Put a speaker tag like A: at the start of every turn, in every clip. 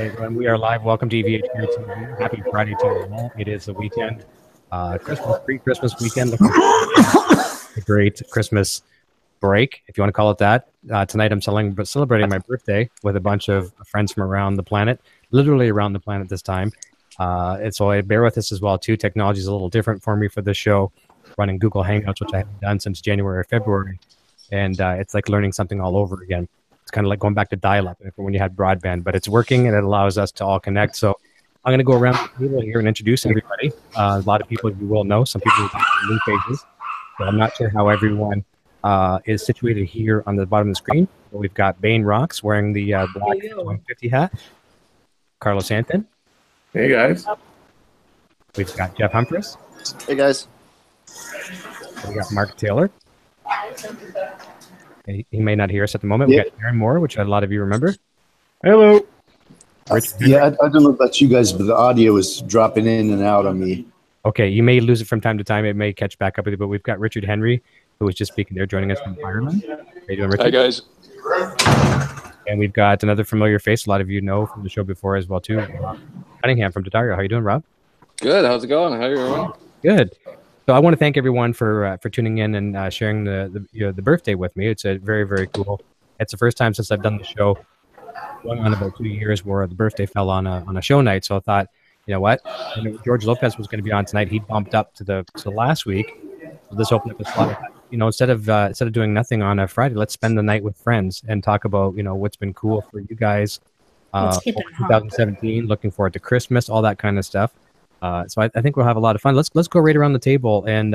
A: Hey everyone, we are live. Welcome to EVH TV. Happy Friday to you all. It is the weekend, Christmas, pre-Christmas weekend. Looking for a great Christmas break, if you want to call it that. Tonight I'm celebrating my birthday with a bunch of friends from around the planet, literally around the planet this time. And so I bear with us as well too. Technology is a little different for me for this show, running Google Hangouts, which I haven't done since January or February. And it's like learning something all over again. It's kind of like going back to dial-up when you had broadband, but it's working and it allows us to all connect. So I'm going to go around the table here and introduce everybody. A lot of people you will know, some people new faces. So I'm not sure how everyone is situated here on the bottom of the screen. But we've got Bane Rocks wearing the black 150 hat. Carlo Santin.
B: Hey guys.
A: We've got Jeff Humphries.
C: Hey guys.
A: We got Mark Taylor. He may not hear us at the moment.
C: Yep.
A: We got Aaron Moore, which a lot of you remember.
B: Hello.
C: Yeah, I don't know about you guys, but the audio is dropping in and out on me.
A: Okay, you may lose it from time to time. It may catch back up with you, but we've got Richard Henry, who was just speaking there, joining us from Ireland. How you doing, Richard?
B: Hi guys.
A: And we've got another familiar face. A lot of you know from the show before as well, too. Rob Cunningham from Tatario. How you doing, Rob?
B: Good. How's it going? How are you everyone?
A: Good. So I want to thank everyone for tuning in and sharing the birthday with me. It's a very, very cool. It's the first time since I've done the show, going on about 2 years, where the birthday fell on a show night. So I thought, you know what? George Lopez was going to be on tonight. He bumped up to last week. So this opened up a slot. Instead of doing nothing on a Friday, let's spend the night with friends and talk about what's been cool for you guys. 2017, looking forward to Christmas, all that kind of stuff. So I think we'll have a lot of fun. Let's go right around the table, and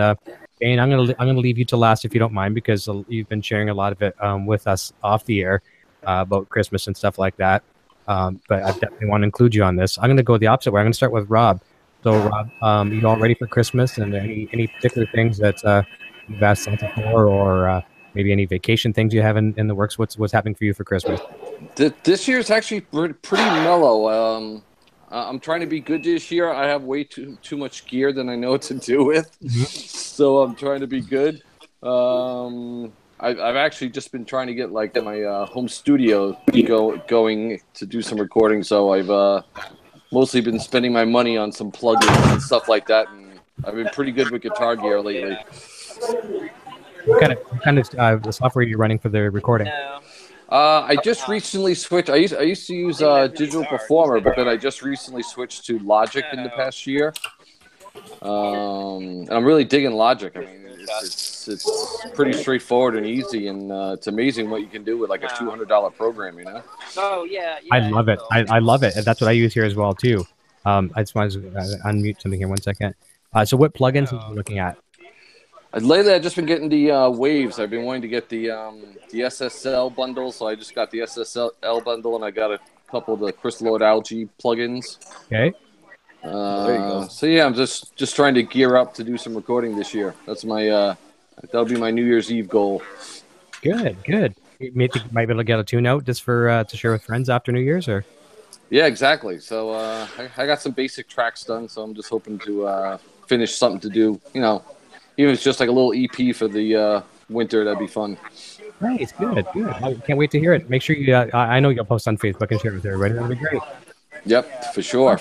A: Bane, I'm gonna leave you to last if you don't mind, because you've been sharing a lot of it with us off the air about Christmas and stuff like that. But I definitely want to include you on this. I'm gonna go the opposite way. I'm gonna start with Rob. So Rob, you all ready for Christmas? And any particular things that you've asked Santa for, or maybe any vacation things you have in the works? What's happening for you for Christmas?
B: This year's actually pretty mellow. I'm trying to be good this year. I have way too much gear than I know what to do with, so I'm trying to be good. I've actually just been trying to get like my home studio going to do some recording. So I've mostly been spending my money on some plugins and stuff like that, and I've been pretty good with guitar gear lately.
A: What kind of software are you running for the recording?
B: I just recently switched. I used to use Digital Performer, but then I just recently switched to Logic in the past year. And I'm really digging Logic. I mean, it's pretty straightforward and easy, and it's amazing what you can do with like a $200 program.
D: Oh yeah.
A: I love it. I love it, and that's what I use here as well too. I just want to unmute something here 1 second. So what plugins are you looking at?
B: Lately, I've just been getting the Waves. I've been wanting to get the SSL bundle, so I just got the SSL bundle, and I got a couple of the crystalloid algae plugins.
A: Okay.
B: There you go. So yeah, I'm just trying to gear up to do some recording this year. That's my that'll be my New Year's Eve goal.
A: Good. You might be able to get a tune out just for to share with friends after New Year's, or?
B: Yeah, exactly. So I got some basic tracks done, so I'm just hoping to finish something to do. Even if it's just like a little EP for the winter, that'd be fun.
A: Nice, good. I can't wait to hear it. Make sure you. I know you'll post on Facebook and share it with everybody. That'll be great.
B: Yep, for sure.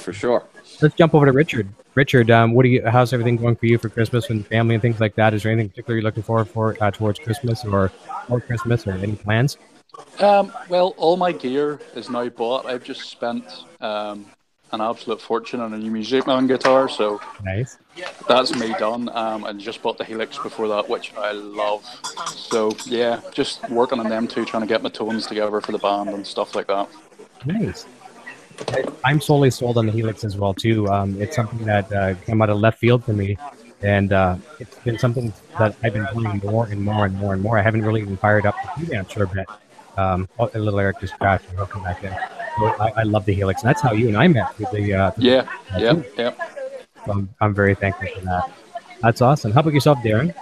A: Let's jump over to Richard. Richard, how's everything going for you for Christmas and family and things like that? Is there anything particular you're looking forward for towards Christmas or Christmas, or any plans?
E: Well, all my gear is now bought. I've just spent an absolute fortune on a new Music Man guitar, so
A: nice.
E: That's me done. And just bought the Helix before that, which I love. So yeah, just working on them too, trying to get my tones together for the band and stuff like that.
A: Nice. I'm solely sold on the Helix as well too. It's something that came out of left field for me, and it's been something that I've been playing more and more. I haven't really even fired up the preamp for a bit. A little Eric just crashed and welcome back in. So I love the Helix, and that's how you and I met with the
E: yeah.
A: So I'm very thankful for that. That's awesome. How about yourself, Darren?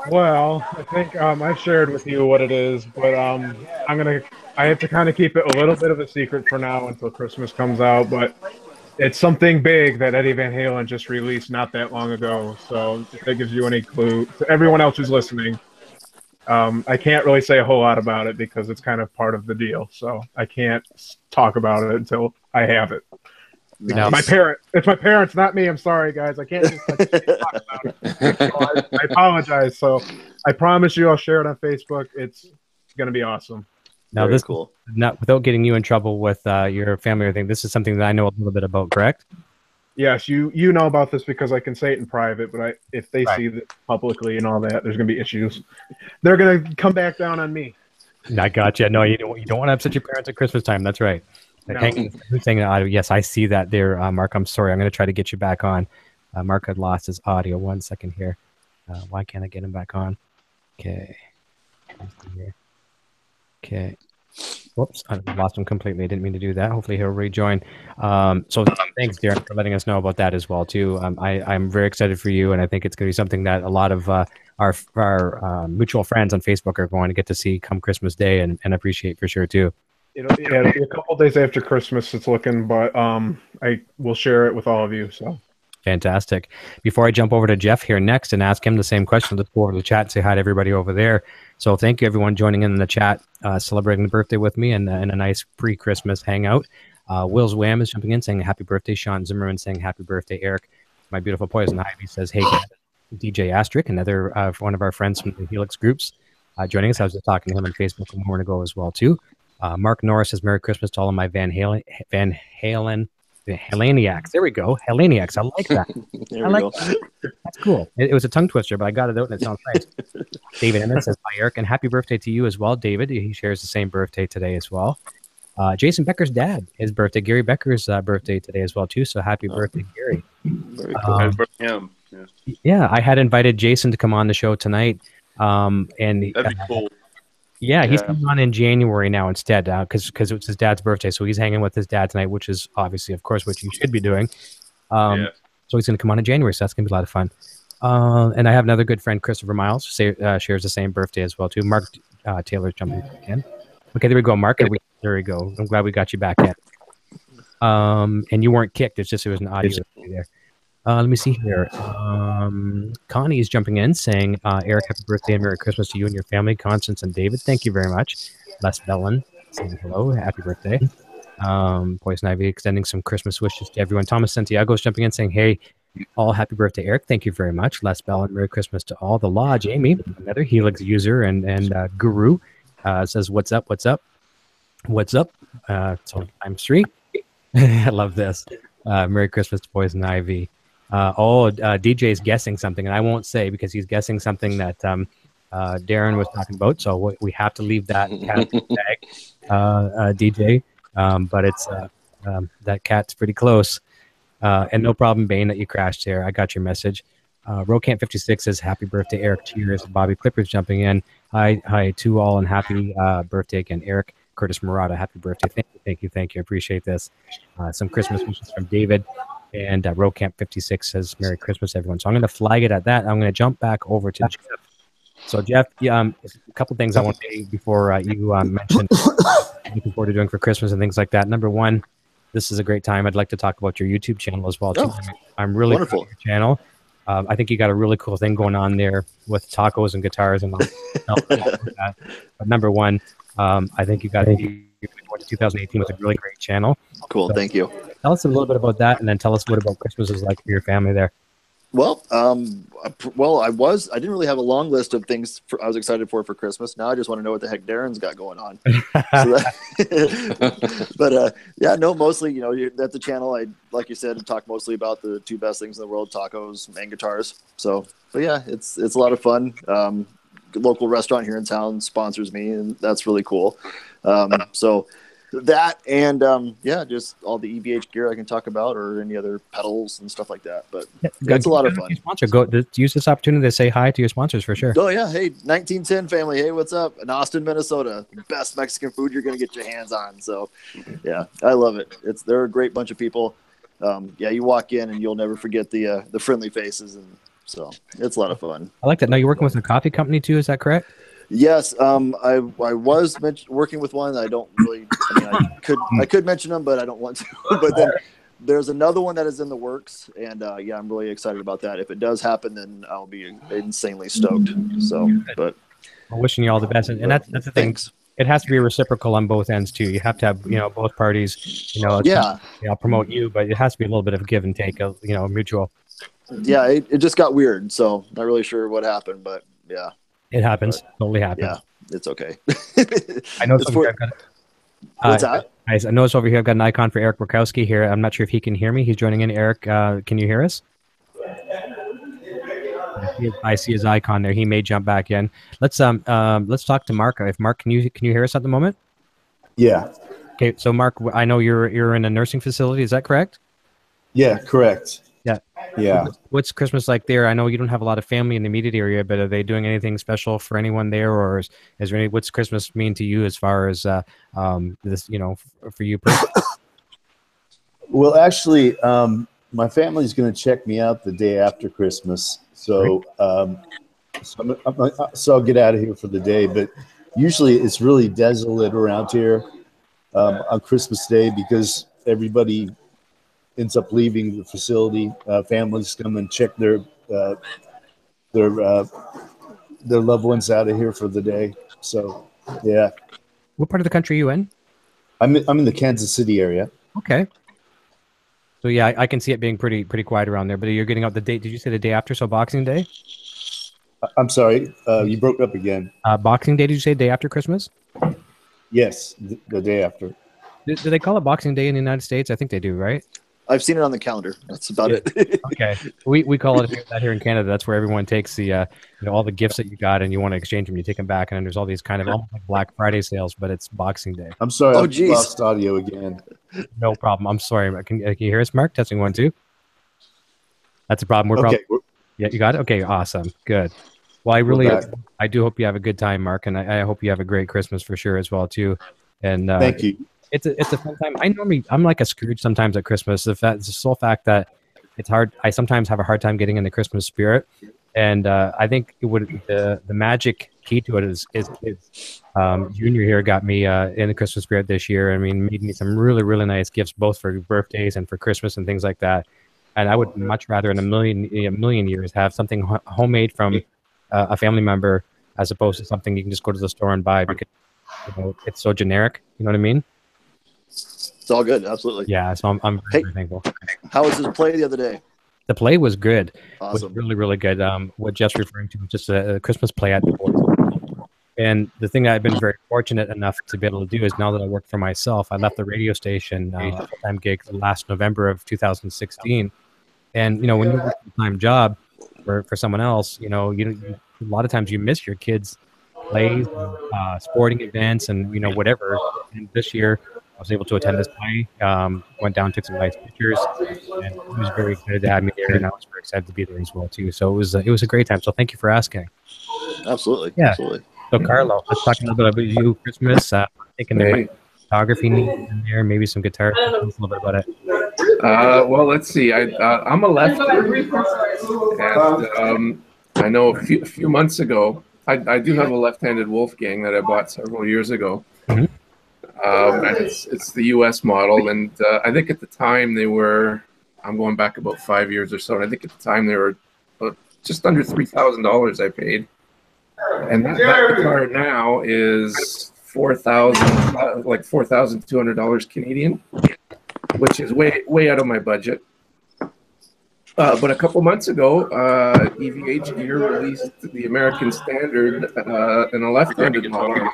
F: Well, I think I've shared with you what it is, but I have to kind of keep it a little bit of a secret for now until Christmas comes out. But it's something big that Eddie Van Halen just released not that long ago. So if that gives you any clue to everyone else who's listening, I can't really say a whole lot about it because it's kind of part of the deal. So I can't talk about it until I have it.
D: Nice.
F: It's my parents, not me. I'm sorry, guys. I can't just talk about it. So I apologize. So I promise you, I'll share it on Facebook. It's gonna be awesome.
A: Now,
D: Very
A: this
D: cool.
A: not without getting you in trouble with your family or thing. This is something that I know a little bit about, correct?
F: Yes, you know about this because I can say it in private, but if they
A: Right.
F: see it publicly and all that, there's gonna be issues. They're gonna come back down on me.
A: I gotcha. No, you don't want to upset your parents at Christmas time. That's right.
F: No.
A: Who's saying audio? Yes, I see that there, Mark. I'm sorry. I'm going to try to get you back on. Mark had lost his audio. 1 second here. Why can't I get him back on? Okay. Okay. Whoops, I lost him completely. I didn't mean to do that. Hopefully he'll rejoin. So thanks, Darren, for letting us know about that as well too. I'm very excited for you, and I think it's going to be something that a lot of our mutual friends on Facebook are going to get to see come Christmas Day and appreciate for sure too.
F: It'll be a couple days after Christmas. It's looking, but I will share it with all of you. So.
A: Fantastic. Before I jump over to Jeff here next and ask him the same question, let's go over to the chat and say hi to everybody over there. So thank you, everyone, joining in the chat, celebrating the birthday with me and a nice pre-Christmas hangout. Will's Wham is jumping in, saying happy birthday. Sean Zimmerman saying happy birthday, Eric. My beautiful Poison Ivy says, hey, DJ Astrick, another one of our friends from the Helix groups, joining us. I was just talking to him on Facebook a moment ago as well, too. Mark Norris says, Merry Christmas to all of my Van Halen Heleniacs. There we go. Heleniacs. I like that.
D: There we go.
A: That's cool. It was a tongue twister, but I got it out and it sounds nice. David Emmett says, hi, Eric, and happy birthday to you as well, David. He shares the same birthday today as well. Jason Becker's dad, his birthday. Gary Becker's birthday today as well, too. So happy birthday, Gary.
D: Very cool.
G: Happy birthday to him.
A: Yeah, I had invited Jason to come on the show tonight. And
G: That'd be cool.
A: Yeah, he's coming on in January now instead because it was his dad's birthday. So he's hanging with his dad tonight, which is obviously, of course, what you should be doing. So he's going to come on in January. So that's going to be a lot of fun. And I have another good friend, Christopher Miles, shares the same birthday as well, too. Mark Taylor's jumping in. Okay, there we go, Mark. There we go. I'm glad we got you back in. And you weren't kicked. It's just it was an audio there. Let me see here. Connie is jumping in saying, Eric, happy birthday and Merry Christmas to you and your family, Constance and David. Thank you very much. Les Bellin saying hello. Happy birthday. Poison Ivy extending some Christmas wishes to everyone. Thomas Santiago is jumping in saying, hey, all happy birthday, Eric. Thank you very much. Les Bellin, Merry Christmas to all. The Lodge, Amy, another Helix user and guru, says, what's up, what's up? What's up? So times 3. I love this. Merry Christmas to Poison Ivy. DJ's guessing something, and I won't say because he's guessing something that Darren was talking about. So we have to leave that cat in the bag, DJ. But it's that cat's pretty close. And no problem, Bane, that you crashed there. I got your message. Rocamp 56 says, happy birthday, Eric. Cheers. Bobby Clippers jumping in. Hi to all, and happy birthday again, Eric. Curtis Murata, happy birthday. Thank you. I appreciate this. Some Christmas wishes from David. And Rocamp 56 says, Merry Christmas, everyone. So I'm going to flag it at that. I'm going to jump back over to Jeff. So, Jeff, a couple things I want to say before you mentioned looking forward to doing for Christmas and things like that. Number one, this is a great time. I'd like to talk about your YouTube channel as well, too. I'm really proud of your channel. I think you got a really cool thing going on there with tacos and guitars and all that. But number one, I think you got 2018 was a really great channel.
D: Cool,
A: so,
D: thank you.
A: Tell us a little bit about that, and then tell us what about Christmas is like for your family there.
D: Well, I didn't really have a long list of things I was excited for Christmas. Now I just want to know what the heck Darren's got going on. Mostly, at the channel, I, like you said, talk mostly about the 2 best things in the world, tacos and guitars. So, but yeah, it's a lot of fun. Local restaurant here in town sponsors me, and that's really cool. So that and just all the EVH gear I can talk about, or any other pedals and stuff like that. But it's a lot of fun.
A: Sponsor, use this opportunity to say hi to your sponsors for sure.
D: Oh yeah, hey, 1910 family, hey, what's up? In Austin, Minnesota, best Mexican food you're gonna get your hands on. So yeah, I love it. They're a great bunch of people. You walk in and you'll never forget the friendly faces, and so it's a lot of fun. I
A: like that. Now you're working with a coffee company too, is that correct?
D: Yes, I was working with one. I don't really. I could mention them, but I don't want to. But then there's another one that is in the works, and I'm really excited about that. If it does happen, then I'll be insanely stoked. So, but
A: Well, wishing you all the best, and that's the thing.
D: Thanks.
A: It has to be reciprocal on both ends too. You have to have both parties promote you, but it has to be a little bit of give and take, mutual.
D: Yeah, it just got weird, so not really sure what happened, but yeah,
A: it happens. Totally happens.
D: Yeah, it's okay.
A: I know.
D: What's that?
A: I noticed over here I've got an icon for Eric Rakowski here. I'm not sure if he can hear me. He's joining in. Eric, can you hear us? I see his icon there. He may jump back in. Let's talk to Mark. If Mark, can you hear us at the moment?
C: Yeah.
A: Okay, so Mark, I know you're in a nursing facility. Is that correct?
C: Yeah, correct.
A: Yeah. What's Christmas like there? I know you don't have a lot of family in the immediate area, but are they doing anything special for anyone there, or is there any? What's Christmas mean to you as far as this? For you personally?
C: Well, actually, my family's going to check me out the day after Christmas, so so I'll get out of here for the day. But usually, it's really desolate around here on Christmas Day because everybody ends up leaving the facility. Families come and check their loved ones out of here for the day. So, yeah.
A: What part of the country are you in?
C: I'm in the Kansas City area.
A: Okay. So yeah, I can see it being pretty quiet around there. But you're getting out the date. Did you say the day after? So Boxing Day.
C: I'm sorry, you broke up again.
A: Boxing Day. Did you say day after Christmas?
C: Yes, the day after.
A: Do they call it Boxing Day in the United States? I think they do, right?
D: I've seen it on the calendar. That's about it.
A: Okay, we call it that here in Canada. That's where everyone takes the all the gifts that you got and you want to exchange them. You take them back, and then there's all these kind of almost like Black Friday sales, but it's Boxing Day.
C: I'm sorry, I lost audio again.
A: No problem. I'm sorry. Can you hear us, Mark? Testing 1 2. That's a problem. Yeah, you got it. Okay, awesome, good. Well, I do hope you have a good time, Mark, and I hope you have a great Christmas for sure as well too. And
C: thank you.
A: It's a fun time. I'm like a Scrooge sometimes at Christmas. The sole fact that it's hard. I sometimes have a hard time getting in the Christmas spirit, and I think the magic key to it is kids. Junior here got me in the Christmas spirit this year. I mean, made me some really nice gifts both for birthdays and for Christmas and things like that. And I would much rather in a million years have something homemade from a family member as opposed to something you can just go to the store and buy because it's so generic. You know what I mean?
D: It's all good, absolutely.
A: Yeah, so I'm very thankful.
D: How was his play the other day?
A: The play was good.
D: Awesome.
A: Was really good. What Jeff's referring to was just a Christmas play at the board. And the thing that I've been very fortunate enough to be able to do is now that I work for myself, I left the radio station full-time gig last November of 2016. And when you work a full-time job for someone else, a lot of times you miss your kids' plays, sporting events, and whatever. And this year, I was able to attend this play. Went down, took some nice pictures, and it was very good to have me there. And I was very excited to be there as well too. So it was a great time. So thank you for asking.
D: Absolutely.
A: Yeah.
D: Absolutely.
A: So Carlo, let's talk a little bit about you, Christmas. Taking the photography needs in there, maybe some guitar. Tell us a little bit about it.
G: Well, let's see. I'm a lefty, and I know a few months ago, I do have a left-handed Wolfgang that I bought several years ago.
A: Mm-hmm.
G: And it's the U.S. model, and I think at the time they were. I'm going back about 5 years or so, and I think at the time they were just under $3,000 I paid, and that guitar now is $4,200 Canadian, which is way out of my budget. But a couple months ago, EVH Gear released the American Standard in a left-handed model.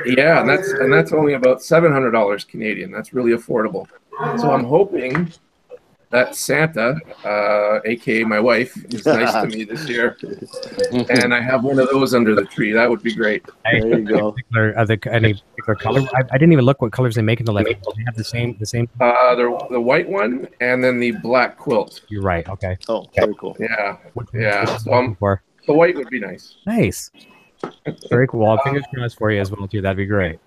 G: Yeah, and that's only about $700 Canadian. That's really affordable. So I'm hoping that Santa, aka my wife, is nice to me this year, and I have one of those under the tree. That would be great.
D: There you go.
A: Any particular color? I didn't even look what colors they make in the left. They have the same.
G: The white one and then the black quilt.
A: You're right. Okay.
D: Oh, very cool.
G: Yeah. So the white would be nice.
A: Nice. Very cool. Well, fingers crossed for you as well too. That'd be great.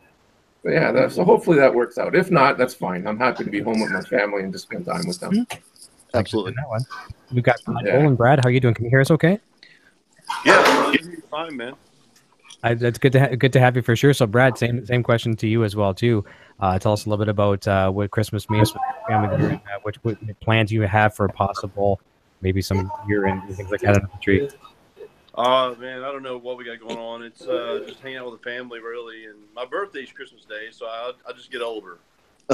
G: Yeah, so hopefully that works out. If not, that's fine. I'm happy to be home with my family and just spend time with them.
D: Absolutely.
A: That one. We've got Cole and Brad. How are you doing? Can you hear us okay?
H: Yeah, you're fine, man.
A: That's good to have you for sure. So, Brad, same question to you as well too. Tell us a little bit about what Christmas means with your family, what plans you have for possible, maybe some year and things like that on the tree.
H: Man, I don't know what we got going on. It's just hanging out with the family, really. And my birthday's Christmas Day, so I just get older.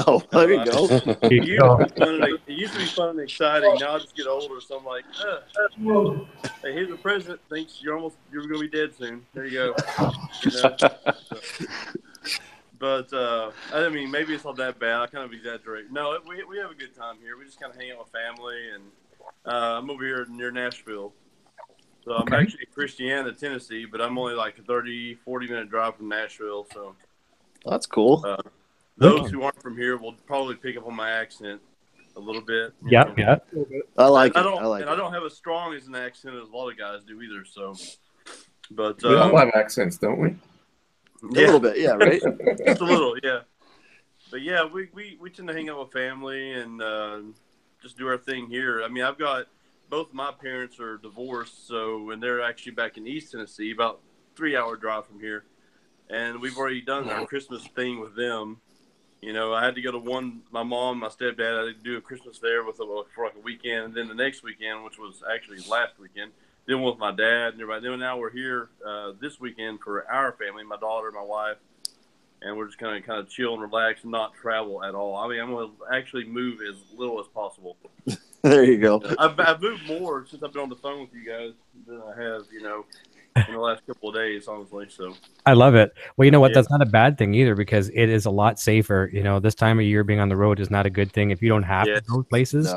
D: Oh, there you go.
H: It used to be fun and exciting. Now I just get older, so I'm like, hey, here's a present. Thanks. You're gonna be dead soon. There you go. You know? But I mean, maybe it's not that bad. I kind of exaggerate. No, we have a good time here. We just kind of hang out with family, and I'm over here near Nashville. So I'm actually in Christiana, Tennessee, but I'm only like a 30, 40-minute drive from Nashville. So
D: that's cool.
H: Those who aren't from here will probably pick up on my accent a little bit.
A: Yeah.
D: I like it.
H: I don't have as strong as an accent as a lot of guys do either. So, but
G: we all have accents, don't we?
D: Yeah. A little bit, yeah, right?
H: Just a little, yeah. But yeah, we tend to hang out with family and just do our thing here. I mean, I've got both of my parents are divorced, and they're actually back in East Tennessee, about 3-hour drive from here. And we've already done our Christmas thing with them. You know, I had to go to my mom, my stepdad, I had to do a Christmas there for like a weekend, and then the next weekend, which was actually last weekend, then with my dad and everybody. Then now we're here this weekend for our family, my daughter, my wife, and we're just kind of chill and relax and not travel at all. I mean, I'm going to actually move as little as possible.
D: There you go.
H: I've moved more since I've been on the phone with you guys than I have, in the last couple of days, honestly. So
A: I love it. Well, you know what? Yeah. That's not a bad thing either, because it is a lot safer. This time of year being on the road is not a good thing if you don't have to go places.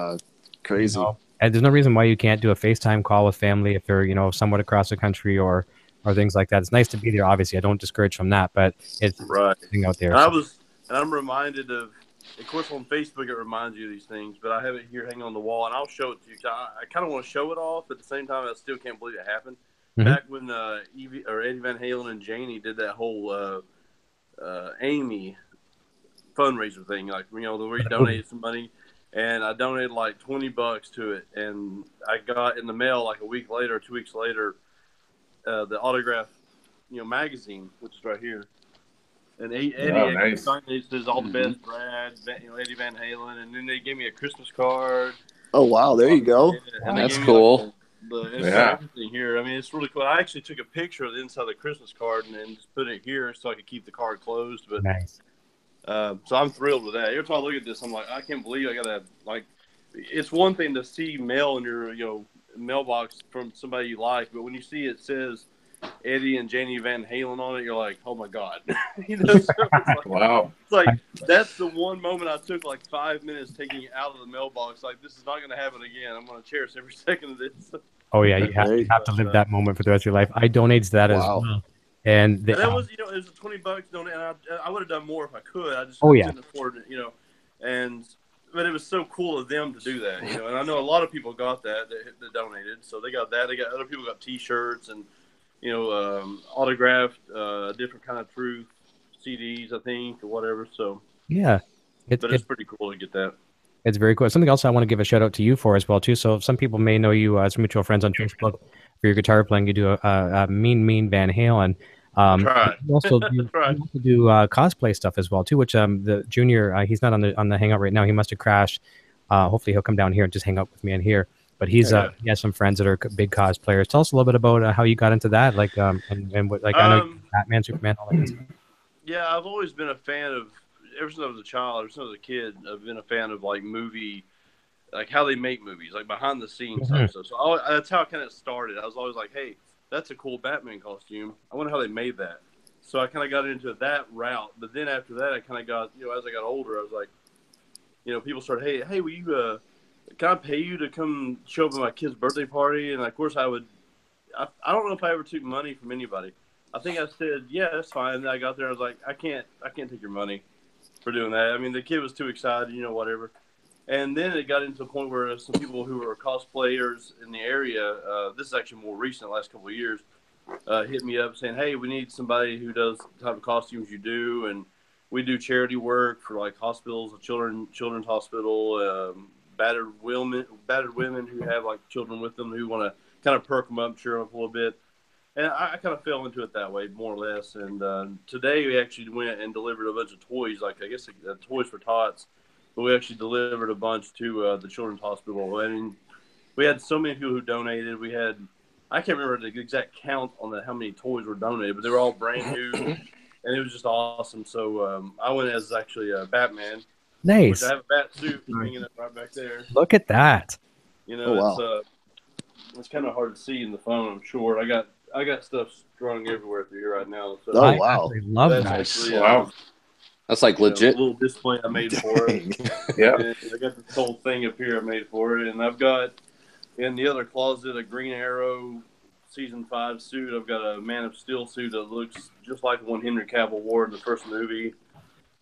D: Crazy.
A: And there's no reason why you can't do a FaceTime call with family if they're, somewhat across the country or things like that. It's nice to be there. Obviously, I don't discourage from that, but it's
H: right
A: out there.
H: And I'm reminded of course, on Facebook, it reminds you of these things, but I have it here hanging on the wall, and I'll show it to you. I kind of want to show it off, but at the same time, I still can't believe it happened. Mm-hmm. Back when Eddie Van Halen and Janie did that whole Amy fundraiser thing, where you donated some money, and I donated like $20 to it, and I got in the mail like a week later, 2 weeks later, the autograph, magazine, which is right here. And Eddie
G: nice.
H: says all the best, Brad, Eddie Van Halen, and then they gave me a Christmas card.
D: Oh wow, there you go.
B: And that's cool.
H: Everything here. I mean, it's really cool. I actually took a picture of the inside of the Christmas card and then just put it here so I could keep the card closed. But
A: nice.
H: So I'm thrilled with that. Every time I look at this, I'm like, I can't believe I got to It's one thing to see mail in your mailbox from somebody you like, but when you see it says Eddie and Janie Van Halen on it, you're like, oh my God.
G: Wow.
H: It's like, that's the one moment I took like 5 minutes taking it out of the mailbox. Like, this is not going to happen again. I'm going to cherish every second of this.
A: Oh yeah, you have to live that moment for the rest of your life. I donated to that as well. And
H: that was, it was $20 donate, and I would have done more if I could. I just couldn't afford it, but it was so cool of them to do that, and I know a lot of people got that donated. So they got that. They got other people got T-shirts and autographed, different kind of truth CDs, I think, or whatever. So
A: yeah,
H: it's pretty cool to get that.
A: It's very cool. Something else I want to give a shout out to you for as well too. So some people may know you as mutual friends on Facebook for your guitar playing. You do a mean Van Halen. You also do cosplay stuff as well too. Which the junior he's not on the Hangout right now. He must have crashed. Hopefully he'll come down here and just hang out with me in here. But he has some friends that are big cosplayers. Tell us a little bit about how you got into that, and what, I know Batman, Superman, all that.
H: Yeah, I've always been a fan of. Ever since I was a child, ever since I was a kid, I've been a fan of movie, how they make movies, behind the scenes stuff. So that's how it kind of started. I was always like, hey, that's a cool Batman costume. I wonder how they made that. So I kind of got into that route. But then after that, I kind of got, as I got older, I was like, people started, hey, will you, can I pay you to come show up at my kid's birthday party? And of course I would. I don't know if I ever took money from anybody. I think I said, yeah, that's fine. And then I got there, I was like, I can't take your money for doing that. I mean, the kid was too excited, whatever. And then it got into a point where some people who were cosplayers in the area, this is actually more recent, the last couple of years, hit me up saying, hey, we need somebody who does the type of costumes you do. And we do charity work for hospitals, a children's hospital, battered women who have children with them who want to kind of perk them up, cheer them up a little bit. And I kind of fell into it that way, more or less. And today we actually went and delivered a bunch of toys, Toys for Tots. But we actually delivered a bunch to the Children's Hospital. And we had so many people who donated. We had I can't remember the exact count on how many toys were donated, but they were all brand new, and it was just awesome. So I went as actually Batman.
A: Nice.
H: Which I have a bat suit hanging up right back there.
A: Look at that.
H: You know, it's kind of hard to see in the phone. I'm sure. I got stuff strung everywhere through here right now. So
A: I love that.
H: Actually,
B: wow. That's like legit.
H: A little display I made for it.
G: Yeah.
H: And I got this whole thing up here I made for it, and I've got in the other closet a Green Arrow season 5 suit. I've got a Man of Steel suit that looks just like the one Henry Cavill wore in the first movie.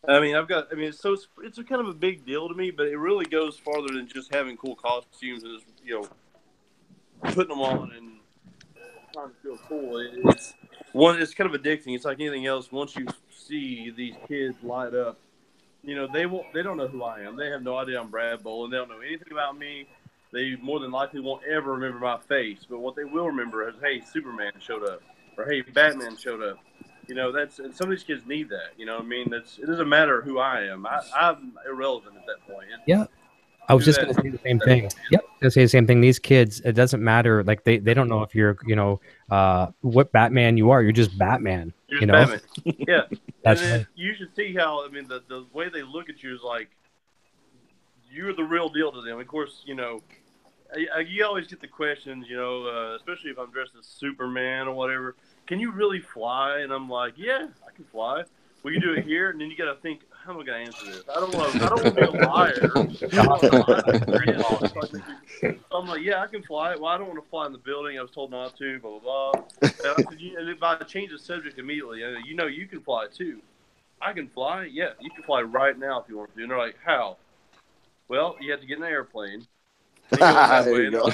H: I mean, it's a kind of a big deal to me, but it really goes farther than just having cool costumes and just, you know, putting them on and trying to feel cool. It's kind of addicting. It's like anything else. Once you see these kids light up, you know, they don't know who I am. They have no idea I'm Brad Boland. They don't know anything about me. They more than likely won't ever remember my face, but what they will remember is, hey, Superman showed up, or hey, Batman showed up. You know, and some of these kids need that. You know what I mean? It doesn't matter who I am. I'm irrelevant at that point.
A: Yeah. I was just going to say the same thing. Yep. Going to say the same thing. These kids, it doesn't matter. Like they don't know if you're, you know, what Batman you are. You're just Batman.
H: You're
A: you
H: just
A: know?
H: Batman. Yeah.
A: That's
H: and
A: right.
H: You should see how, I mean, the way they look at you is like, you're the real deal to them. Of course, you know, you always get the questions, you know, especially if I'm dressed as Superman or whatever. Can you really fly? And I'm like, yeah, I can fly. We can do it here. And then you got to think, how am I going to answer this? I don't want to be a liar. So I'm like, yeah, I can fly. Well, I don't want to fly in the building. I was told not to, blah, blah, blah. And if I change the subject immediately, you know, you can fly too. I can fly? Yeah, you can fly right now if you want to. And they're like, how? Well, you have to get in an airplane.
D: There you go.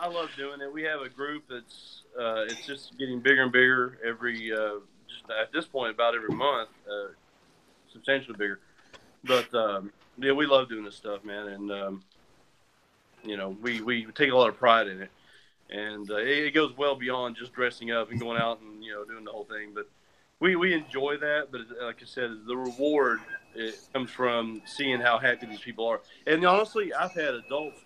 H: I love doing it. We have a group that's it's just getting bigger and bigger every just at this point about every month, substantially bigger. But yeah, we love doing this stuff, man, and you know, we take a lot of pride in it, and it goes well beyond just dressing up and going out and, you know, doing the whole thing. But we enjoy that, but like I said, the reward, it comes from seeing how happy these people are. And honestly, I've had adults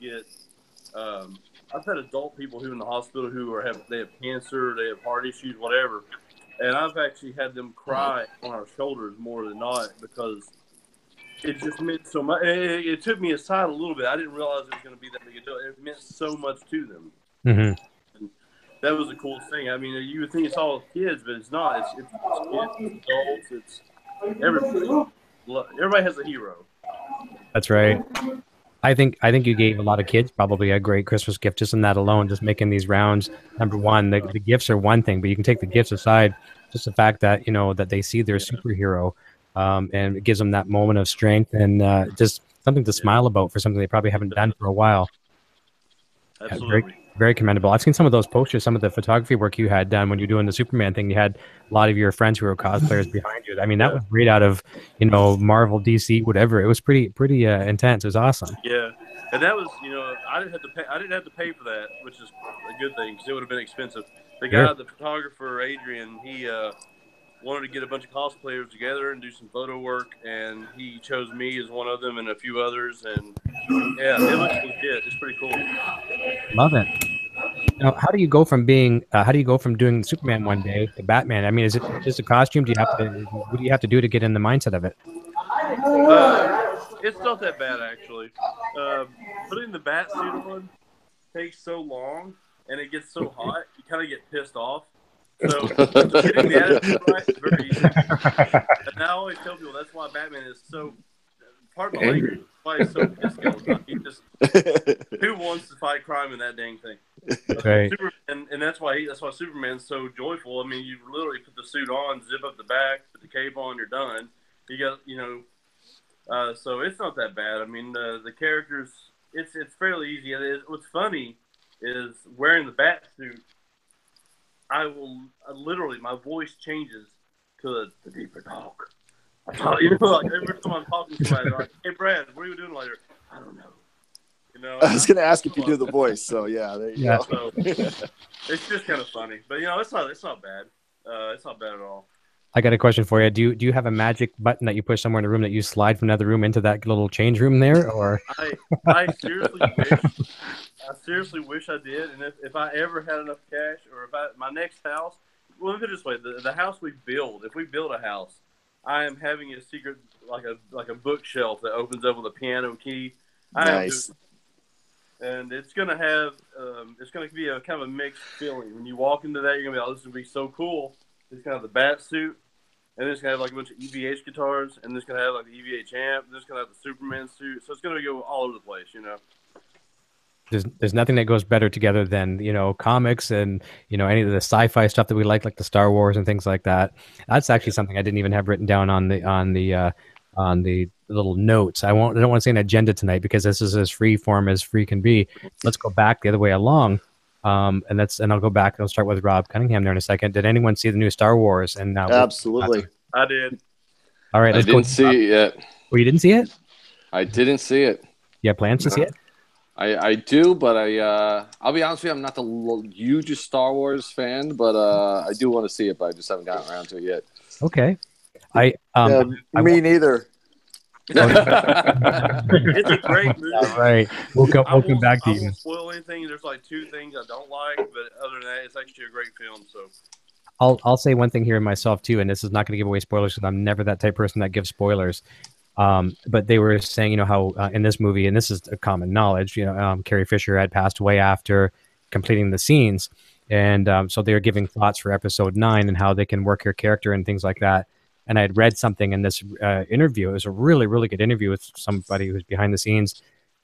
H: I've had adult people who in the hospital who they have cancer, they have heart issues, whatever, and I've actually had them cry on our shoulders more than not because it just meant so much. It took me aside a little bit. I didn't realize it was going to be that big a deal. It meant so much to them. Mm-hmm. That was the coolest thing. I mean, you would think it's all kids, but it's not. It's kids, it's adults, it's everybody. Everybody has a hero.
A: That's right. I think you gave a lot of kids probably a great Christmas gift just in that alone, just making these rounds. Number one, the gifts are one thing, but you can take the gifts aside. Just the fact that, you know, that they see their superhero, and it gives them that moment of strength and just something to smile about for something they probably haven't done for a while.
H: Absolutely.
A: Very commendable. I've seen some of those posters, some of the photography work you had done when you're doing the Superman thing. You had a lot of your friends who were cosplayers behind you. I mean, that was great out of, you know, Marvel, DC, whatever. It was pretty intense. It was awesome.
H: Yeah, and that was, you know, I didn't have to pay for that, which is a good thing because it would have been expensive. The guy, the photographer Adrian, he wanted to get a bunch of cosplayers together and do some photo work, and he chose me as one of them and a few others. And yeah, it looks legit. It's pretty cool.
A: Love it. Now, how do you go from doing Superman one day to Batman? I mean, is it just a costume? What do you have to do to get in the mindset of it?
H: It's not that bad, actually. Putting the bat suit on takes so long, and it gets so hot, you kind of get pissed off. So getting the attitude right is very easy. And I always tell people that's why Batman is so, pardon my language, why he's so pissed all the time. He just, who wants to fight crime in that dang thing?
A: Right.
H: And that's why Superman's so joyful. I mean, you literally put the suit on, zip up the back, put the cape on, you're done. You got, you know, so it's not that bad. I mean, the characters, it's fairly easy. What's funny is wearing the bat suit, literally, my voice changes to the deeper talk. You know, like every time I'm talking to somebody, they're like, hey, Brad, what are you doing later? I don't know. You know,
D: I was going to ask if you do the voice, so yeah, there you go.
H: So, it's just kind of funny, but you know, it's not bad. It's not bad at all.
A: I got a question for you. Do you have a magic button that you push somewhere in the room that you slide from another room into that little change room there, or?
H: I seriously wish I seriously wish I did. And if I ever had enough cash, or my next house, well, let me put it this way: the house we build, if we build a house, I am having a secret, like a bookshelf that opens up with a piano key.
D: Nice.
H: And it's gonna have, it's gonna be a kind of a mixed feeling. When you walk into that, you're gonna be, oh, this would be so cool. It's gonna have the bat suit, and it's gonna have like a bunch of EVH guitars, and it's gonna have like the EVH amp, and it's gonna have the Superman suit. So it's gonna go all over the place, you know.
A: There's nothing that goes better together than, you know, comics and, you know, any of the sci-fi stuff that we like the Star Wars and things like that. That's actually something I didn't even have written down on the little notes. I don't want to say an agenda tonight because this is as free form as free can be. Let's go back the other way along. And I'll go back and I'll start with Rob Cunningham there in a second. Did anyone see the new Star Wars? And
D: Absolutely.
H: I did.
A: All right.
I: I didn't see it yet.
A: Oh, you didn't see it?
I: I didn't see it.
A: You have plans to see it?
I: I do, but I'll be honest with you, I'm not the hugest Star Wars fan, but I do want to see it, but I just haven't gotten around to it yet.
A: Okay.
D: Me neither.
H: It's a great movie.
A: All right. We'll come back to
H: I
A: you.
H: won't spoil anything. There's like 2 things I don't like, but other than that, it's actually a great film. So
A: I'll say one thing here myself too, and this is not going to give away spoilers because I'm never that type of person that gives spoilers. But they were saying, you know, how in this movie, and this is a common knowledge, you know, Carrie Fisher had passed away after completing the scenes, and so they were giving thoughts for episode 9 and how they can work her character and things like that. And I had read something in this interview. It was a really, really good interview with somebody who's behind the scenes.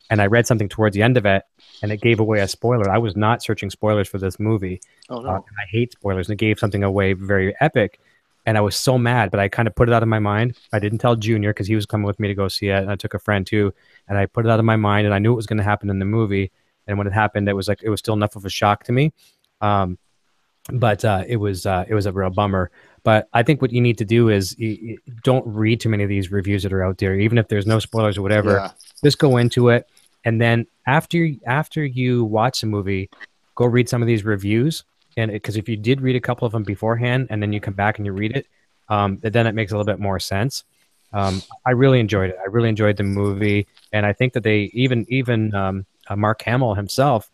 A: And I read something towards the end of it, and it gave away a spoiler. I was not searching spoilers for this movie.
D: Oh, no.
A: And I hate spoilers. And it gave something away very epic. And I was so mad, but I kind of put it out of my mind. I didn't tell Junior because he was coming with me to go see it. And I took a friend too. And I put it out of my mind, and I knew it was going to happen in the movie. And when it happened, it was still enough of a shock to me. But it was a real bummer. But I think what you need to do is don't read too many of these reviews that are out there, even if there's no spoilers or whatever.
D: Yeah.
A: Just go into it, and then after you watch the movie, go read some of these reviews. And because if you did read a couple of them beforehand, and then you come back and you read it, then it makes a little bit more sense. I really enjoyed it. I really enjoyed the movie, and I think that they even Mark Hamill himself.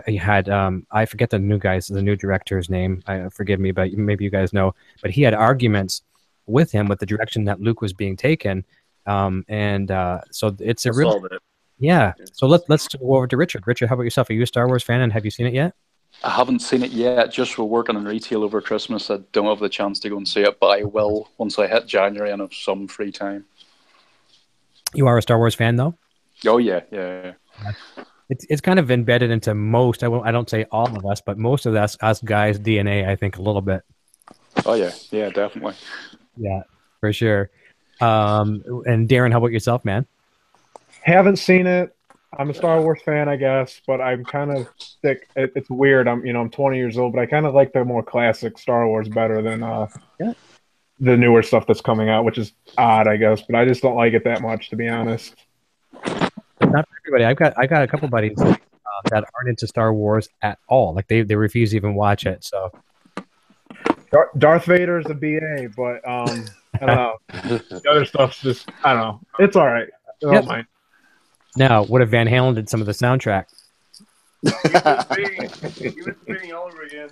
A: He had I forget the new director's name. Forgive me, but maybe you guys know. But he had arguments with him with the direction that Luke was being taken, so it's a real yeah. So let's go over to Richard. Richard, how about yourself? Are you a Star Wars fan, and have you seen it yet?
E: I haven't seen it yet. Just for working in retail over Christmas, I don't have the chance to go and see it, but I will once I hit January and have some free time.
A: You are a Star Wars fan, though?
E: Oh yeah.
A: It's kind of embedded into most. I don't say all of us, but most of us guys' DNA. I think a little bit.
E: Oh yeah, definitely.
A: Yeah, for sure. And Darren, how about yourself, man?
F: Haven't seen it. I'm a Star Wars fan, I guess, but I'm kind of sick. It's weird. I'm 20 years old, but I kind of like the more classic Star Wars better than the newer stuff that's coming out, which is odd, I guess. But I just don't like it that much, to be honest.
A: Not for everybody. I got a couple buddies that aren't into Star Wars at all. Like they refuse to even watch it. So
F: Darth Vader's a BA, but I don't know. The other stuff's just I don't know. It's all right. I don't mind.
A: Now, what if Van Halen did some of the soundtrack?
H: You were spinning all over again.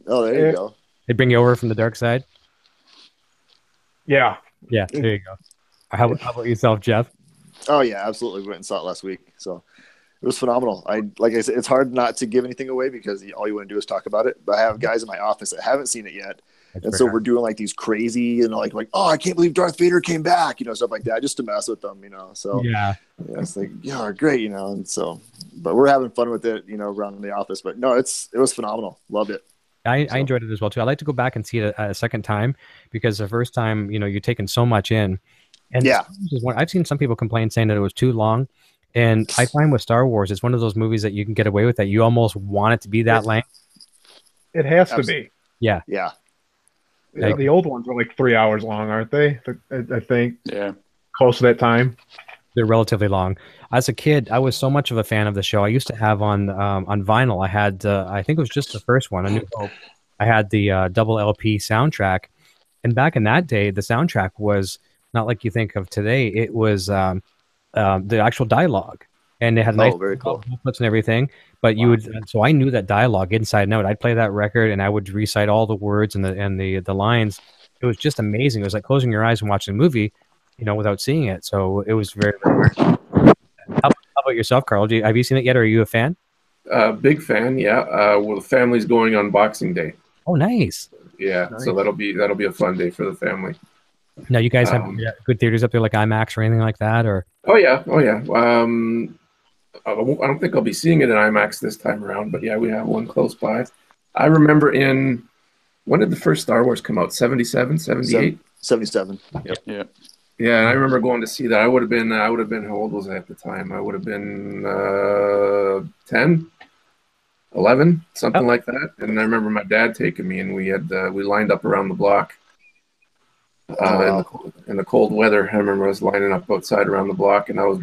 D: Oh, there you go.
A: They'd bring you over from the dark side?
F: Yeah.
A: Yeah, there you go. How about yourself, Jeff?
D: Oh yeah, absolutely. We went and saw it last week, so it was phenomenal. Like I said, it's hard not to give anything away because all you want to do is talk about it. But I have guys in my office that haven't seen it yet, and so we're doing like these crazy and like oh, I can't believe Darth Vader came back, stuff like that, just to mess with them, So yeah, it's like great, and so, but we're having fun with it, around the office. But no, it was phenomenal. Loved it.
A: I enjoyed it as well too. I like to go back and see it a second time because the first time, you're taking so much in. And yeah, I've seen some people complain saying that it was too long. And I find with Star Wars, it's one of those movies that you can get away with that you almost want it to be that length.
F: It has to be.
A: Yeah.
D: Yeah.
F: The old ones are like 3 hours long, aren't they? I think.
E: Yeah.
F: Close to that time.
A: They're relatively long. As a kid, I was so much of a fan of the show. I used to have on vinyl. I had, I think it was just the first one, A New Hope. I had the double LP soundtrack. And back in that day, the soundtrack was not like you think of today. It was the actual dialogue. and it had nice
D: very cool
A: clips and everything. But you would, so I knew that dialogue inside and out. I'd play that record and I would recite all the words and the lines. It was just amazing. It was like closing your eyes and watching a movie, without seeing it. So it was very, very weird. How about yourself, Carl? Have you seen it yet? Or are you a fan?
G: Big fan, yeah. Well, the family's going on Boxing Day.
A: Oh, nice.
G: Yeah,
A: nice.
G: So that'll be a fun day for the family.
A: Now, you guys have good theaters up there, like IMAX or anything like that, or?
G: Oh yeah. I don't think I'll be seeing it in IMAX this time around, but yeah, we have one close by. I remember when did the first Star Wars come out? 77, 78?
D: 77.
I: Yep. Yeah.
G: Yeah, and I remember going to see that. I would have been, how old was I at the time? I would have been 10, 11, something like that. And I remember my dad taking me, and we lined up around the block in the cold weather. I remember I was lining up outside around the block, and I was,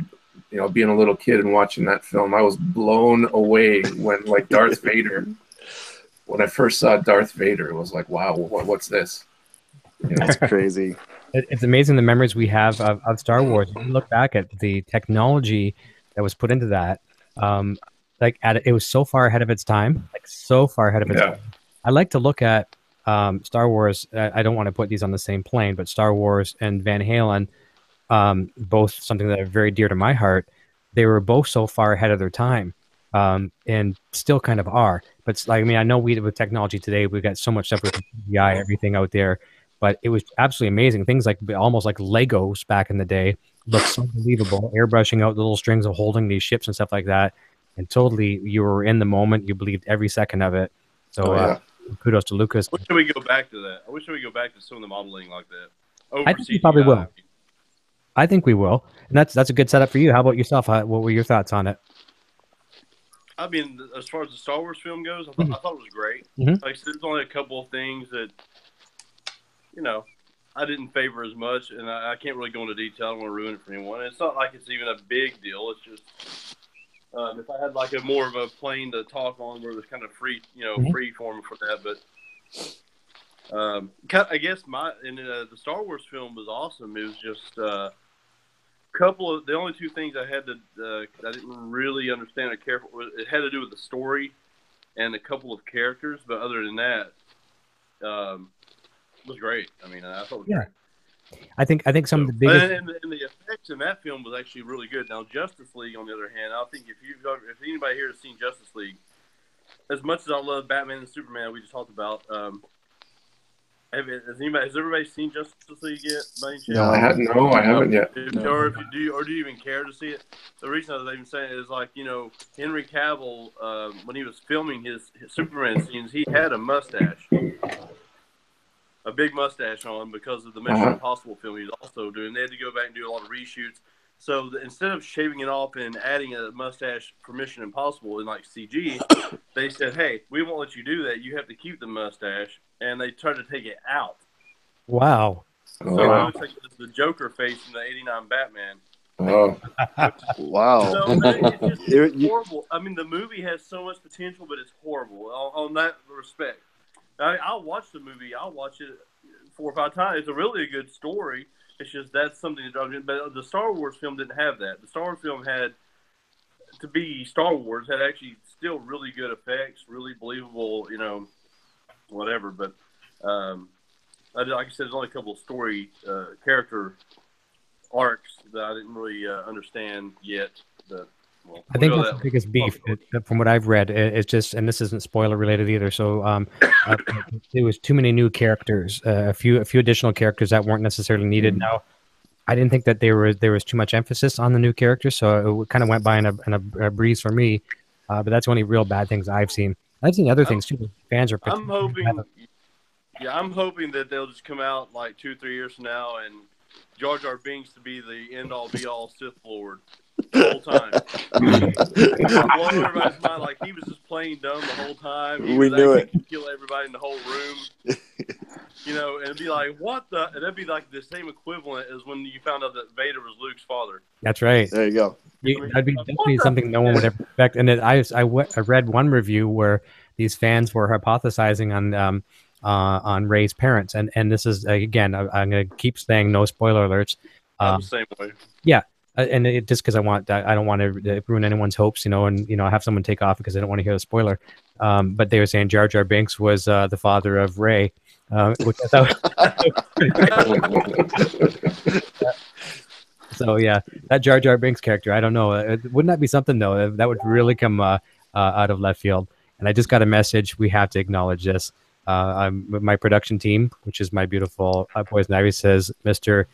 G: being a little kid and watching that film, I was blown away when, like, Darth Vader. When I first saw Darth Vader, it was like, wow, what's this?
D: That's crazy.
A: It's amazing the memories we have of Star Wars. When you look back at the technology that was put into that, it was so far ahead of its time, time. I like to look at Star Wars. I don't want to put these on the same plane, but Star Wars and Van Halen, both something that are very dear to my heart. They were both so far ahead of their time, and still kind of are. But I know with technology today, we've got so much stuff with CGI, everything out there. But it was absolutely amazing. Things like almost like Legos back in the day looked so believable. Airbrushing out the little strings of holding these ships and stuff like that, and totally you were in the moment. You believed every second of it. So kudos to Lucas.
H: I wish we go back to that. I wish we could go back to some of the modeling like that.
A: I think we probably will. I think we will, and that's a good setup for you. How about yourself? What were your thoughts on it?
H: I mean, as far as the Star Wars film goes, I thought it was great.
A: Mm-hmm.
H: Like I said, there's only a couple of things that, I didn't favor as much, and I can't really go into detail. I don't want to ruin it for anyone. And it's not like it's even a big deal. It's just if I had like a more of a plane to talk on where it was kind of free, free form for that. But I guess the Star Wars film was awesome. It was just the only two things I had to I didn't really understand or care for. It had to do with the story and a couple of characters, but other than that, it was great. I mean, I thought it was great.
A: I think some of the biggest
H: and the effects in that film was actually really good. Now, Justice League, on the other hand, I think if anybody here has seen Justice League, as much as I love Batman and Superman, we just talked about. Has everybody seen Justice League yet? By any chance?
G: No, I haven't yet.
H: Or do you even care to see it? The reason I was even saying it is Henry Cavill, when he was filming his Superman scenes, he had a mustache. A big mustache on because of the Mission Impossible film he was also doing. They had to go back and do a lot of reshoots. So instead of shaving it off and adding a mustache for Mission Impossible in CG, they said, "Hey, we won't let you do that. You have to keep the mustache." And they tried to take it out.
A: Wow.
H: So it looks like it's the Joker face from the '89 Batman.
G: Oh.
D: Wow.
H: So, it's just horrible. I mean, the movie has so much potential, but it's horrible on that respect. I'll watch the movie. I'll watch it 4 or 5 times. It's a really good story. It's just that's something that drives me. But the Star Wars film didn't have that. The Star Wars film had, to be Star Wars, had actually still really good effects, really believable, whatever. But like I said, there's only a couple of story character arcs that I didn't really understand yet. But
A: I think that's the biggest beef from what I've read. It's just, and this isn't spoiler related either. So there was too many new characters, a few additional characters that weren't necessarily needed. Now, I didn't think that there was too much emphasis on the new characters, so it kind of went by in a breeze for me. But that's the only real bad things I've seen. I've seen other things too. Fans are.
H: I'm hoping that they'll just come out 2-3 years from now and Jar Jar Binks to be the end all be all Sith Lord. The whole time. Blow everybody's mind he was just playing dumb the whole time.
D: We knew it.
H: Kill everybody in the whole room. And it'd be like, what the? And that'd be the same equivalent as when you found out that Vader was Luke's father.
A: That's right.
D: There you go.
A: That'd be definitely something no one would ever expect. And I read one review where these fans were hypothesizing on Rey's parents, and this is again, I'm going to keep saying no spoiler alerts.
H: I'm the same way.
A: Yeah. and just because I don't want to ruin anyone's hopes, and have someone take off because I don't want to hear the spoiler. But they were saying Jar Jar Binks was the father of Rey, which I thought. So yeah, that Jar Jar Binks character, I don't know. Wouldn't that be something though? That would really come out of left field. And I just got a message. We have to acknowledge this. My production team, which is my beautiful Poison Ivy, says Mr.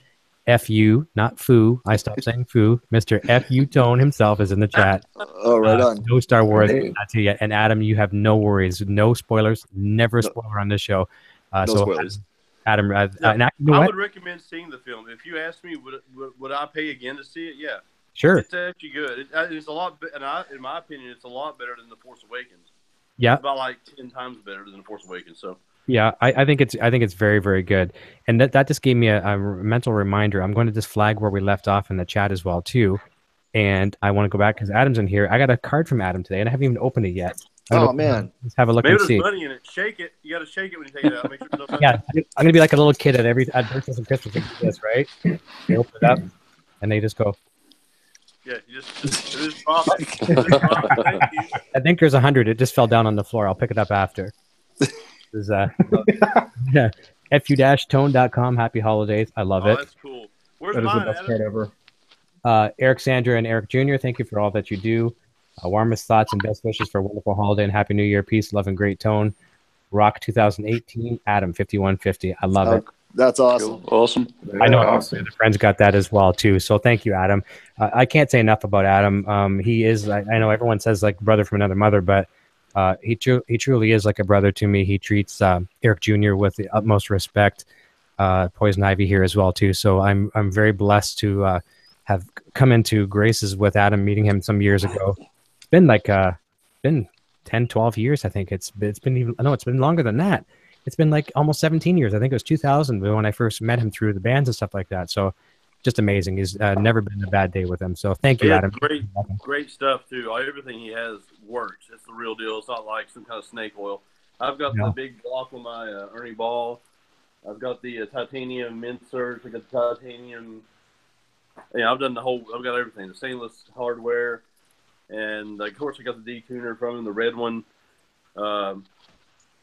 A: F.U., not Foo. I stopped saying Foo. Mr. F.U. Tone himself is in the chat.
D: Oh, right on.
A: No Star Wars.
G: Hey.
A: Not to yet. And Adam, you have no worries. No spoilers. Never a spoiler on this show.
D: No spoilers.
A: Adam,
H: Yeah,
A: and you know
H: I
A: what?
H: would recommend seeing the film. If you asked me, would I pay again to see it? Yeah.
A: Sure.
H: It's actually good. It's a lot, and in my opinion, it's a lot better than The Force Awakens.
A: Yeah.
H: It's about like 10 times better than The Force Awakens. So.
A: Yeah, I think it's very, very good, and that just gave me a mental reminder. I'm going to just flag where we left off in the chat as well too, and I want to go back because Adam's in here. I got a card from Adam today, and I haven't even opened it yet.
D: Oh man,
A: let's have a look
H: Maybe
A: and
H: there's
A: see.
H: money in it. Shake it. You got to shake it when you take it out. Make sure there's no money.
A: Yeah, I'm gonna be like a little kid at birthdays and Christmas. Like this, right? They open it up, and they just go.
H: Yeah, you just drop it. Just drop it. Thank you.
A: I think there's 100. It just fell down on the floor. I'll pick it up after. This is yeah, fu-tone.com. Happy holidays. I love it.
H: That's cool. Where's
F: That is the
H: mine,
F: best
H: Adam?
F: card ever.
A: Eric, Sandra, and Eric Jr., thank you for all that you do. Warmest thoughts and best wishes for a wonderful holiday and Happy New Year. Peace, love, and great tone. Rock 2018, Adam 5150. I love it.
D: That's awesome.
E: Cool. Awesome.
A: I know
G: Awesome.
A: the friends got that as well too. So thank you, Adam. I can't say enough about Adam. He is. I know everyone says like brother from another mother, but he truly is like a brother to me. He treats Eric Jr. with the utmost respect. Poison Ivy here as well too. So I'm very blessed to have come into graces with Adam, meeting him some years ago. It's been like 10, 12 years. I think it's been even. No, it's been longer than that. It's been like almost 17 years. I think it was 2000 when I first met him through the bands and stuff like that. So just amazing. He's never been a bad day with him. So thank you,
H: Yeah,
A: Adam.
H: great stuff too. Everything he has works. It's the real deal. It's not like some kind of snake oil. I've got the big block with my Ernie Ball. I've got the titanium mint search. I got the titanium. Yeah, I've done I've got everything. The stainless hardware, and of course I got the detuner from him, the red one.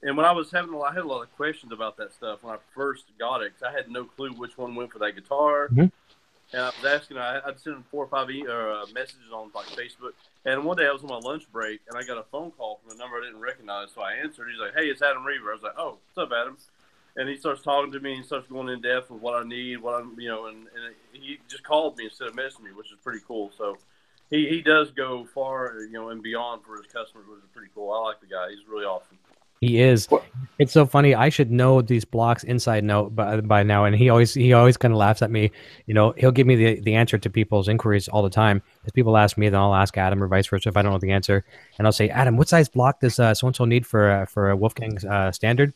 H: And when I was I had a lot of questions about that stuff when I first got it, because I had no clue which one went for that guitar.
A: Mm-hmm.
H: And I was asking, I'd send him 4 or 5 messages on like Facebook. And one day I was on my lunch break, and I got a phone call from a number I didn't recognize. So I answered. He's like, "Hey, it's Adam Reaver." I was like, "Oh, what's up, Adam?" And he starts talking to me, and starts going in depth with what I need, and he just called me instead of messaging me, which is pretty cool. So he does go far, and beyond for his customers, which is pretty cool. I like the guy. He's really awesome.
A: He is. It's so funny. I should know these blocks inside note by now, and he always kind of laughs at me. He'll give me the answer to people's inquiries all the time. If people ask me, then I'll ask Adam, or vice versa if I don't know the answer, and I'll say, "Adam, what size block does so and so need for a Wolfgang standard?"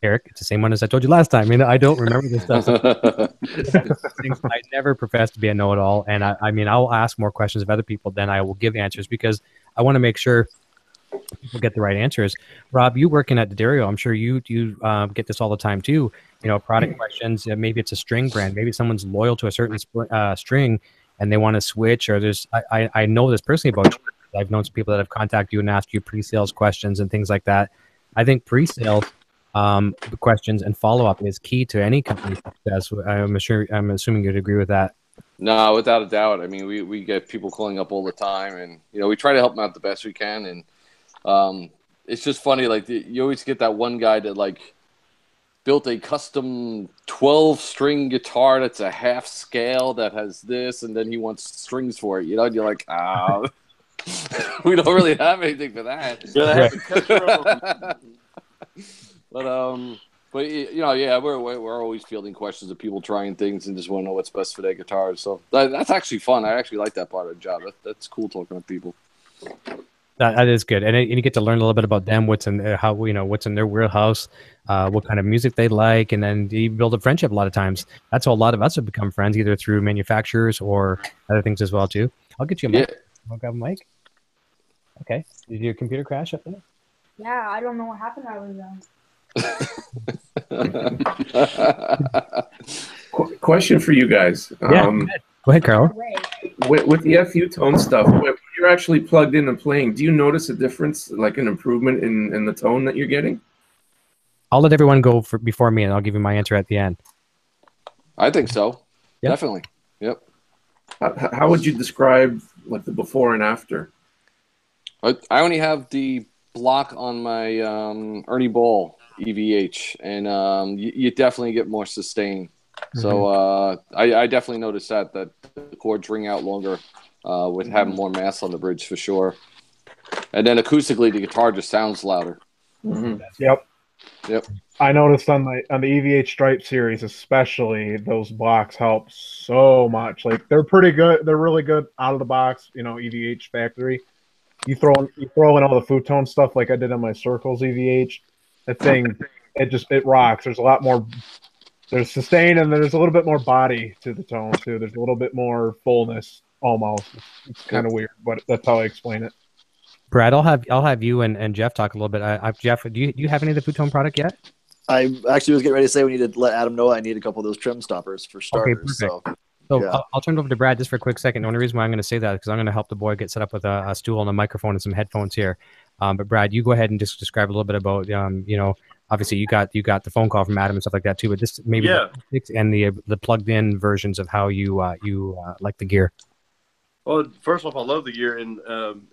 A: Eric, it's the same one as I told you last time. I don't remember this stuff. I never profess to be a know-it-all, and I'll ask more questions of other people than I will give answers, because I want to make sure people get the right answers. Rob, you working at D'Addario, I'm sure you get this all the time too. Product questions. Maybe it's a string brand. Maybe someone's loyal to a certain string and they want to switch. Or I know this personally about you. I've known some people that have contacted you and asked you pre-sales questions and things like that. I think pre-sales questions and follow-up is key to any company success. I'm assuming you'd agree with that.
I: No, without a doubt. I mean, we get people calling up all the time, and we try to help them out the best we can. And it's just funny, like you always get that one guy that like built a custom 12-string guitar that's a half scale that has this, and then he wants strings for it. And you're like, we don't really have anything for that. But yeah, we're always fielding questions of people trying things and just want to know what's best for their guitars. So that's actually fun. I actually like that part of the job. That's cool talking to people.
A: That is good, and you get to learn a little bit about them, what's in what's in their wheelhouse, what kind of music they like, and then you build a friendship. A lot of times, that's how a lot of us have become friends, either through manufacturers or other things as well too. I'll get you a mic.
I: Yeah.
A: I'll grab a mic. Okay. Did your computer crash up there?
J: Yeah, I don't know what happened. I was
G: Question for you guys.
A: Yeah. Go ahead, Carl.
G: with the FU tone stuff, when you're actually plugged in and playing, do you notice a difference, like an improvement in the tone that you're getting?
A: I'll let everyone go before me, and I'll give you my answer at the end.
I: I think so.
A: Yep.
I: Definitely. Yep.
G: How would you describe like the before and after?
I: I only have the block on my Ernie Ball EVH, and you definitely get more sustain. So I definitely noticed that the chords ring out longer with having more mass on the bridge for sure. And then acoustically, the guitar just sounds louder.
F: Yep.
I: Yep.
F: I noticed on the EVH Stripe series, especially, those blocks help so much. Like, they're pretty good. They're really good out of the box. You know, EVH factory. You throw in all the food tone stuff like I did on my Circles EVH. That thing, it rocks. There's a lot more. There's sustain, and there's a little bit more body to the tone too. There's a little bit more fullness almost. It's kind of weird, but that's how I explain it.
A: Brad, I'll have you and Jeff talk a little bit. Jeff, do you have any of the Futon product yet?
D: I actually was getting ready to say we need to let Adam know I need a couple of those trim stoppers for starters.
A: Okay,
D: so
A: yeah. I'll turn it over to Brad just for a quick second. The only reason why I'm going to say that is because I'm going to help the boy get set up with a stool and a microphone and some headphones here. But Brad, you go ahead and just describe a little bit about obviously you got the phone call from Adam and stuff like that too. But just maybe and the plugged in versions of how you like the gear.
H: Well, first off, I love the gear, and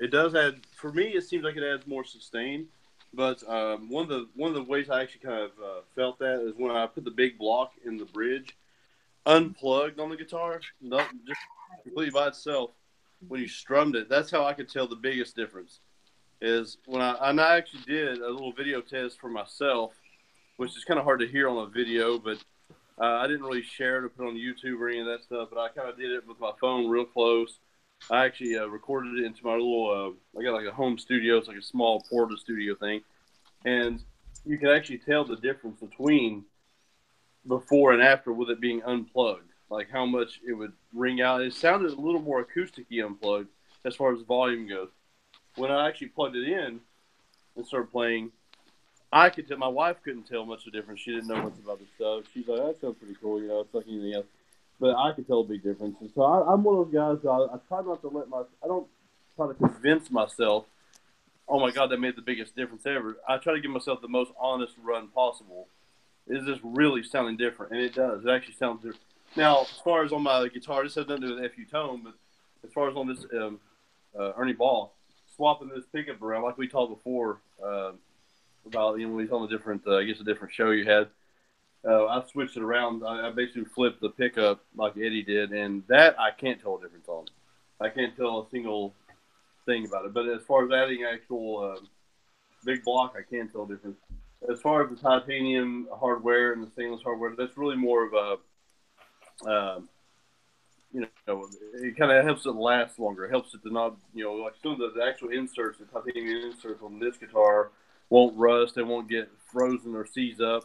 H: it does add. For me, it seems like it adds more sustain. But one of the ways I actually kind of felt that is when I put the big block in the bridge, unplugged on the guitar, not just completely by itself. When you strummed it, that's how I could tell the biggest difference. Is when I actually did a little video test for myself, which is kind of hard to hear on a video, but I didn't really share it or put it on YouTube or any of that stuff. But I kind of did it with my phone real close. I actually recorded it into my little, I got like a home studio. It's like a small portable studio thing. And you can actually tell the difference between before and after with it being unplugged. Like how much it would ring out. It sounded a little more acoustic-y unplugged as far as volume goes. When I actually plugged it in and started playing, I could tell. My wife couldn't tell much of the difference. She didn't know much about the stuff. She's like, that sounds pretty cool. It's like anything else. But I could tell a big difference. And so I'm one of those guys that I try not to I don't try to convince myself, oh my God, that made the biggest difference ever. I try to give myself the most honest run possible. Is this really sounding different? And it does. It actually sounds different. Now, as far as on my guitar, this has nothing to do with FU tone, but as far as on this Ernie Ball, swapping this pickup around, like we talked before about, when he's on a different, a different show you had. I switched it around. I basically flipped the pickup like Eddie did, and that I can't tell a difference on. I can't tell a single thing about it. But as far as adding actual big block, I can tell a difference. As far as the titanium hardware and the stainless hardware, that's really more of a, it kind of helps it last longer. It helps it to not, like some of the actual inserts, the titanium inserts on this guitar won't rust. They won't get frozen or seize up.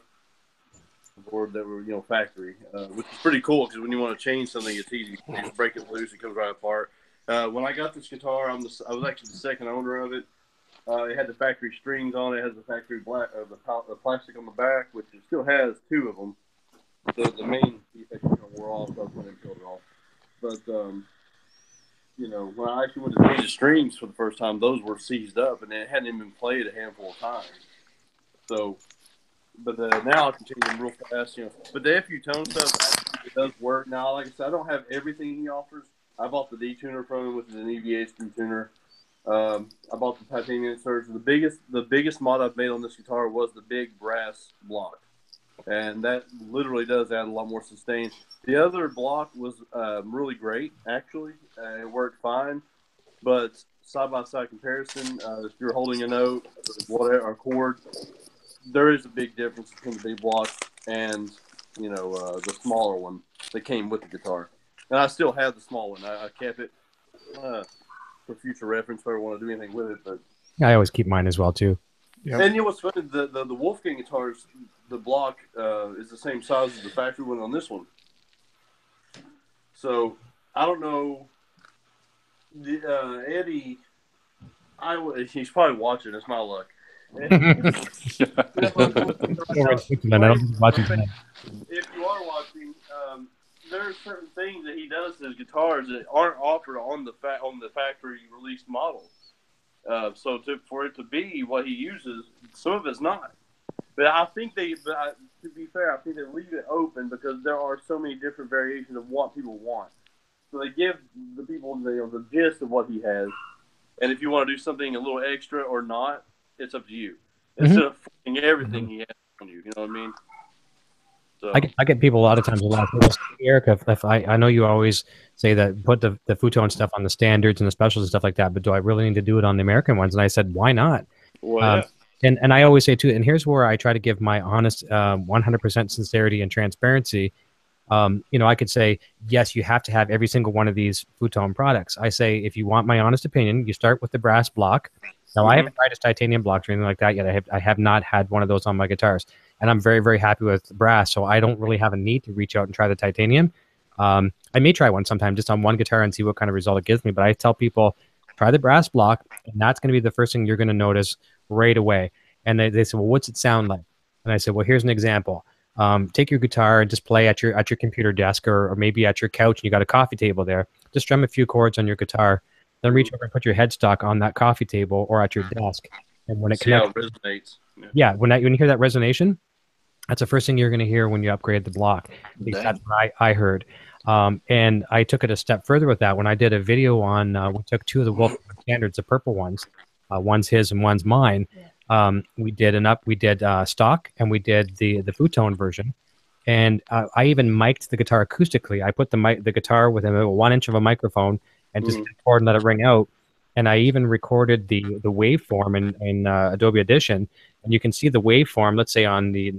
H: Board that were factory, which is pretty cool because when you want to change something, it's easy. You just break it loose, it comes right apart. When I got this guitar, I was actually the second owner of it. It had the factory strings on it. It has the factory the plastic on the back, which it still has two of them. The main defect wore off, so I went and peeled it off. But when I actually went to change the strings for the first time, those were seized up, and it hadn't even been played a handful of times. So. But now I can change them real fast, But the FU tone stuff, it does work. Now, like I said, I don't have everything he offers. I bought the D-tuner from him, which is an EVH D-tuner. I bought the titanium inserts. The biggest mod I've made on this guitar was the big brass block. And that literally does add a lot more sustain. The other block was really great, actually. It worked fine. But side-by-side comparison, if you're holding a note, whatever, a chord, there is a big difference between the big block and, the smaller one that came with the guitar. And I still have the small one. I kept it for future reference if I ever want to do anything with it. But
A: I always keep mine as well, too.
F: Yep.
H: And what's funny, the Wolfgang guitars, the block is the same size as the factory one on this one. So, I don't know. Eddie, he's probably watching. It's my luck. If you are watching, there are certain things that he does to his guitars that aren't offered on the factory released model. So for it to be what he uses, some of it's not. But I think to be fair, I think they leave it open because there are so many different variations of what people want. So they give the people the gist of what he has, and if you want to do something a little extra or not, it's up to you. Instead of forcing everything he has on you, you know what I mean? So
A: I get people a lot of times. Eric, if I know you always say that put the futon stuff on the standards and the specials and stuff like that, but do I really need to do it on the American ones? And I said, why not?
H: Well,
A: And I always say too, and here's where I try to give my honest, 100% sincerity and transparency. I could say, yes, you have to have every single one of these futon products. I say, if you want my honest opinion, you start with the brass block. Now, I haven't tried his titanium blocks or anything like that yet. I have not had one of those on my guitars. And I'm very, very happy with brass, so I don't really have a need to reach out and try the titanium. I may try one sometime just on one guitar and see what kind of result it gives me. But I tell people, try the brass block, and that's going to be the first thing you're going to notice right away. And they say, well, what's it sound like? And I said, well, here's an example. Take your guitar and just play at your computer desk or maybe at your couch, and you got a coffee table there. Just strum a few chords on your guitar. Then reach over and put your headstock on that coffee table or at your desk. And when it connects,
H: how it resonates.
A: Yeah, when you hear that resonation, that's the first thing you're going to hear when you upgrade the block. That's what I heard. And I took it a step further with that. When I did a video on, we took two of the Wolf standards, the purple ones. One's his and one's mine. We did stock, and we did the futon version. And I even mic'd the guitar acoustically. I put the guitar within a 1 inch of a microphone and just record and let it ring out. And I even recorded the waveform in Adobe Audition, and you can see the waveform. Let's say on the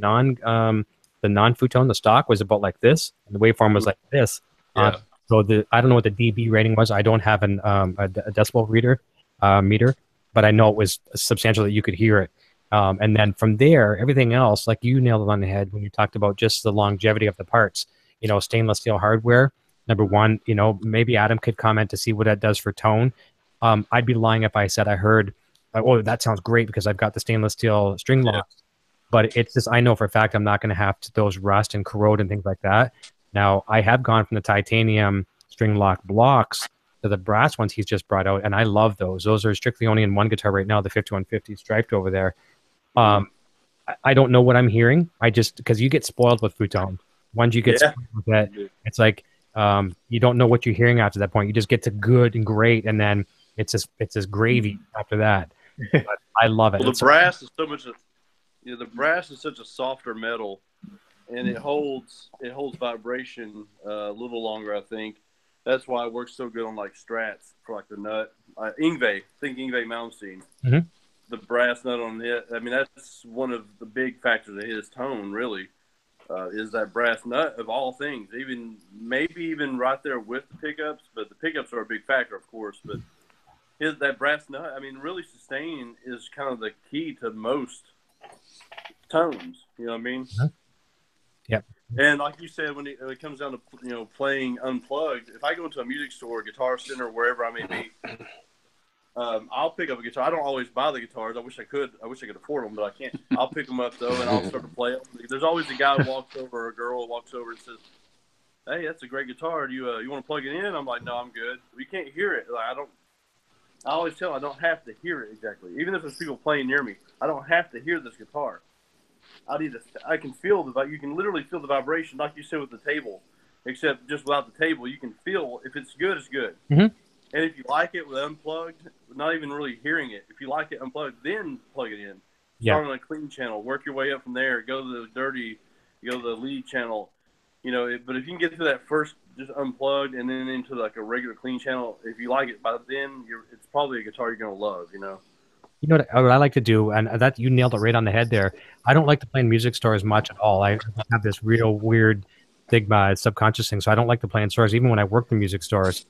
A: non-futon, the stock was about like this, and the waveform was like this.
H: Yeah.
A: So I don't know what the dB rating was. I don't have a decibel reader meter, but I know it was substantial that you could hear it. And then from there, everything else, like you nailed it on the head when you talked about just the longevity of the parts. Stainless steel hardware. Number one, maybe Adam could comment to see what that does for tone. I'd be lying if I said I heard, oh, that sounds great because I've got the stainless steel string locks. But it's just, I know for a fact I'm not going to have those rust and corrode and things like that. Now, I have gone from the titanium string lock blocks to the brass ones he's just brought out, and I love those. Those are strictly only in one guitar right now, the 5150 striped over there. I don't know what I'm hearing. Because you get spoiled with futon. Once you get spoiled with it, it's like you don't know what you're hearing after that point. You just get to good and great, and then it's just gravy after that. But I love it.
H: Well, the brass is so much. The brass is such a softer metal, and it holds vibration a little longer. I think that's why it works so good on like Strats for like the nut. Ingve, think Ingve Malmsteen. The brass nut on it. I mean, that's one of the big factors of his tone. Really, is that brass nut of all things. Maybe even right there with the pickups, but the pickups are a big factor, of course. But that brass nut. I mean, really sustaining is kind of the key to most tones, you know what I mean?
A: Yep.
H: And like you said, when it comes down to playing unplugged, if I go into a music store, Guitar Center, wherever I may be, I'll pick up a guitar. I don't always buy the guitars. I wish I could afford them, but I can't. I'll pick them up though, and I'll start to play it. There's always a guy who walks over, or a girl who walks over and says, "Hey, that's a great guitar. Do you want to plug it in?" I'm like, "No, I'm good." You can't hear it. Like, I always tell them I don't have to hear it exactly. Even if there's people playing near me, I don't have to hear this guitar. I can feel you can literally feel the vibration, like you said with the table, except just without the table, you can feel if it's good, it's good. And if you like it with unplugged, not even really hearing it, if you like it unplugged, then plug it in. Start on a clean channel, work your way up from there, go to the dirty, go to the lead channel. But if you can get through that first, just unplugged, and then into like a regular clean channel, if you like it, by then it's probably a guitar you're gonna love.
A: You know what I like to do, and that you nailed it right on the head there. I don't like to play in music stores much at all. I have this real weird stigma, subconscious thing, so I don't like to play in stores, even when I worked in music stores.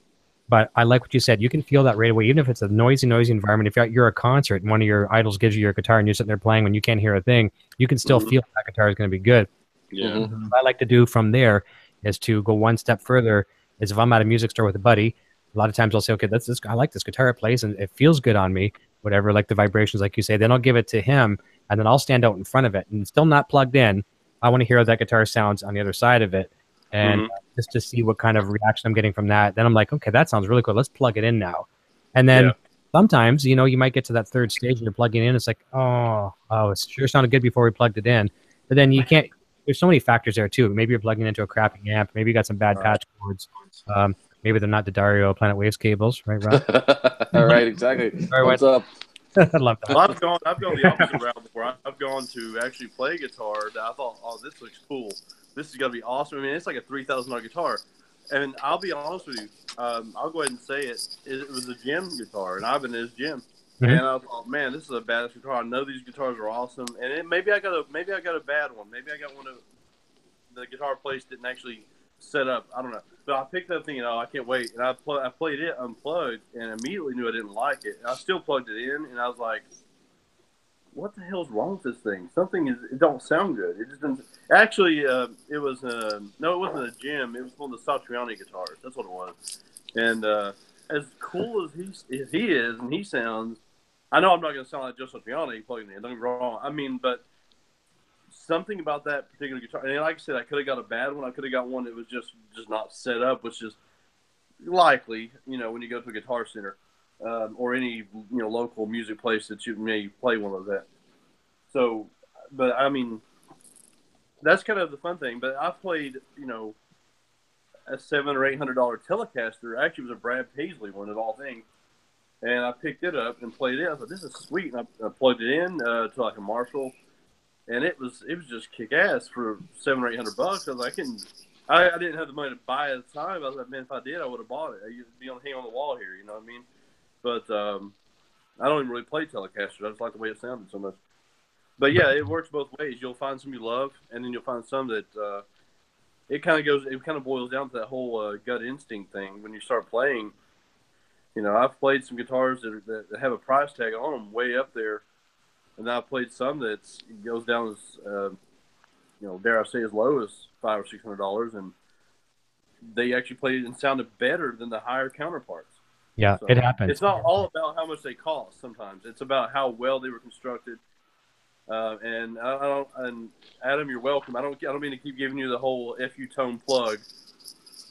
A: But I like what you said. You can feel that right away, even if it's a noisy environment. If you're at a concert and one of your idols gives you your guitar and you're sitting there playing when you can't hear a thing, you can still feel that guitar is going to be good.
H: Yeah.
A: What I like to do from there is to go one step further. Is if I'm at a music store with a buddy, a lot of times I'll say, okay, I like this guitar it plays and it feels good on me, whatever, like the vibrations, like you say. Then I'll give it to him, and then I'll stand out in front of it and still not plugged in. I want to hear how that guitar sounds on the other side of it. and just to see what kind of reaction I'm getting from that. Then I'm like, okay, that sounds really cool. Let's plug it in now. And then sometimes, you know, you might get to that third stage and you're plugging in. It's like, oh, it sure sounded good before we plugged it in. But then you can't. There's so many factors there too. Maybe you're plugging into a crappy amp. Maybe you got some bad patch cords. Maybe they're not the Dario Planet Waves cables, right, Rob?
I: All right, exactly. What's up?
A: I love that.
H: Well, I've gone the opposite route before. I've gone to actually play guitar that I thought, oh, this looks cool. This is gonna be awesome. I mean, it's like a $3,000 guitar, and I'll be honest with you. I'll go ahead and say it. It was a Jim guitar, and I've been his Jim. And I thought, man, this is a badass guitar. I know these guitars are awesome, and maybe I got a bad one. Maybe I got one of the guitar place didn't actually set up. I don't know. But I picked up thinking, oh, I can't wait. And I played it unplugged and immediately knew I didn't like it. And I still plugged it in, and I was like, what the hell's wrong with this thing? It don't sound good. It just doesn't. Actually, it was no, it wasn't a Jim. It was one of the Satriani guitars. That's what it was. And as cool as he is and he sounds, I know I'm not going to sound like Joe Satriani plugging it in. Don't get me wrong. I mean, but something about that particular guitar, and like I said, I could have got a bad one. I could have got one that was just not set up, which is likely, you know, when you go to a Guitar Center or any, you know, local music place that you may play one of those at. So, but I mean, that's kind of the fun thing. But I played, you know, a $700 or $800 Telecaster. Actually, it was a Brad Paisley one of all things. And I picked it up and played it. I thought, this is sweet. And I plugged it in to like a Marshall. And it was just kick ass for $700 or $800. I was like, I didn't have the money to buy it at the time. I was like, man, if I did, I would have bought it. I'd be hang on the wall here, you know what I mean? But I don't even really play Telecasters. I just like the way it sounded so much. But yeah, it works both ways. You'll find some you love, and then you'll find some that it kind of boils down to that whole gut instinct thing. When you start playing, you know, I've played some guitars that have a price tag on them way up there. And I've played some that goes down as, you know, dare I say, as low as $500 or $600, and they actually played and sounded better than the higher counterparts.
A: Yeah, so it happens.
H: It's not all about how much they cost. Sometimes it's about how well they were constructed. And Adam, you're welcome. I don't mean to keep giving you the whole FU tone plug.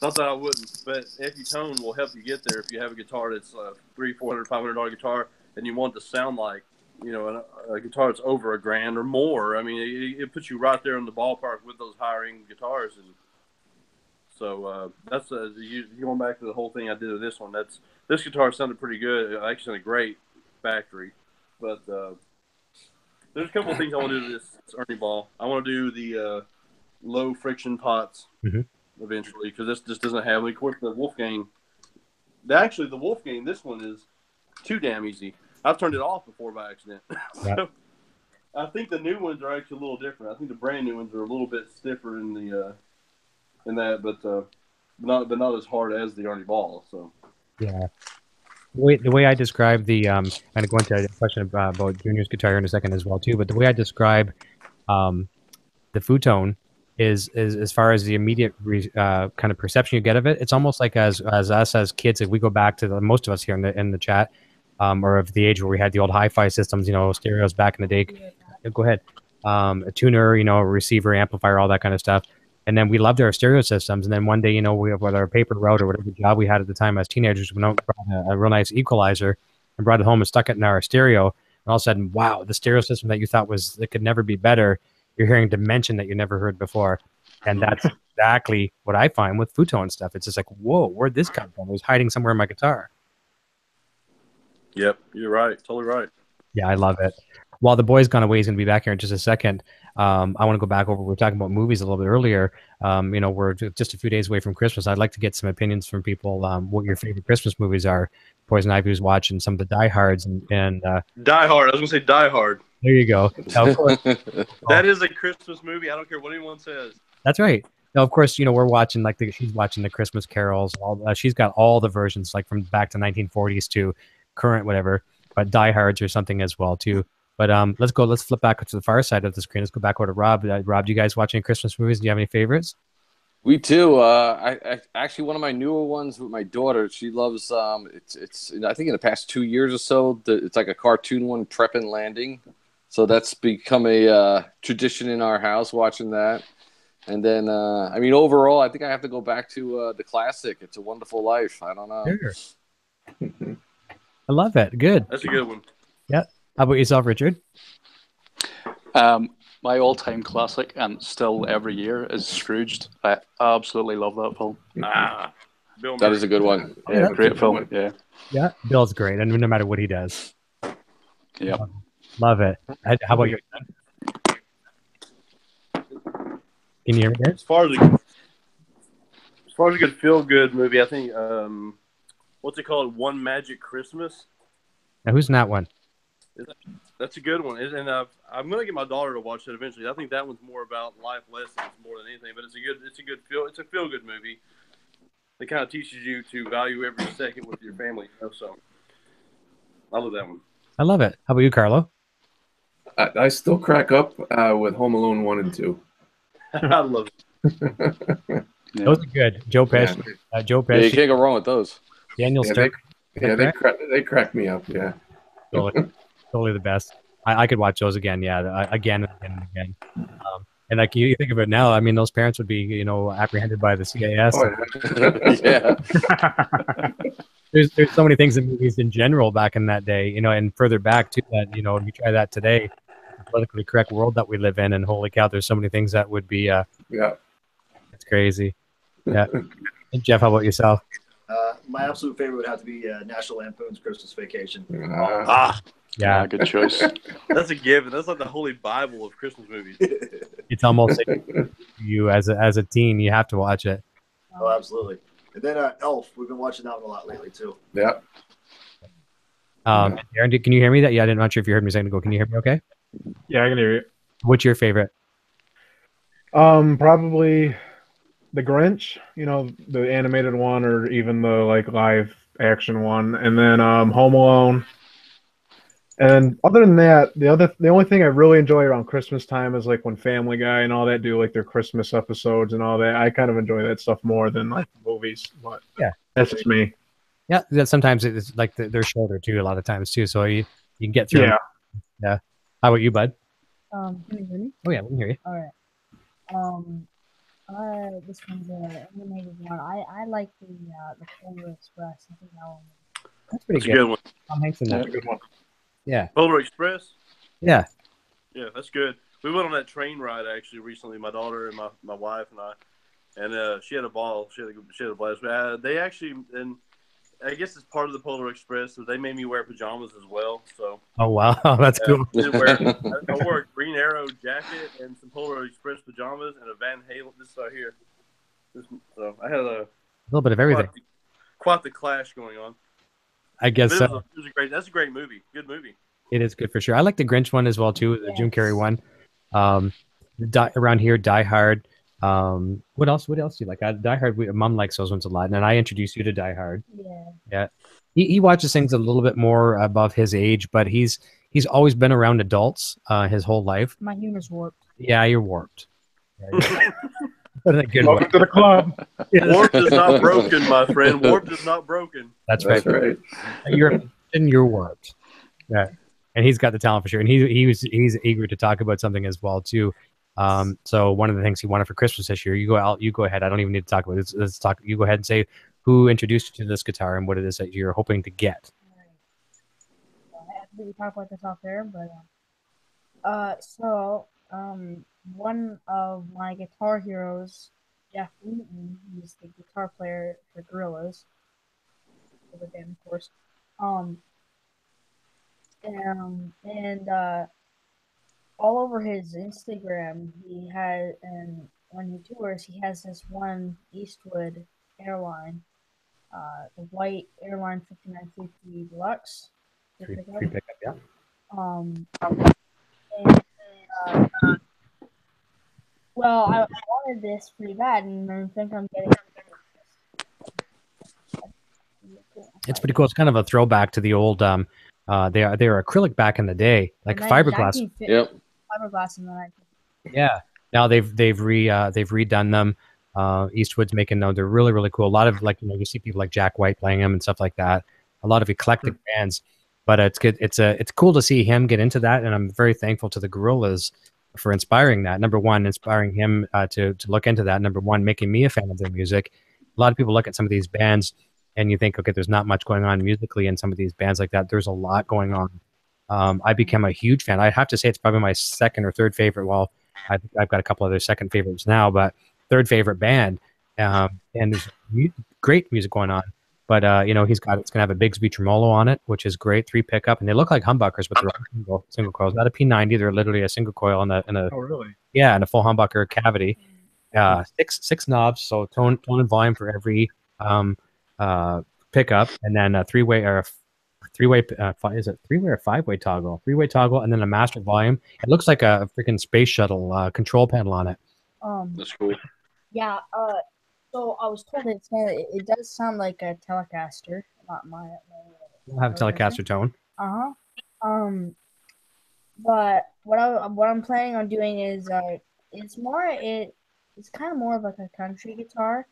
H: Not that I wouldn't, but FU tone will help you get there if you have a guitar that's a $300, $400, $500 guitar, and you want it to sound like, you know, a guitar that's over $1,000 or more. I mean, it puts you right there in the ballpark with those higher-end guitars. And so that's going back to the whole thing I did with this one. This guitar sounded pretty good. It actually sounded great factory. But there's a couple of things I want to do to this Ernie Ball. I want to do the low friction pots eventually, because this just doesn't have. Of course, the Wolfgang. The Wolfgang. This one is too damn easy. I've turned it off before by accident. So I think the new ones are actually a little different. I think the brand new ones are a little bit stiffer in that, but not as hard as the Ernie Ball. So
A: yeah, the way I describe the I'm going to go into a question about Junior's guitar in a second as well too. But the way I describe the Futone is as far as the immediate kind of perception you get of it. It's almost like as us as kids, if we go back to most of us here in the chat. Or of the age where we had the old hi-fi systems, you know, stereos back in the day. Go ahead. A tuner, you know, a receiver, amplifier, all that kind of stuff. And then we loved our stereo systems. And then one day, you know, we have whether our paper route or whatever job we had at the time as teenagers, we brought a real nice equalizer and brought it home and stuck it in our stereo. And all of a sudden, wow, the stereo system that you thought it could never be better, you're hearing dimension that you never heard before. And that's exactly what I find with Futone stuff. It's just like, whoa, where'd this come from? It was hiding somewhere in my guitar.
H: Yep, you're right. Totally right.
A: Yeah, I love it. While the boy's gone away, he's going to be back here in just a second. I want to go back over. We were talking about movies a little bit earlier. You know, we're just a few days away from Christmas. I'd like to get some opinions from people. What your favorite Christmas movies are? Poison Ivy was watching some of the Die Hards and
H: Die Hard. I was going to say Die Hard.
A: There you go. Now, of course,
H: that is a Christmas movie. I don't care what anyone says.
A: That's right. Now, of course, you know, we're watching she's watching the Christmas carols. She's got all the versions, like from back to 1940s to current whatever, but Die Hards or something as well too. But let's flip back to the far side of the screen. Let's go back over to Rob. Rob, do you guys watch any Christmas movies? Do you have any favorites?
I: We do. I actually, one of my newer ones with my daughter, she loves it's I think in the past 2 years or so, it's like a cartoon one, Prep and Landing. So that's become a tradition in our house, watching that. And then, I mean, overall, I think I have to go back to the classic. It's a Wonderful Life. I don't know.
A: Sure. I love it. Good.
H: That's a good one.
A: Yeah. How about yourself, Richard?
E: My all-time classic, and still every year, is Scrooged. I absolutely love that film.
H: Bill
I: That is a good one.
E: Yeah, great film. Yeah.
A: Yeah, Bill's great, and no matter what he does.
E: Yeah.
A: Love it. How about you? Can you hear me,
H: As far as a good feel-good movie, I think what's it called? One Magic Christmas.
A: Now, who's in that one?
H: That's a good one, and I'm gonna get my daughter to watch it eventually. I think that one's more about life lessons more than anything, but it's a feel-good movie. It kind of teaches you to value every second with your family. So I love that one.
A: I love it. How about you, Carlo?
G: I still crack up with Home Alone 1 and 2.
H: I love it.
A: Those are good. Joe Pesci. Joe Pesci.
I: Yeah, you can't go wrong with those.
A: Daniel Stern.
G: They crack me up. Yeah.
A: Totally the best. I could watch those again. Yeah, again and again and again. And like you think of it now, I mean, those parents would be, apprehended by the CAS.
G: Oh,
A: yeah. There's so many things in movies in general back in that day, and further back to that, you try that today, the politically correct world that we live in, and holy cow, there's so many things that would be, it's crazy. Yeah. And Jeff, how about yourself?
D: My absolute favorite would have to be National Lampoon's Christmas Vacation.
A: Yeah,
E: good choice.
H: That's a given. That's like the holy Bible of Christmas movies.
A: It's almost like you as a teen, you have to watch it.
D: Oh, absolutely. And then Elf, we've been watching that one a lot lately too.
G: Yeah.
A: Aaron, can you hear me? I'm not sure if you heard me a second ago. Can you hear me okay?
F: Yeah, I can hear you.
A: What's your favorite?
F: Probably the Grinch, the animated one, or even the live action one, and then Home Alone. And other than that, the only thing I really enjoy around Christmas time is like when Family Guy and all that do like their Christmas episodes and all that. I kind of enjoy that stuff more than like movies. But
A: yeah,
F: that's just me.
A: Yeah, sometimes it's like they're shorter too. A lot of times too, so you can get through.
F: Yeah.
A: Yeah. How about you, bud?
J: Can you hear me?
A: Oh yeah, we can hear you.
J: All right. This one's an animated one. I like the Polar Express. I think that one.
A: That's pretty
H: That's a good one.
A: Tom Hanks in that.
F: That's a good one.
A: Yeah.
H: Polar Express.
A: Yeah.
H: Yeah, that's good. We went on that train ride actually recently. My daughter and my wife and I, and she had a ball. She had a blast. They actually, and I guess it's part of the Polar Express, so they made me wear pajamas as well. So.
A: Oh wow, that's cool.
H: I wore a Green Arrow jacket and some Polar Express pajamas and a Van Halen. This right here. So I had a
A: little bit of everything.
H: Quite the clash going on.
A: I guess
H: it was that's a great movie. Good movie.
A: It is good for sure. I like the Grinch one as well too, the Jim Carrey one. Around here, Die Hard. What else do you like? Die Hard. Mom likes those ones a lot, and I introduced you to Die Hard. Yeah. He watches things a little bit more above his age, but he's always been around adults his whole life.
J: My humor's warped.
A: Yeah, you're warped. But in a good
F: Welcome
A: way.
F: to the club.
H: Warped is not broken, my friend. Warped is not broken.
A: That's right. You're warped. Yeah, and he's got the talent for sure, and he's eager to talk about something as well too. So one of the things he wanted for Christmas this year, you go ahead. I don't even need to talk about it. Let's talk. You go ahead and say who introduced you to this guitar and what it is that you're hoping to get.
J: We talk about this off there, but one of my guitar heroes, Jeff Wheaton, he's the guitar player for Gorillaz, the band, of course. And all over his Instagram, he has, and when he tours, he has this one Eastwood airline, the white airline 5950 Deluxe.
A: Free pickup, yeah.
J: Well, I wanted this pretty bad, and I think I'm getting it.
A: It's pretty cool. It's kind of a throwback to the old. They are acrylic back in the day, like fiberglass.
I: Yep.
J: Fiberglass in the 1950s.
A: Yeah. Now they've redone them. Eastwood's making them. They're really, really cool. A lot of you see people like Jack White playing them and stuff like that. A lot of eclectic bands, but it's good. It's cool to see him get into that, and I'm very thankful to the Gorillaz for inspiring that. Number one, inspiring him to look into that. Number one, making me a fan of their music. A lot of people look at some of these bands and you think, okay, there's not much going on musically in some of these bands like that. There's a lot going on. I became a huge fan. I have to say it's probably my second or third favorite. Well, I've got a couple other second favorites now, but third favorite band. And there's great music going on. But it's going to have a Bigsby tremolo on it, which is great. 3 pickup, and they look like humbuckers, but they're single coils. Not a P90. They're literally a single coil in a
F: Oh, really?
A: Yeah, in a full humbucker cavity. Six knobs, so tone and volume for every pickup, and then a three-way or is it three-way or five-way toggle? Three-way toggle, and then a master volume. It looks like a freaking space shuttle control panel on it.
B: That's cool.
J: Yeah. So I was told it does sound like a Telecaster, not my.
A: It'll have a Telecaster tone.
J: But what I'm planning on doing is it's kind of more of like a country guitar.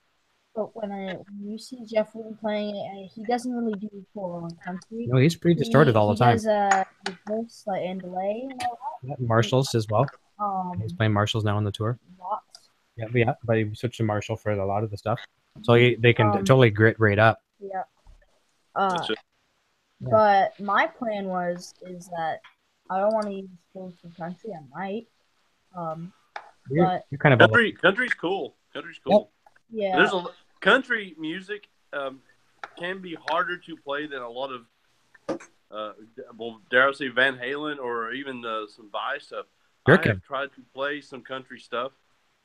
J: But when you see Jeff Wooten playing it, he doesn't really do full on country.
A: No, he's pretty distorted all the time.
J: He does reverse and delay and all that.
A: Yeah, Marshalls as well. He's playing Marshalls now on the tour.
J: Lots.
A: Yeah, but he switched to Marshall for a lot of the stuff, so they can totally grit right up.
J: Yeah. But my plan is that I don't want to use full country. I might.
A: You're kind of
H: country's cool. Country's cool.
J: Yeah.
H: There's country music can be harder to play than a lot of dare I say Van Halen or even some Vi stuff. I have tried to play some country stuff,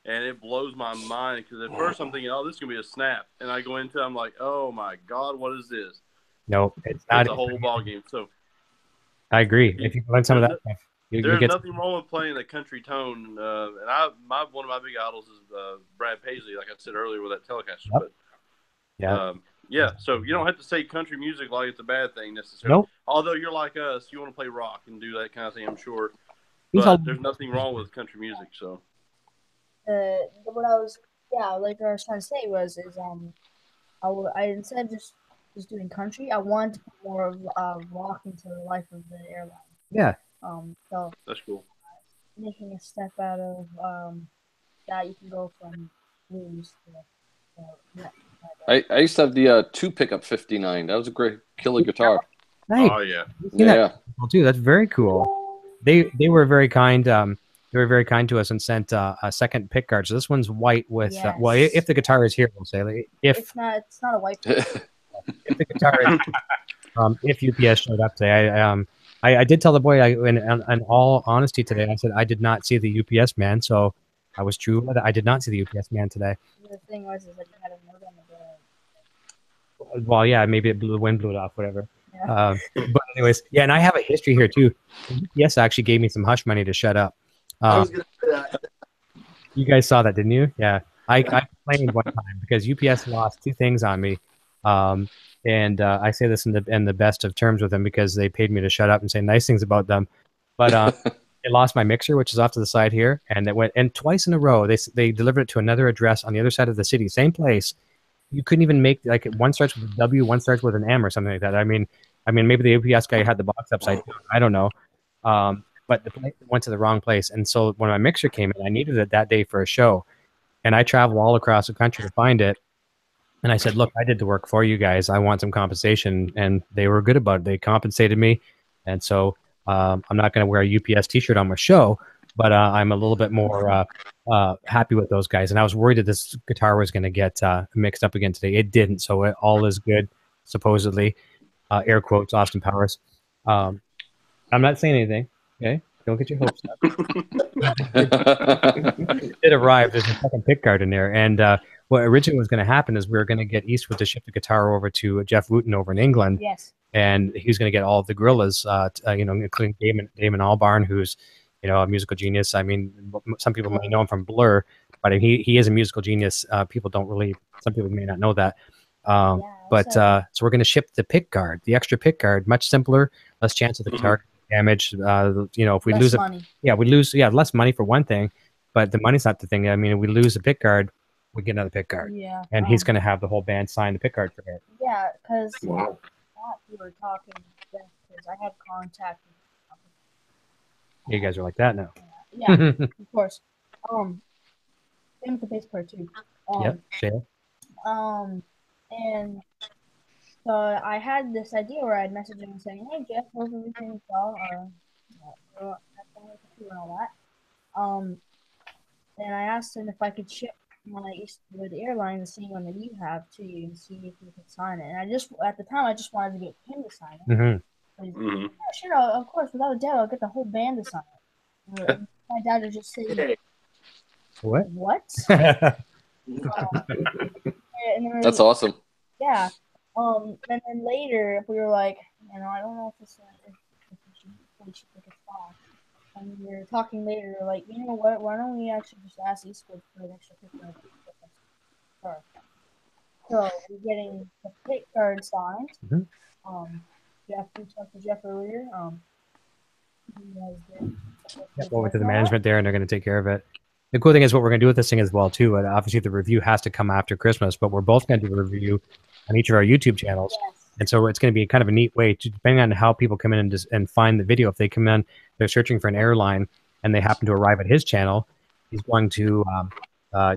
H: and it blows my mind because at first I'm thinking, oh, this is going to be a snap. And I go into it, I'm like, oh, my God, what is this?
A: No, it's not.
H: It's a whole ball game. So
A: I agree. If you learn some of that stuff,
H: there's nothing wrong with playing a country tone. And one of my big idols is Brad Paisley, like I said earlier, with that Telecaster.
A: Yep.
H: But so you don't have to say country music like it's a bad thing necessarily.
A: Nope.
H: Although you're like us, you want to play rock and do that kind of thing, I'm sure. But there's nothing wrong with country music. So
J: what I was trying to say I instead of just doing country, I want to put more of rock into the life of the airline.
A: Yeah.
J: So
H: that's cool.
J: Making a step out of that, you can go from blues to
I: I used to have the 2 pickup 59. That was a great killer guitar.
A: Nice.
H: Oh yeah.
I: Yeah.
A: Well, dude, that's very cool. They were very kind. They were very kind to us and sent a second pick guard. So this one's white with if the guitar is here, we'll say
J: it's not a white.
A: If the guitar is, if UPS showed up today, I did tell the boy in all honesty today. I said I did not see the UPS man, so I was true. I did not see the UPS man today.
J: The thing was that you had a note on the door.
A: Well, yeah, maybe the wind blew it off, whatever.
J: Yeah.
A: But anyways, yeah, and I have a history here too. UPS actually gave me some hush money to shut up.
D: I was gonna say that.
A: You guys saw that, didn't you? Yeah, I complained one time because UPS lost 2 things on me, and I say this in the best of terms with them because they paid me to shut up and say nice things about them, but they lost my mixer, which is off to the side here, and it went twice in a row. They delivered it to another address on the other side of the city, same place. You couldn't even make one starts with a W, one starts with an M or something like that. I mean, maybe the UPS guy had the box upside down. I don't know. But the plate went to the wrong place. And so when my mixer came in, I needed it that day for a show. And I traveled all across the country to find it. And I said, look, I did the work for you guys. I want some compensation. And they were good about it. They compensated me. And so I'm not going to wear a UPS t-shirt on my show, but I'm a little bit more happy with those guys. And I was worried that this guitar was going to get mixed up again today. It didn't. So all is good, supposedly. Air quotes, Austin Powers. I'm not saying anything. Okay, don't get your hopes up. It arrived. There's a second pick guard in there, and what originally was going to happen is we were going to get Eastwood to ship the guitar over to Jeff Wooten over in England.
J: Yes.
A: And he was going to get all of the gorillas, including Damon Albarn, who's a musical genius. I mean, some people may know him from Blur, but he is a musical genius. Some people may not know that. So we're going to ship the pick guard, the extra pick guard, much simpler, less chance of the guitar damage. If we lose
J: money.
A: we lose less money for one thing, but the money's not the thing. I mean, if we lose a pick guard, we get another pick guard.
J: Yeah.
A: And he's going to have the whole band sign the pick guard for it.
J: Yeah, because we were talking because I had contact.
A: You guys are like that now.
J: Yeah, of course. Same with the bass part too.
A: Yep, Shale.
J: And so I had this idea where I'd message him saying, "Hey Jeff, hope everything's well, and all that." And I asked him if I could ship my Eastwood Airline, the same one that you have, to you and see if you could sign it. And at the time, I just wanted to get him to sign it.
A: Mm-hmm.
J: Yeah, sure, of course, without a doubt, I'll get the whole band to sign it. And my dad would just say,
A: What?
I: That's awesome.
J: Yeah. And then later we were like, I don't know if we should take a song. And we were talking later, we were like, you know what? Why don't we actually just ask Eastwood for an extra picture of the So we're getting the pick card signed. Jeff, we talked to Jeff earlier.
A: We'll went to the management there, and they're going to take care of it. The cool thing is what we're going to do with this thing as well too. And obviously, the review has to come after Christmas, but we're both going to do a review on each of our YouTube channels.
J: Yes.
A: And so it's going to be kind of a neat way, depending on how people come in and find the video. If they come in, they're searching for an airline, and they happen to arrive at his channel, he's going to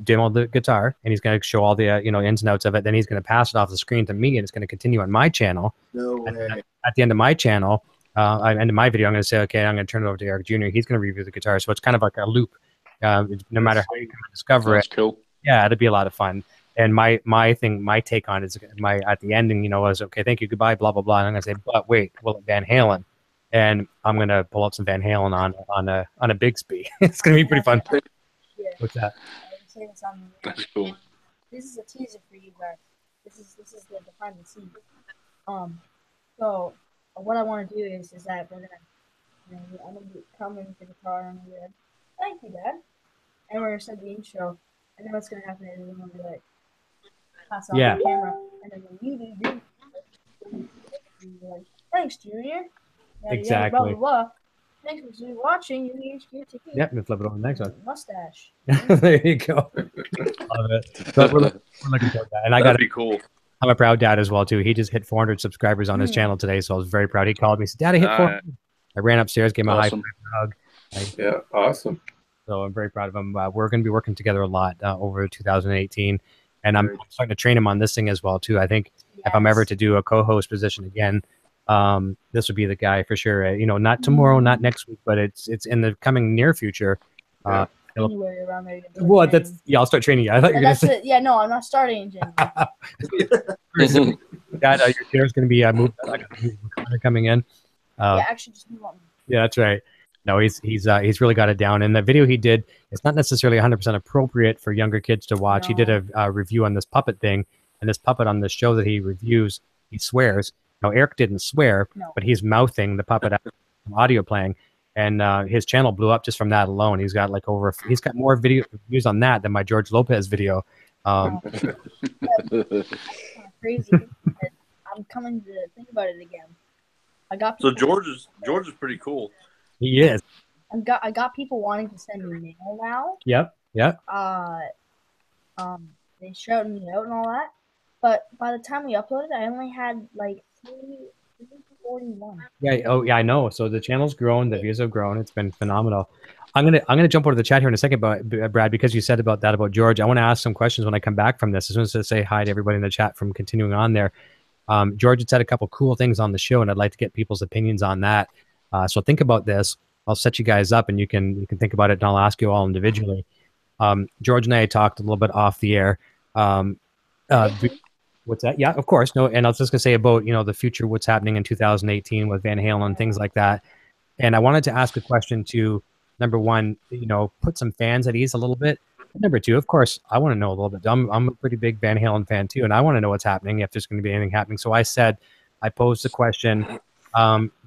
A: demo the guitar, and he's going to show all the ins and outs of it. Then he's going to pass it off the screen to me, and it's going to continue on my channel.
D: No way.
A: At the end of my channel, end of my video, I'm going to say, okay, I'm going to turn it over to Eric Jr. He's going to review the guitar. So it's kind of like a loop. No matter how you can discover it.
I: Cool.
A: Yeah, it'll be a lot of fun. And my take on it is at the ending, was okay, thank you, goodbye, blah blah blah. And I'm gonna say, but wait, well, Van Halen, and I'm gonna pull up some Van Halen on a Bixby. It's gonna be pretty fun.
J: Yeah.
A: What's that?
I: That's cool.
J: This is a teaser for you guys. This is the behind the scenes. So what I want to do is that we're gonna, I'm gonna come in with the guitar and we're gonna, thank you, Dad, and we're gonna send the intro, and then what's gonna happen is we're gonna be like, pass off the camera, and then when you do, you're like, thanks, Junior.
A: Exactly.
J: Blah, blah, blah. Thanks for watching. You need to
A: Yep, and flip it over to the next one.
J: Mustache.
A: There you go. Love it. But we're looking forward to that. And
I: That'd be cool.
A: I'm a proud dad as well too. He just hit 400 subscribers on his channel today, so I was very proud. He called me, said, "Dad, I hit 400." I ran upstairs, gave him a high five and a hug.
G: Yeah, awesome.
A: So I'm very proud of him. We're going to be working together a lot over 2018, and I'm starting to train him on this thing as well too. I think if I'm ever to do a co-host position again, this would be the guy for sure. Not tomorrow, not next week, but it's in the coming near future.
J: Anywhere around there.
A: Well, I'll start training you. I thought you were going to say.
J: Yeah, no, I'm not starting in January.
A: Dad, your chair's going to be moved. Coming in.
J: Yeah, actually, just move on.
A: Yeah, that's right. No, he's really got it down. And the video he did, it's not necessarily 100% appropriate for younger kids to watch. No. He did a review on this puppet thing, and this puppet on the show that he reviews, he swears. Now, Eric didn't swear, but he's mouthing the puppet audio playing, and his channel blew up just from that alone. He's got more video views on that than my George Lopez video.
J: Crazy. I'm coming to think about it again.
H: So George is pretty cool.
A: He is.
J: I got people wanting to send me mail now.
A: Yep.
J: They shouted me out and all that. But by the time we uploaded, I only had like 341.
A: Yeah. Oh, yeah. I know. So the channel's grown. The views have grown. It's been phenomenal. I'm gonna jump over to the chat here in a second, but Brad, because you said about George, I want to ask some questions when I come back from this. I just want to say hi to everybody in the chat from continuing on there. George had said a couple cool things on the show, and I'd like to get people's opinions on that. So think about this. I'll set you guys up, and you can think about it, and I'll ask you all individually. George and I talked a little bit off the air. What's that? Yeah, of course. No, and I was just gonna say about the future, what's happening in 2018 with Van Halen and things like that. And I wanted to ask a question to number one, put some fans at ease a little bit. Number two, of course, I want to know a little bit. I'm a pretty big Van Halen fan too, and I want to know what's happening, if there's going to be anything happening. So I posed the question,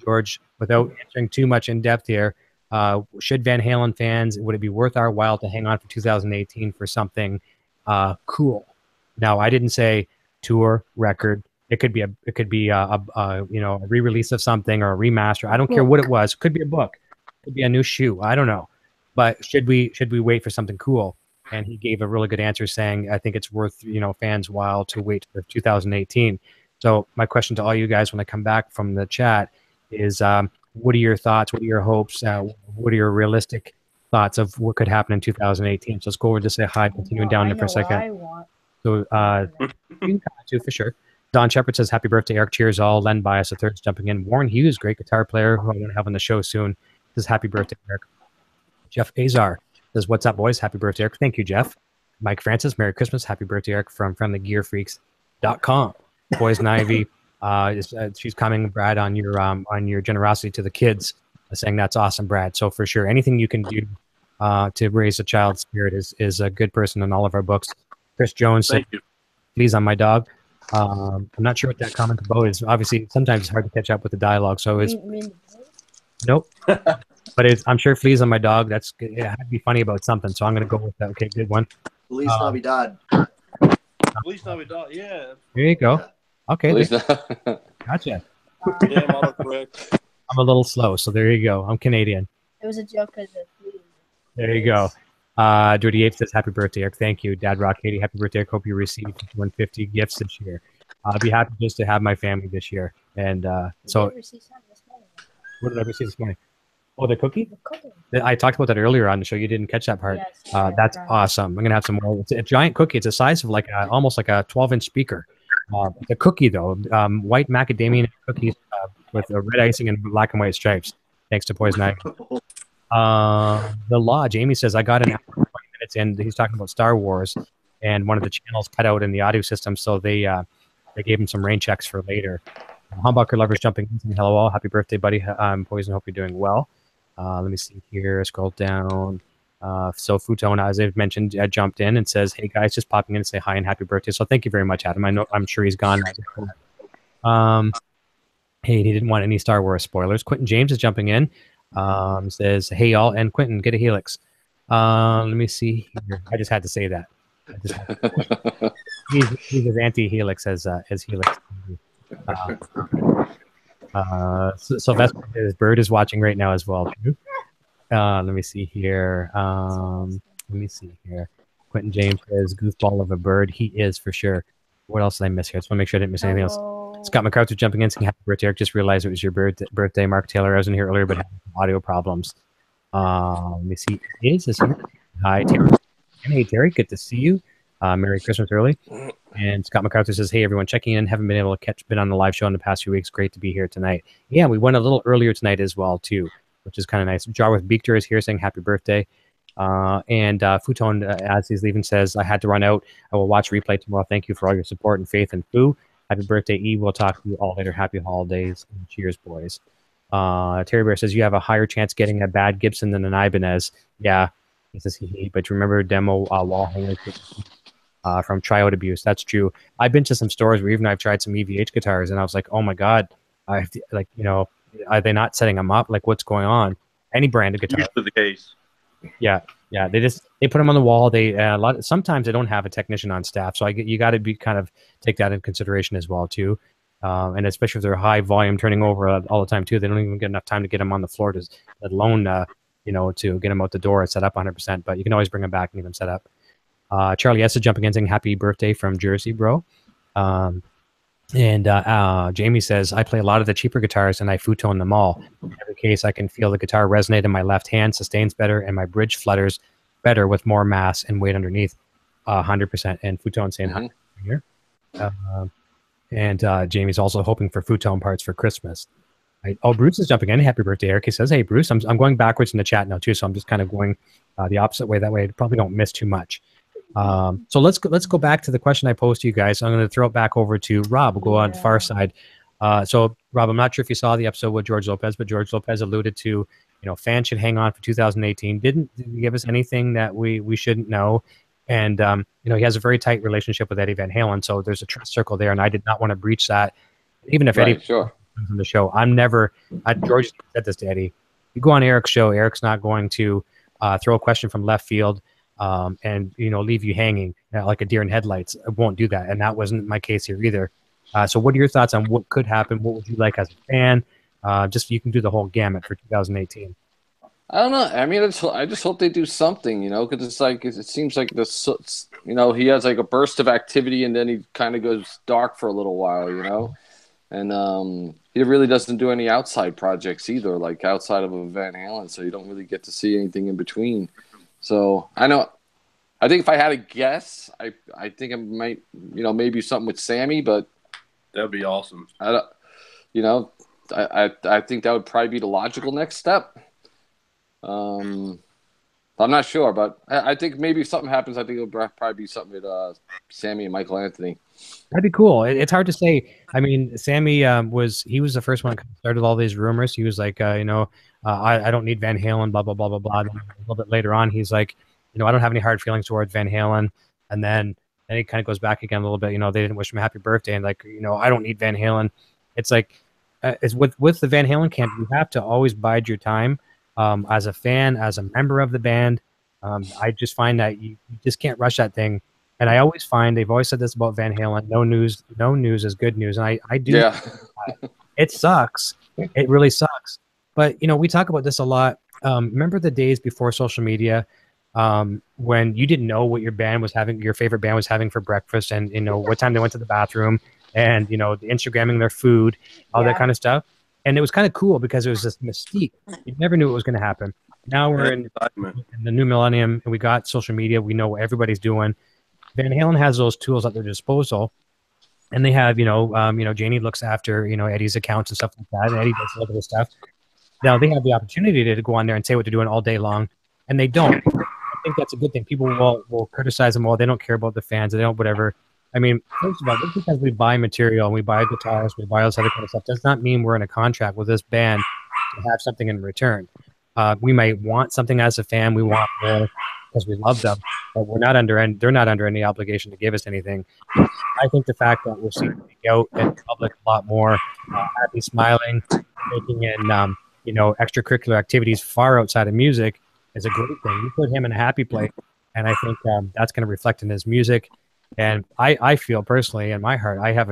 A: George, without answering too much in depth here, should Van Halen fans, would it be worth our while to hang on for 2018 for something cool? Now, I didn't say tour, record. It could be a re-release of something or a remaster. I don't care what it was. It could be a book. It could be a new shoe. I don't know. But should we wait for something cool? And he gave a really good answer saying, I think it's worth, fans' while to wait for 2018. So my question to all you guys when I come back from the chat is, what are your thoughts? What are your hopes? What are your realistic thoughts of what could happen in 2018. So let's go over to say hi, continuing down there for a second.
J: I want.
A: So you can comment too, for sure. Don Shepard says, happy birthday, Eric. Cheers all. Len Bias, the third's jumping in. Warren Hughes, great guitar player, who I'm going to have on the show soon, says, happy birthday, Eric. Jeff Azar says, what's up, boys? Happy birthday, Eric. Thank you, Jeff. Mike Francis, Merry Christmas. Happy birthday, Eric, from friendlygearfreaks.com. Poison Ivy, she's coming, Brad, on your generosity to the kids, saying that's awesome, Brad. So for sure, anything you can do to raise a child's spirit is a good person in all of our books. Chris Jones said, please on my dog. I'm not sure what that comment about is. Obviously, sometimes it's hard to catch up with the dialogue. So it's nope. But I'm sure fleas on my dog. It had to be funny about something. So I'm going to go with that. Okay, good one.
D: Feliz Navidad.
H: Feliz Navidad. Yeah.
A: There you go. Okay.
I: Gotcha.
H: Yeah, I'm autocorrect.
A: I'm a little slow, so there you go. I'm Canadian.
J: It was a joke because of fleas.
A: There you go. Dirty Ape says, happy birthday, Eric. Thank you. Dad Rock Katie, happy birthday, Eric. Hope you received 150 gifts this year. I'll be happy just to have my family this year. And so, what did I receive this morning? Oh, the cookie?
J: The cookie.
A: I talked about that earlier on the show. You didn't catch that part.
J: Yes,
A: that's awesome. I'm going to have some more. It's a giant cookie. It's the size of almost like a 12-inch speaker. The cookie, though, white macadamia cookies with red icing and black and white stripes. Thanks to Poison Ivy. The Law, Jamie says, I got an hour and 20 minutes in. He's talking about Star Wars, and one of the channels cut out in the audio system, so they gave him some rain checks for later. Humbucker Lovers jumping in, saying, hello all. Happy birthday, buddy. Poison, hope you're doing well. Let me see here. Scroll down. So Futon, as I've mentioned, jumped in and says, hey guys, just popping in to say hi and happy birthday. So thank you very much, Adam. I'm sure he's gone. Hey, he didn't want any Star Wars spoilers. Quentin James is jumping in. Says, hey y'all, and Quentin, get a Helix. Let me see here. I just had to say that. He's as anti-Helix as Helix. Sylvester, his bird is watching right now as well. Let me see here. Quentin James says, goofball of a bird. He is for sure. What else did I miss here? I just want to make sure I didn't miss anything else. Scott MacArthur jumping in, saying happy birthday, Eric. Just realized it was your birthday. Mark Taylor, I wasn't here earlier, but having audio problems. Let me see. Is here? Hi, Terry. Hey, Terry. Good to see you. Merry Christmas early. And Scott MacArthur says, hey, everyone, checking in. Haven't been able to been on the live show in the past few weeks. Great to be here tonight. Yeah, we went a little earlier tonight as well, too, which is kind of nice. Jarwith Beekter is here saying happy birthday. And Futon, as he's leaving, says, I had to run out. I will watch replay tomorrow. Thank you for all your support and faith and Foo. Happy birthday, Eve. We'll talk to you all later. Happy holidays. And cheers, boys. Terry Bear says, you have a higher chance getting a bad Gibson than an Ibanez. Yeah, he says he. But remember demo wall hangers from Tryout Abuse. That's true. I've been to some stores where even I've tried some EVH guitars, and I was like, oh my God. I have to, are they not setting them up? Like, what's going on? Any brand of guitar.
H: Usually the case.
A: Yeah. They put them on the wall. Sometimes they don't have a technician on staff, so you got to be kind of take that in consideration as well too, and especially if they're high volume turning over all the time too. They don't even get enough time to get them on the floor, let alone to get them out the door and set up 100%. But you can always bring them back and get them set up. Charlie S is jumping in saying happy birthday from Jersey, bro. And Jamie says, I play a lot of the cheaper guitars and I futone them all. In every case, I can feel the guitar resonate in my left hand, sustains better, and my bridge flutters better with more mass and weight underneath. 100%. And Futon saying hi here. And Jamie's also hoping for futon parts for Christmas. Bruce is jumping in. Happy birthday, Eric. He says, hey, Bruce, I'm going backwards in the chat now, too, so I'm just kind of going the opposite way. That way I probably don't miss too much. So let's go back to the question I posed to you guys. I'm going to throw it back over to Rob. We'll go on the far side. So Rob, I'm not sure if you saw the episode with George Lopez, but George Lopez alluded to, fans should hang on for 2018. Didn't give us anything that we shouldn't know. And, he has a very tight relationship with Eddie Van Halen. So there's a trust circle there. And I did not want to breach that. Even if Eddie comes on the show, George said this to Eddie. You go on Eric's show, Eric's not going to throw a question from left field and leave you hanging like a deer in headlights. I won't do that, and that wasn't my case here either. So what are your thoughts on what could happen? What would you like as a fan? Just you can do the whole gamut for 2018.
I: I don't know. I mean, I just hope they do something, because it's like it seems like this. He has like a burst of activity and then he kind of goes dark for a little while, And he really doesn't do any outside projects either, like outside of a Van Halen. So you don't really get to see anything in between. So I know. I think if I had to guess, I think I might, maybe something with Sammy, but
H: That'd be awesome.
I: I don't, I think that would probably be the logical next step. I'm not sure, but I think maybe if something happens, I think it'll probably be something with Sammy and Michael Anthony.
A: That'd be cool. It's hard to say. I mean, Sammy was the first one that started all these rumors. He was like, I don't need Van Halen, blah blah blah blah blah. Then a little bit later on, he's like, I don't have any hard feelings towards Van Halen. And then he kind of goes back again a little bit. They didn't wish him a happy birthday, and like, I don't need Van Halen. It's like, it's with the Van Halen camp, you have to always bide your time. As a fan, as a member of the band, I just find that you just can't rush that thing. And I always find they've always said this about Van Halen: no news is good news. And I do.
I: Yeah.
A: It sucks. It really sucks. But we talk about this a lot. Remember the days before social media, when you didn't know what your favorite band was having for breakfast, and what time they went to the bathroom, and the Instagramming their food, all that kind of stuff. And it was kind of cool because it was this mystique. You never knew what was going to happen. Now we're in the new millennium, and we got social media. We know what everybody's doing. Van Halen has those tools at their disposal, and they have, Janie looks after, Eddie's accounts and stuff like that, and Eddie does a little bit of stuff. Now they have the opportunity to go on there and say what they're doing all day long, and they don't. I think that's a good thing. People will criticize them. Well, they don't care about the fans. They don't whatever. I mean, first of all, just because we buy material and we buy guitars, we buy all this other kind of stuff, does not mean we're in a contract with this band to have something in return. We might want something as a fan. We want more because we love them, but they're not under any obligation to give us anything. I think the fact that we're seeing him out in public a lot more, happy, smiling, taking in, extracurricular activities far outside of music is a great thing. You put him in a happy place, and I think that's going to reflect in his music. And I feel personally in my heart, I have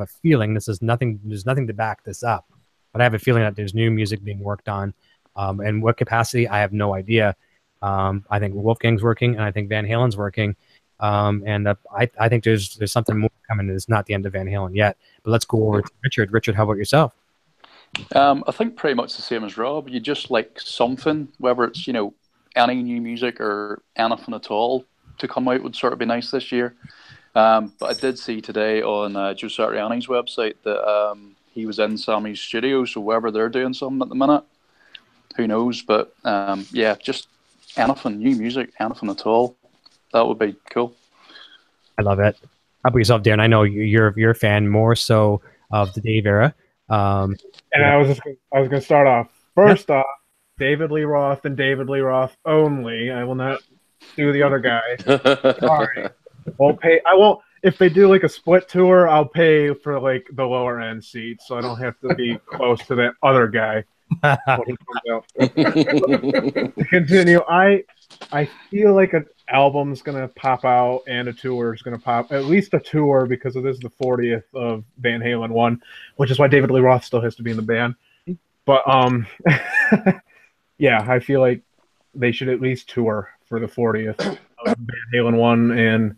A: a feeling there's nothing to back this up, but I have a feeling that there's new music being worked on. And what capacity, I have no idea. I think Wolfgang's working, and I think Van Halen's working. And I think there's something more coming. It's not the end of Van Halen yet. But let's go over to Richard. Richard, how about yourself?
E: I think pretty much the same as Rob. You just like something, whether it's any new music or anything at all to come out would sort of be nice this year. But I did see today on Joe Satriani's website that he was in Sammy's studio, so whether they're doing something at the minute, who knows? But yeah, just anything, new music, anything at all, that would be cool.
A: I love it. How about yourself, Darren? I know you're a fan more so of the Dave era.
F: And I was going to start off first off, David Lee Roth and David Lee Roth only. I will not do the other guy. Sorry. I won't. If they do like a split tour, I'll pay for like the lower end seats, so I don't have to be close to that other guy when he comes out. To continue, I feel like an album's gonna pop out and a tour is gonna pop. At least a tour, because it is the 40th of Van Halen 1, which is why David Lee Roth still has to be in the band. But yeah, I feel like they should at least tour for the 40th of Van Halen 1 and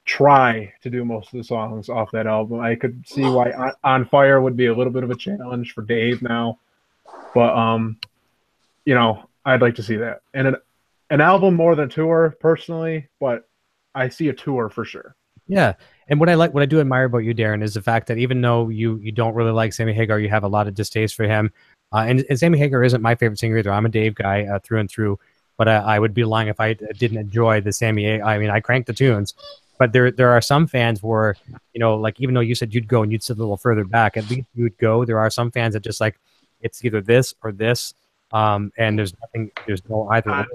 F: try to do most of the songs off that album. I could see why On Fire would be a little bit of a challenge for Dave now, but I'd like to see that. And an album more than a tour personally, but I see a tour for sure.
A: Yeah. And what I do admire about you, Darren, is the fact that even though you don't really like Sammy Hagar, you have a lot of distaste for him. And Sammy Hagar isn't my favorite singer either. I'm a Dave guy through and through, but I would be lying if I didn't enjoy the Sammy. I mean, I crank the tunes, but there are some fans where, like even though you said you'd go and you'd sit a little further back, at least you'd go. There are some fans that just like it's either this or this, and there's no either way.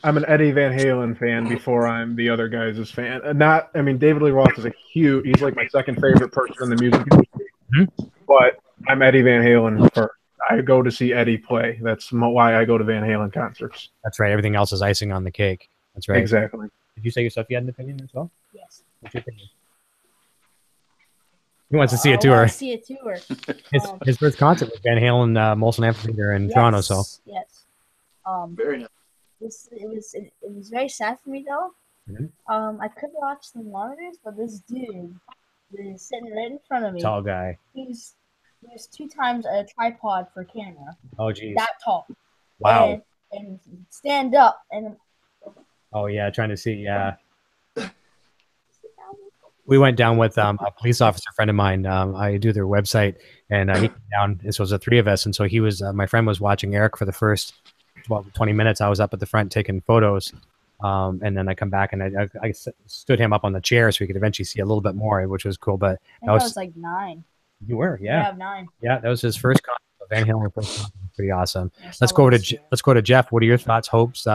F: I'm an Eddie Van Halen fan before I'm the other guys' fan. David Lee Roth is he's like my second favorite person in the music industry, but I'm Eddie Van Halen first. I go to see Eddie play. That's why I go to Van Halen concerts.
A: That's right. Everything else is icing on the cake. That's right.
F: Exactly.
A: Did you say yourself you had an opinion as well?
J: Yes.
A: What's your opinion? He wants to see a tour.
J: I want to see a tour.
A: His first concert was Van Halen Molson Amphitheater in Toronto. So
J: yes.
D: Very nice.
J: It was very sad for me though.
A: Mm-hmm.
J: I could watch the monitors, but this dude was sitting right in front of me.
A: Tall guy.
J: He was 2 times a tripod for camera.
A: Oh, geez.
J: That tall.
A: Wow.
J: And stand up and.
A: Oh yeah, trying to see. Yeah. We went down with a police officer friend of mine. I do their website, and he came down. This was the 3 of us, and so he was. My friend was watching Eric for the first 20 minutes. I was up at the front taking photos, and then I come back and I stood him up on the chair so he could eventually see a little bit more, which was cool. But
J: I was like 9.
A: You were, yeah.
J: Yeah, 9.
A: Yeah, that was his first concert. Van Halen first concert. Pretty awesome. Let's go to Jeff. What are your thoughts, hopes,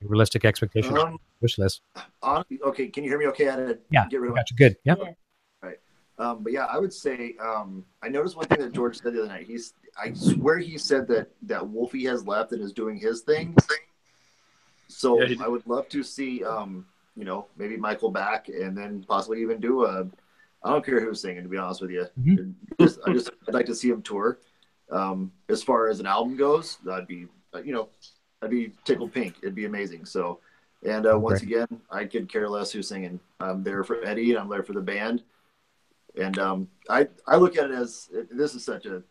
A: realistic expectations, wish list?
D: Okay, can you hear me? Okay, I had to get rid of
A: got you. Good. Yeah.
D: Right. But yeah, I would say I noticed one thing that George said the other night. I swear he said that Wolfie has left and is doing his thing. So yeah, I would love to see maybe Michael back and then possibly even do a. I don't care who's singing, to be honest with you. Mm-hmm. I'd like to see him tour. As far as an album goes, I'd be tickled pink. It'd be amazing. So, and once again, I could care less who's singing. I'm there for Eddie, and I'm there for the band. And I look at it as this is such an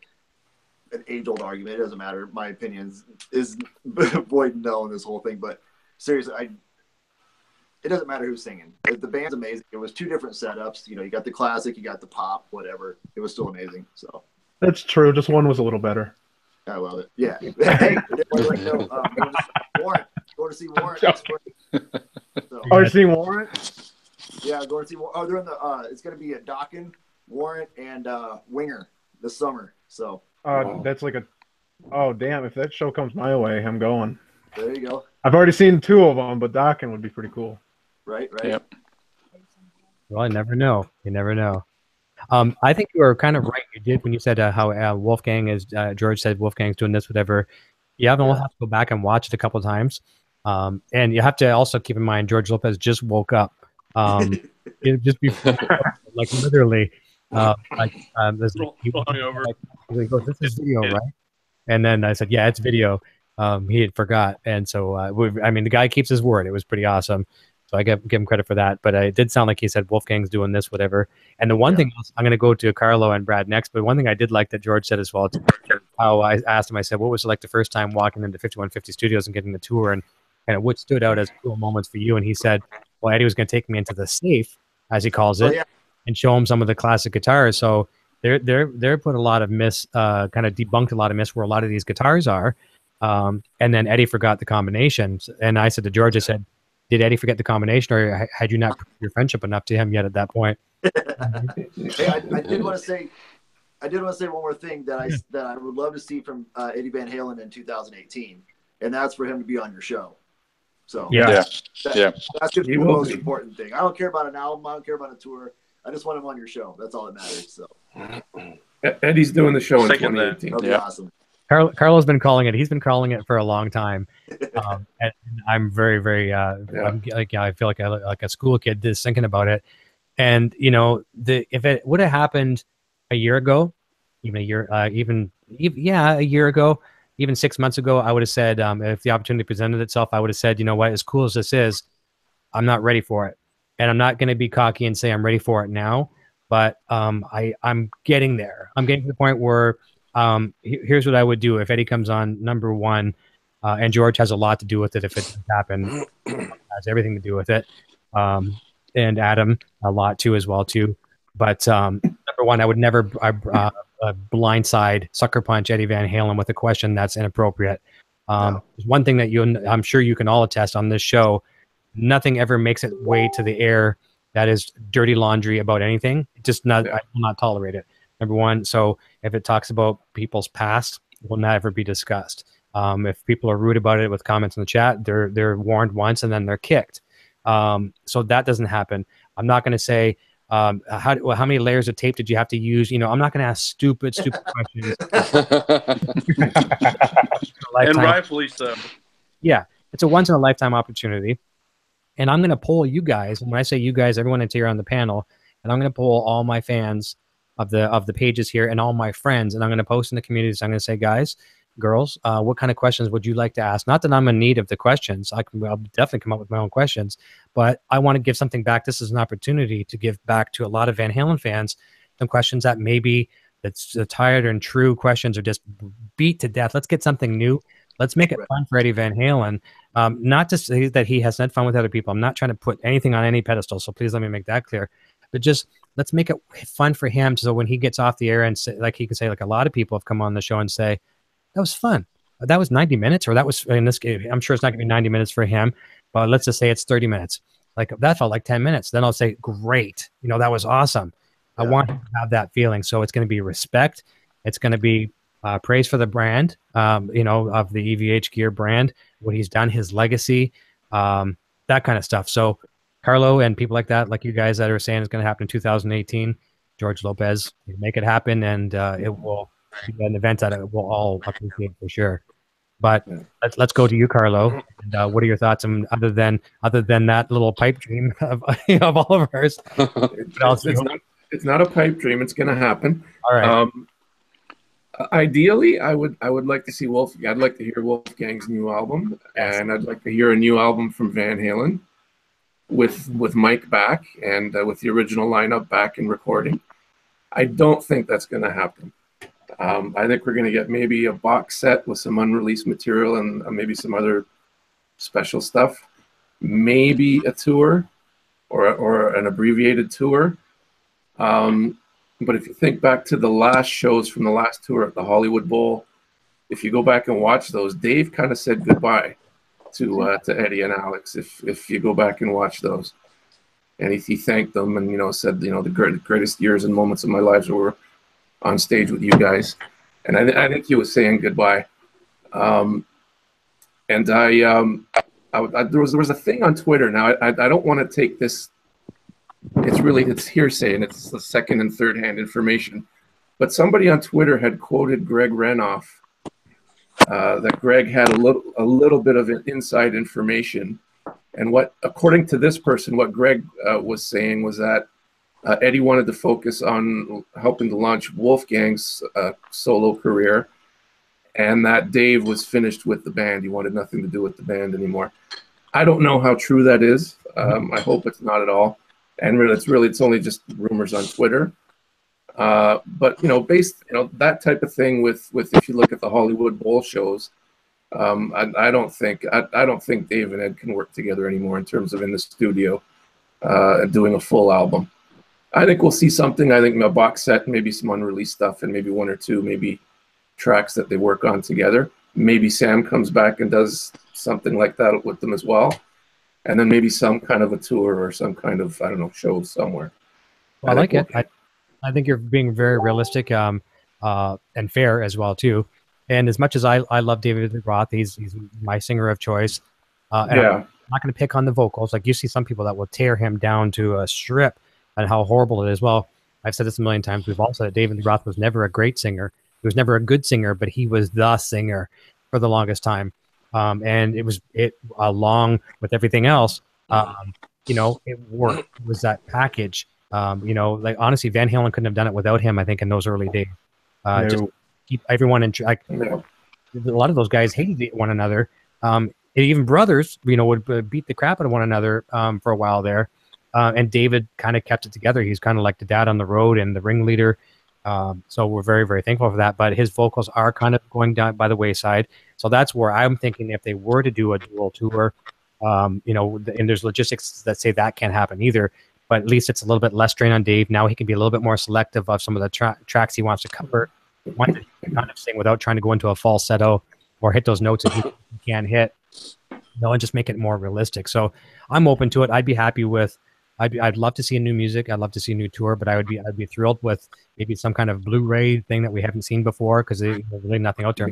D: age-old argument. It doesn't matter. My opinion is void and null in this whole thing. But seriously, it doesn't matter who's singing. The band's amazing. It was 2 different setups. You got the classic, you got the pop, whatever. It was still amazing. So
F: that's true. Just one was a little better.
D: I love it. Yeah. Hey, Warrant. Going to see Warrant. So,
F: oh, you seen Warrant?
D: Yeah, going to see Warrant. Oh, they're in the. It's going to be at Dokken, Warrant, and Winger this summer. So.
F: That's like a. Oh damn! If that show comes my way, I'm going.
D: There you go.
F: I've already seen 2 of them, but Dokken would be pretty cool.
D: Right.
E: Yep.
A: Well, I never know. You never know. I think you were kind of right. You did when you said how Wolfgang is. George said Wolfgang's doing this, whatever. You have to go back and watch it a couple of times, and you have to also keep in mind George Lopez just woke up. Just before, like literally, he goes, "This is video, right?" And then I said, "Yeah, it's video." He had forgot, and so the guy keeps his word. It was pretty awesome. So I give him credit for that. But it did sound like he said Wolfgang's doing this, whatever. And the one thing else, I'm going to go to Carlo and Brad next, but one thing I did like that George said as well, how I asked him, I said, what was it like the first time walking into 5150 Studios and getting the tour, and kind of what stood out as cool moments for you? And he said, well, Eddie was going to take me into the safe, as he calls it, and show him some of the classic guitars. So they're put a lot of kind of debunked a lot of myths where a lot of these guitars are. And then Eddie forgot the combinations. And I said to George, I said, did Eddie forget the combination, or had you not proved your friendship enough to him yet at that point?
D: Hey, I did want to say one more thing that I would love to see from Eddie Van Halen in 2018, and that's for him to be on your show. So that's going to be the most important thing. I don't care about an album. I don't care about a tour. I just want him on your show. That's all that matters. So
G: Eddie's doing the show in 2018.
D: That'll be awesome.
A: Carlo's been calling it. He's been calling it for a long time. And I'm very, very. I'm I feel like a school kid just thinking about it. And if it would have happened a year ago, a year ago, even 6 months ago, I would have said, if the opportunity presented itself, I would have said, you know what, as cool as this is, I'm not ready for it, and I'm not going to be cocky and say I'm ready for it now. But I'm getting there. I'm getting to the point where. Here's what I would do if Eddie comes on number 1, and George has a lot to do with it if it doesn't happen. Has everything to do with it, and Adam a lot too as well too. But number 1, I would never blindside sucker punch Eddie Van Halen with a question that's inappropriate. There's one thing that I'm sure you can all attest on this show: nothing ever makes its way to the air that is dirty laundry about anything. I will not tolerate it. Number 1. So if it talks about people's past, it will never be discussed. If people are rude about it with comments in the chat, they're warned once and then they're kicked. So that doesn't happen. I'm not going to say how many layers of tape did you have to use. I'm not going to ask stupid questions.
H: And rightfully so.
A: Yeah, it's a once in a lifetime opportunity, and I'm going to poll you guys. And when I say you guys, everyone that's here on the panel, and I'm going to poll all my fans of the pages here and all my friends, and I'm going to post in the community. So I'm going to say, guys, girls, what kind of questions would you like to ask? Not that I'm in need of the questions. I'll definitely come up with my own questions, but I want to give something back. This is an opportunity to give back to a lot of Van Halen fans some questions that maybe that's tired and true questions are just beat to death. Let's get something new. Let's make it fun for Eddie Van Halen. Not to say that he has had fun with other people. I'm not trying to put anything on any pedestal, so please let me make that clear. But just let's make it fun for him, so when he gets off the air and say, like he can say, like a lot of people have come on the show and say, that was fun. That was 90 minutes, or that was in this game. I'm sure it's not going to be 90 minutes for him, but let's just say it's 30 minutes. Like that felt like 10 minutes. Then I'll say, great. That was awesome. I want him to have that feeling. So it's going to be respect. It's going to be praise for the brand, of the EVH gear brand, what he's done, his legacy, that kind of stuff. So Carlo and people like that, like you guys that are saying it's going to happen in 2018, George Lopez, make it happen, and it will be an event that we'll all appreciate for sure. But let's go to you, Carlo. And what are your thoughts on other than that little pipe dream of all of ours?
G: It's not a pipe dream. It's going to happen.
A: All right.
G: Ideally, I would like to see I'd like to hear Wolfgang's new album, and I'd like to hear a new album from Van Halen with Mike back and with the original lineup back and recording. I don't think that's going to happen. I think we're going to get maybe a box set with some unreleased material and maybe some other special stuff, maybe a tour or an abbreviated tour. But if you think back to the last shows from the last tour at the Hollywood Bowl, if you go back and watch those, Dave kind of said goodbye to Eddie and Alex. If you go back and watch those, and he thanked them and said the greatest years and moments of my lives were on stage with you guys, and I think he was saying goodbye. And there was a thing on Twitter. Now I don't want to take this. It's hearsay and it's the second and third hand information. But somebody on Twitter had quoted Greg Renoff that Greg had a little bit of inside information. And according to this person, what Greg was saying was that Eddie wanted to focus on helping to launch Wolfgang's solo career, and that Dave was finished with the band. He wanted nothing to do with the band anymore. I don't know how true that is. I hope it's not at all. And it's only just rumors on Twitter. But that type of thing with if you look at the Hollywood Bowl shows, I don't think Dave and Ed can work together anymore in terms of in the studio doing a full album. I think we'll see something. I think a box set, maybe some unreleased stuff, and maybe one or two maybe tracks that they work on together. Maybe Sam comes back and does something like that with them as well. And then maybe some kind of a tour or some kind of, show somewhere.
A: Well, I like it. I think you're being very realistic and fair as well, too. And as much as I love David Roth, he's my singer of choice. And I'm not going to pick on the vocals. Like you see some people that will tear him down to a strip and how horrible it is. Well, I've said this a million times. We've all said it. David Roth was never a great singer. He was never a good singer, but he was the singer for the longest time. And it along with everything else, it worked. It was that package. Like honestly, Van Halen couldn't have done it without him. I think in those early days, just keep everyone in. A lot of those guys hated one another. Even brothers, would beat the crap out of one another for a while there. And David kind of kept it together. He's kind of like the dad on the road and the ringleader. So we're very, very thankful for that. But his vocals are kind of going down by the wayside. So that's where I'm thinking if they were to do a dual tour, and there's logistics that say that can't happen either. But at least it's a little bit less strain on Dave. Now he can be a little bit more selective of some of the tracks he wants to cover. He wants to kind of sing without trying to go into a falsetto or hit those notes that he can't hit. And just make it more realistic. So I'm open to it. I'd be happy with. I'd love to see new music. I'd love to see a new tour, but I'd be thrilled with maybe some kind of Blu-ray thing that we haven't seen before because there's really nothing out there.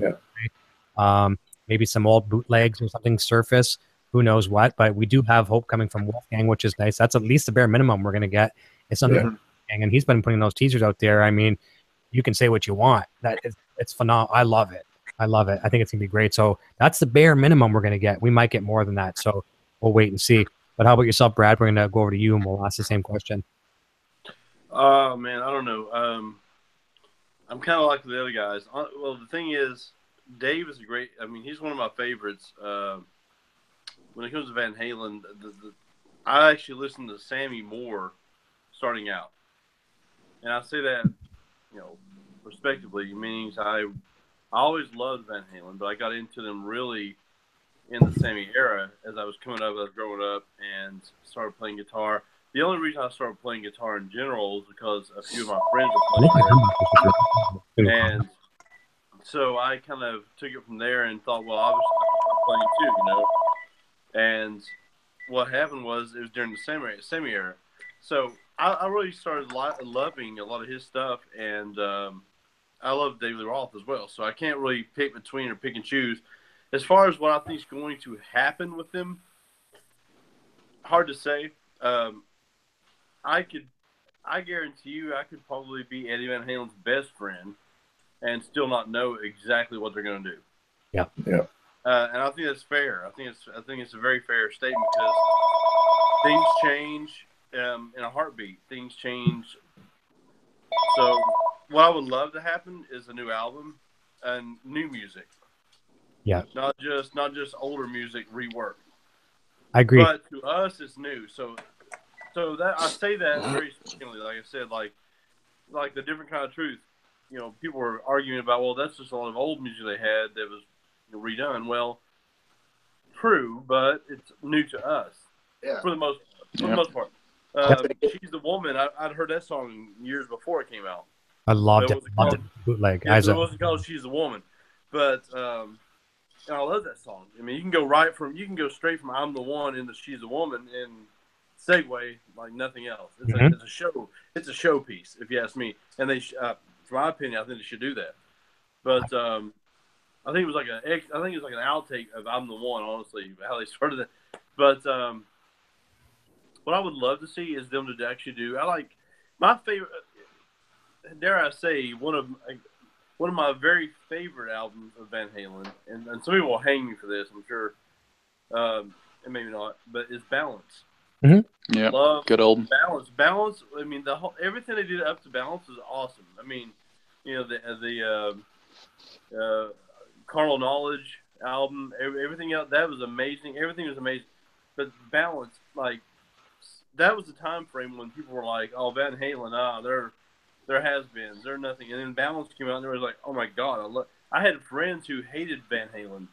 A: Yeah. Maybe some old bootlegs or something surface. Who knows what? But we do have hope coming from Wolfgang, which is nice. That's at least the bare minimum we're going to get. It's something, and he's been putting those teasers out there. I mean, you can say what you want. It's phenomenal. I love it. I think it's going to be great. So that's the bare minimum we're going to get. We might get more than that. So we'll wait and see. But how about yourself, Brad? We're going to go over to you and we'll ask the same question.
H: Oh, man, I don't know. I'm kind of like the other guys. Well, the thing is, Dave is a great. I mean, he's one of my favorites. When it comes to Van Halen, I actually listened to Sammy more starting out, and I say that, respectively, meaning I always loved Van Halen, but I got into them really in the Sammy era as I was coming up, as I was growing up, and started playing guitar. The only reason I started playing guitar in general is because a few of my friends were playing it, and so I kind of took it from there and thought, well, obviously I can start playing too, And what happened was it was during the Sammy era, so I really started loving a lot of his stuff, and I love David Lee Roth as well. So I can't really pick between or pick and choose. As far as what I think is going to happen with them, hard to say. I guarantee you, I could probably be Eddie Van Halen's best friend and still not know exactly what they're going to do.
A: Yeah.
H: And I think that's fair. I think it's a very fair statement because things change in a heartbeat. Things change. So what I would love to happen is a new album and new music.
A: Yeah.
H: Not just older music reworked.
A: I agree.
H: But to us, it's new. So that I say that very specifically. Like I said, like the different kind of truth. People were arguing about, well, that's just a lot of old music they had that was
B: redone. Well, true, but it's new to us.
D: Yeah.
B: For the most part. She's the Woman. I'd heard that song years before it came out.
A: I loved it. Bootleg.
B: Yeah, it wasn't called "She's a Woman," but and I love that song. I mean, you can go straight from "I'm the One" into "She's a Woman" and segue like nothing else. It's a show. It's a showpiece, if you ask me. And they, for my opinion, I think they should do that. But I think it was like an outtake of "I'm the One." Honestly, how they started it. But what I would love to see is them to actually do. I like my favorite. Dare I say, one of my very favorite albums of Van Halen, and some people will hang me for this, I'm sure, and maybe not, but it's Balance.
E: Mm-hmm. Yeah, love good old
B: Balance. I mean, everything they did up to Balance is awesome. I mean, the Carnal Knowledge album, everything else, that was amazing. Everything was amazing, but Balance, like, that was the time frame when people were like, "Oh, Van Halen, they're has-beens, they're nothing." And then Balance came out, and there was like, "Oh my God!" I had friends who hated Van Halen,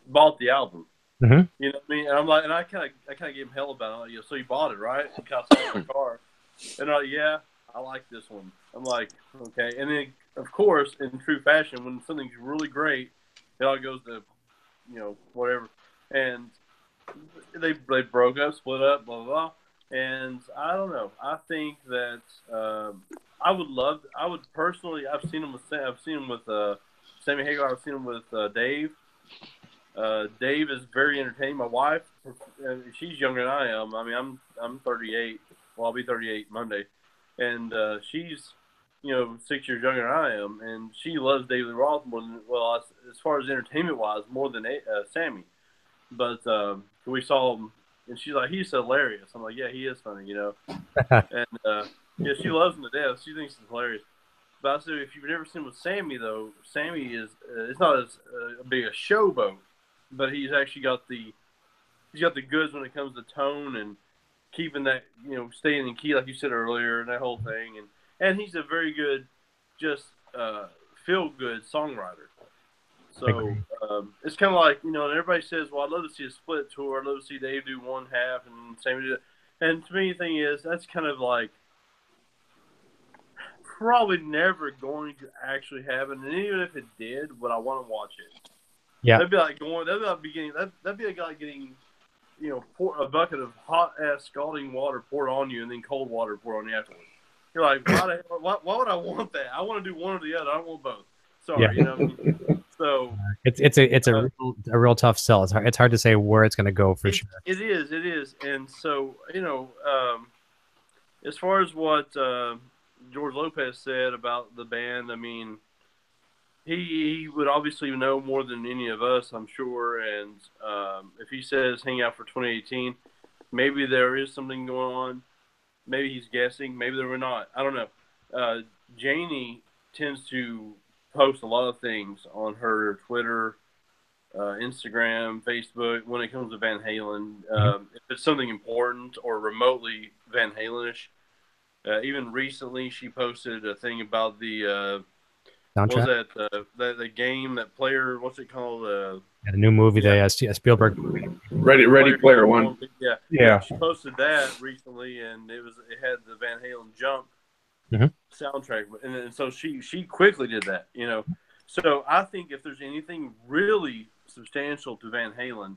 B: bought the album.
A: Mm-hmm.
B: You know what I mean? And I'm like, and I kind of gave him hell about it. Like, so you bought it, right? And I saw it in my car, and I'm like, "Yeah, I like this one." I'm like, "Okay." And then, of course, in true fashion, when something's really great, it all goes to, whatever. And they broke up, split up, blah blah blah. And I don't know. I think that I would personally. I've seen him with Sammy Hagar. I've seen him with Dave. Dave is very entertaining. My wife, she's younger than I am. I mean, I'm 38. Well, I'll be 38 Monday, and she's 6 years younger than I am, and she loves David Lee Roth more than as far as entertainment wise, more than Sammy. But we saw him. And she's like, "He's hilarious." I'm like, "Yeah, he is funny, And she loves him to death. She thinks it's hilarious. But I said, if you've never seen him with Sammy, though, Sammy is it's not as big a showboat, but he's actually got the goods when it comes to tone and keeping that staying in key, like you said earlier, and that whole thing. And he's a very good, just feel good songwriter. So it's kind of like, and everybody says, well, I'd love to see a split tour. I'd love to see Dave do one half and Sammy do that. And to me, the thing is, that's kind of like probably never going to actually happen. And even if it did, would I want to watch it?
A: Yeah.
B: That'd be like getting, a bucket of hot ass scalding water poured on you and then cold water poured on you afterwards. You're like, why would I want that? I want to do one or the other. I don't want both. Sorry,
A: Yeah.
B: So
A: it's a real tough sell. It's hard to say where it's going to go for sure.
B: It is, and so as far as what George Lopez said about the band, I mean, he would obviously know more than any of us, I'm sure. And if he says hang out for 2018, maybe there is something going on. Maybe he's guessing. Maybe there were not. I don't know. Janie tends to
H: posts a lot of things on her Twitter, Instagram, Facebook when it comes to Van Halen. If it's something important or remotely Van Halenish. Even recently, she posted a thing about the what was
A: Soundtrack.
H: that the game, that player, what's it called?
A: Yeah, the new movie they Spielberg.
G: Ready Player One.
H: Yeah. She posted that recently, and it had the Van Halen Jump soundtrack, and so she quickly did that, you know. So I think if there's anything really substantial to Van Halen,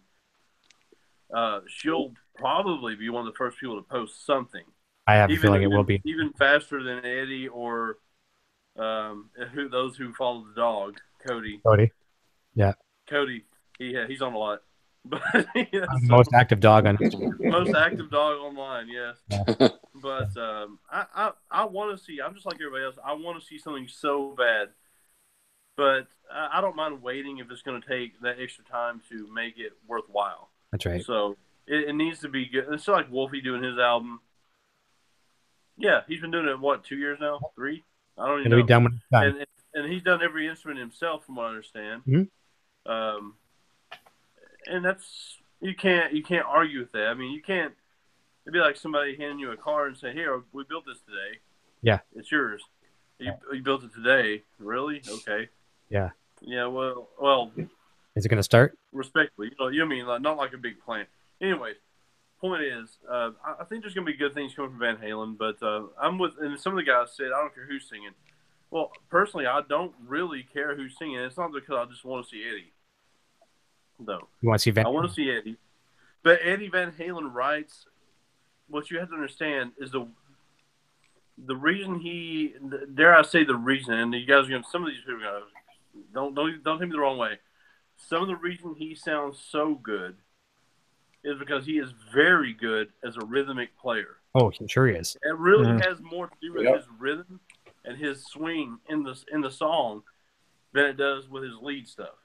H: she'll probably be one of the first people to post something.
A: I have a feeling it will be
H: even faster than Eddie or those who follow the dog, Cody.
A: Yeah.
H: Cody, he's on a lot, but
A: most active dog on Instagram.
H: Most active dog online, yes.
A: Yeah.
H: But I want to see. I'm just like everybody else. I want to see something so bad, but I don't mind waiting if it's going to take that extra time to make it worthwhile.
A: That's right.
H: So it needs to be good. It's like Wolfie doing his album. Yeah, he's been doing it, what, 2 years now? 3? I don't even know.
A: Be done when it's done.
H: And he's done every instrument himself, from what I understand. And that's you can't argue with that. I mean, you can't. It'd be like somebody handing you a car and saying, "Here, we built this today.
A: Yeah,
H: it's yours. You built it today. Really? Okay.
A: Yeah.
H: Yeah. Well.
A: Is it going to start?
H: Respectfully, you mean, like, not like a big plant. Anyways. Point is, I think there's going to be good things coming from Van Halen, but I'm with, and some of the guys said, I don't care who's singing. Well, personally, I don't really care who's singing. It's not because I just want to see Eddie. No.
A: You want to see Van?
H: I want to see Eddie. But Eddie Van Halen writes, what you have to understand is the reason he, dare I say the reason, and you guys are going to, some of these people are going to, don't take me the wrong way. Some of the reason he sounds so good is because he is very good as a rhythmic player.
A: Oh, he sure is.
H: It really has more to do with his rhythm and his swing in the song than it does with his lead stuff.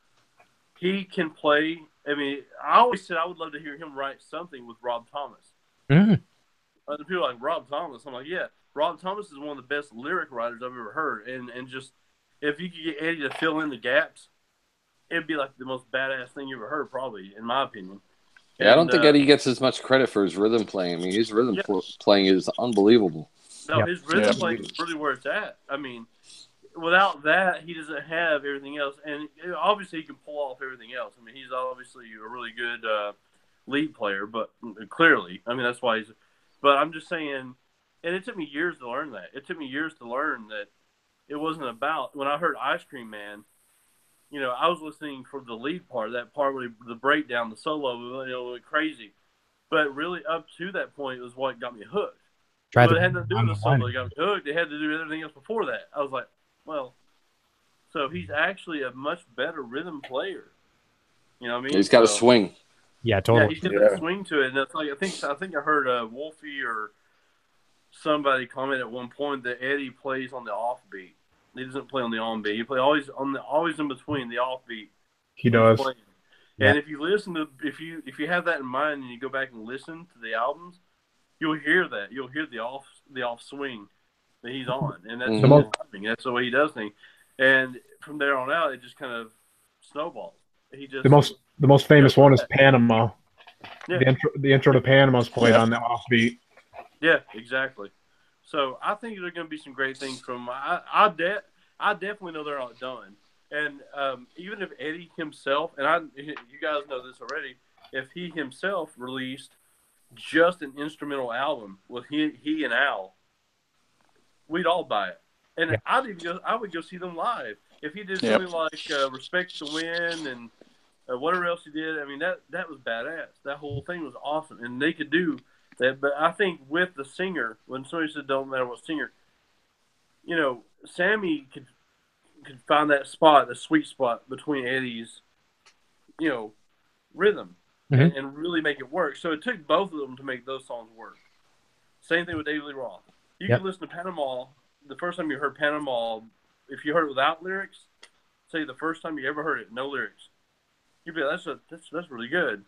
H: He can play. I mean, I always said I would love to hear him write something with Rob Thomas. Other people are like, Rob Thomas. I'm like, yeah, Rob Thomas is one of the best lyric writers I've ever heard. And just, if you could get Eddie to fill in the gaps, it'd be like the most badass thing you ever heard, probably, in my opinion.
I: Yeah, I don't think Eddie gets as much credit for his rhythm playing. I mean, his rhythm playing is unbelievable.
H: No, his rhythm playing is really where it's at. I mean, without that, he doesn't have everything else. And obviously, he can pull off everything else. I mean, he's obviously a really good lead player, but clearly, I mean, that's why he's. But I'm just saying, and it took me years to learn that. It took me years to learn that it wasn't about, when I heard Ice Cream Man, you know, I was listening for the lead part, that part where the breakdown, the solo, went crazy. But really, up to that point, was what got me hooked. But it had nothing to do with the solo that got me hooked. It had to do with everything else before that. I was like, well, so he's actually a much better rhythm player. You know what I mean?
I: He's got a swing.
A: Yeah, totally.
H: Yeah, he's got that swing to it. And it's like, I think I heard Wolfie or somebody comment at one point that Eddie plays on the offbeat. He doesn't play on the on beat. He plays always in between the offbeat.
F: He does.
H: And if you listen to, if you have that in mind and you go back and listen to the albums, you'll hear that. You'll hear the off swing that he's on, and that's his timing. That's the way he does things. And from there on out, it just kind of snowballs. He just
F: the most famous one is Panama.
H: Yeah.
F: The intro to Panama is played on the offbeat.
H: Yeah, exactly. So I think there are going to be some great things from. I definitely know they're not done. And even if Eddie himself, and you guys know this already, if he himself released just an instrumental album with he and Al, we'd all buy it. And I would go see them live. If he did something like Respect the Wind and whatever else he did, I mean, that was badass. That whole thing was awesome. And they could do that. But I think with the singer, when somebody said don't matter what singer, you know, Sammy could find that spot, the sweet spot between Eddie's, you know, rhythm and really make it work. So it took both of them to make those songs work. Same thing with David Lee Roth. You can listen to Panama. The first time you heard Panama, if you heard it without lyrics, say the first time you ever heard it, no lyrics, you'd be like, that's really good.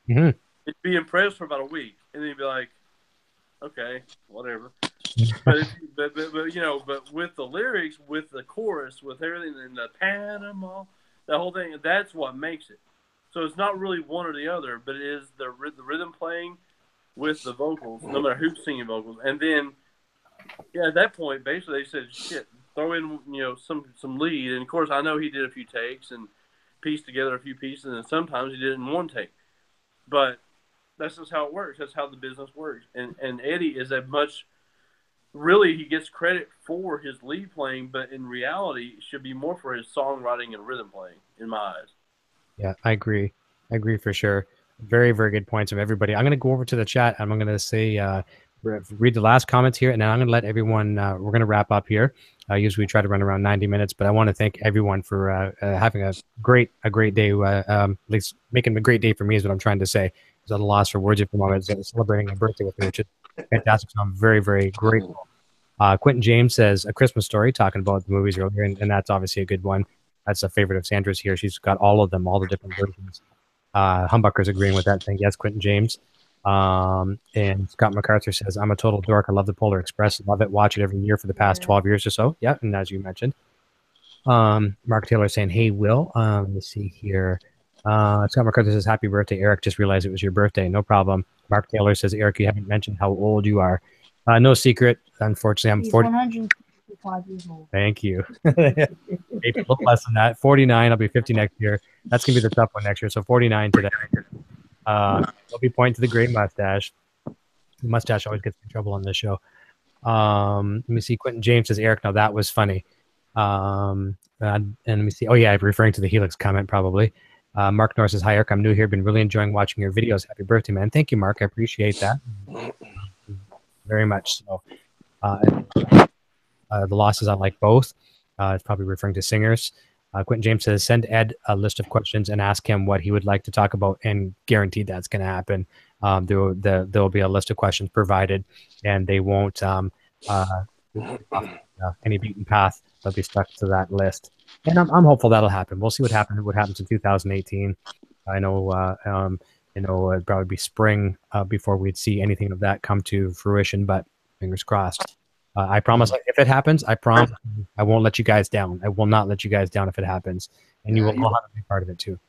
H: You'd be impressed for about a week, and then you'd be like, okay, whatever. but with the lyrics, with the chorus, with everything in the Panama, that whole thing, that's what makes it. So it's not really one or the other, but it is the rhythm playing with the vocals, no matter who's singing vocals. And then, at that point, basically they said, shit, throw in, some lead. And of course, I know he did a few takes and pieced together a few pieces, and sometimes he did it in one take. But that's just how it works. That's how the business works. And Eddie is really, he gets credit for his lead playing, but in reality, it should be more for his songwriting and rhythm playing, in my eyes.
A: Yeah, I agree. I agree for sure. Very, very good points of everybody. I'm going to go over to the chat. And I'm going to say, read the last comments here, and then I'm going to let everyone. We're going to wrap up here. Usually we try to run around 90 minutes, but I want to thank everyone for having a great day. At least making a great day for me is what I'm trying to say. It's at a loss for words at the moment. Celebrating a birthday with me, which is fantastic. So I'm very, very grateful. Quentin James says A Christmas Story, talking about the movies earlier, and that's obviously a good one. That's a favorite of Sandra's here. She's got all of them, all the different versions. Humbucker's agreeing with that thing. Yes, Quentin James. And Scott MacArthur says, I'm a total dork. I love the Polar Express. Love it. Watch it every year for the past 12 years or so. Yeah, and as you mentioned. Mark Taylor saying, hey, Will. Let me see here. Scott MacArthur says, happy birthday, Eric. Just realized it was your birthday. No problem. Mark Taylor says, Eric, you haven't mentioned how old you are. No secret. Unfortunately, I'm 40.
J: 155 years old.
A: Thank you. Maybe a little less than that. 49. I'll be 50 next year. That's going to be the tough one next year. So 49 today. I'll be pointing to the gray mustache. The mustache always gets in trouble on this show. Let me see. Quentin James says, Eric, now that was funny. And let me see. Oh, yeah, I'm referring to the Helix comment probably. Mark Norris says, hi, Eric. I'm new here. Been really enjoying watching your videos. Happy birthday, man. Thank you, Mark. I appreciate that very much. So the losses, I like both. It's probably referring to singers. Quentin James says, send Ed a list of questions and ask him what he would like to talk about, and guaranteed that's going to happen. There will be a list of questions provided, and they won't any beaten path. They'll be stuck to that list. And I'm hopeful that'll happen. We'll see what happens in 2018. I know, it'd probably be spring before we'd see anything of that come to fruition, but fingers crossed. I promise, if it happens, I promise I won't let you guys down. I will not let you guys down if it happens, and you will all have to be part of it too.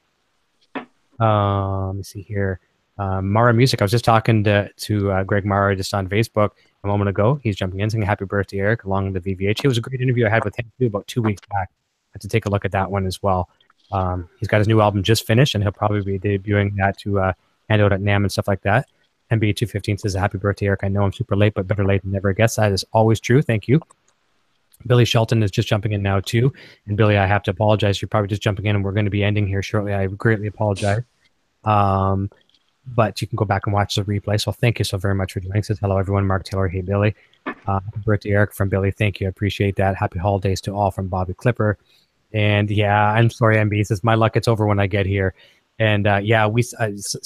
A: Let me see here. Mara Music. I was just talking to Greg Mara just on Facebook a moment ago. He's jumping in saying happy birthday, Eric, along the VVH. It was a great interview I had with him too about 2 weeks back. I had to take a look at that one as well. He's got his new album just finished, and he'll probably be debuting that to hand out at NAMM and stuff like that. NBA215 says, happy birthday, Eric. I know I'm super late, but better late than never. I guess that is always true. Thank you. Billy Shelton is just jumping in now, too. And Billy, I have to apologize. You're probably just jumping in, and we're going to be ending here shortly. I greatly apologize. But you can go back and watch the replay. So thank you so very much for joining. Says, hello, everyone. Mark Taylor. Hey, Billy. Happy birthday, Eric, from Billy. Thank you. I appreciate that. Happy holidays to all from Bobby Clipper. And, yeah, I'm sorry, MB. He says, my luck, it's over when I get here. And we see,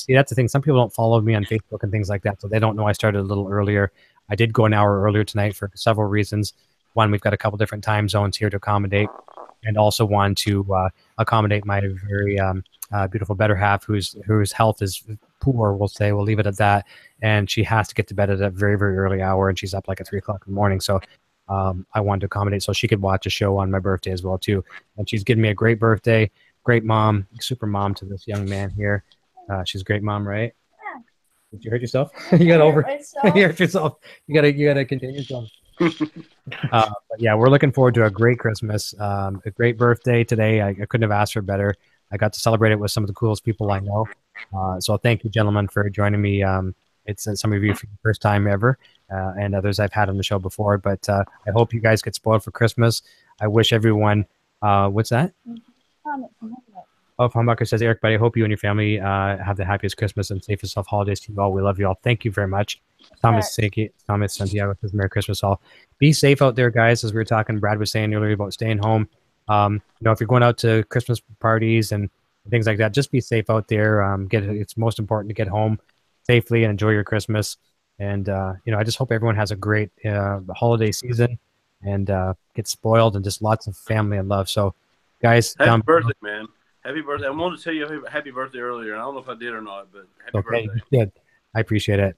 A: that's the thing. Some people don't follow me on Facebook and things like that, so they don't know I started a little earlier. I did go an hour earlier tonight for several reasons. One, we've got a couple different time zones here to accommodate, and also one to accommodate my very beautiful better half, whose health is poor. We'll leave it at that, and she has to get to bed at a very, very early hour, and she's up like at 3 o'clock in the morning. So I wanted to accommodate so she could watch a show on my birthday as well too. And she's given me a great birthday. Great mom, super mom to this young man here. She's a great mom, right? Yeah. Did you hurt yourself? You got over. You hurt yourself. You gotta contain yourself. But yeah, we're looking forward to a great Christmas, a great birthday today. I couldn't have asked for better. I got to celebrate it with some of the coolest people I know. So thank you, gentlemen, for joining me. It's some of you for the first time ever, and others I've had on the show before. But I hope you guys get spoiled for Christmas. I wish everyone. What's that? Oh, Humbucker says, Eric, but I hope you and your family have the happiest Christmas and safest of holidays to you all. We love you all. Thank you very much. Thomas Santiago says, Merry Christmas all. Be safe out there, guys. As we were talking, Brad was saying earlier about staying home. If you're going out to Christmas parties and things like that, just be safe out there. It's most important to get home safely and enjoy your Christmas. And, I just hope everyone has a great holiday season and gets spoiled and just lots of family and love. So, guys,
H: happy birthday, man. Happy birthday. I wanted to tell you happy birthday earlier, and I don't know if I did or not, but happy birthday.
A: You did. I appreciate it.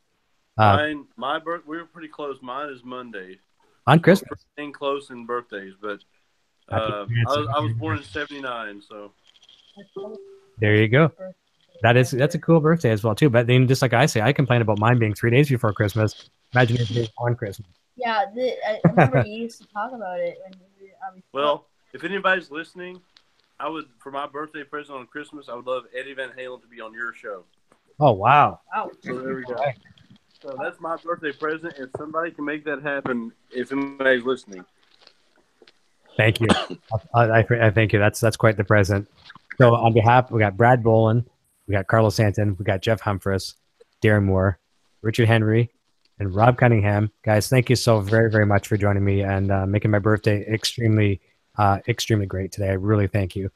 H: We were pretty close. Mine is Monday.
A: On Christmas.
H: We're close in birthdays, but
A: Happy
H: I was born in '79, so
A: there you go. That's a cool birthday as well too. But then, just like I say, I complain about mine being 3 days before Christmas. Imagine if it was on Christmas.
J: Yeah, I remember you used to talk about it when you were
H: Well, if anybody's listening, I would, for my birthday present on Christmas, I would love Eddie Van Halen to be on your show.
A: Oh wow!
J: Wow.
H: So there we go. So that's my birthday present. If somebody can make that happen, if anybody's listening.
A: Thank you. I thank you. That's quite the present. So on behalf, we got Brad Bolin, we got Carlo Santin, we got Jeff Humphreys, Darren Moore, Richard Henry, and Rob Cunningham. Guys, thank you so very, very much for joining me and making my birthday extremely great today. I really thank you.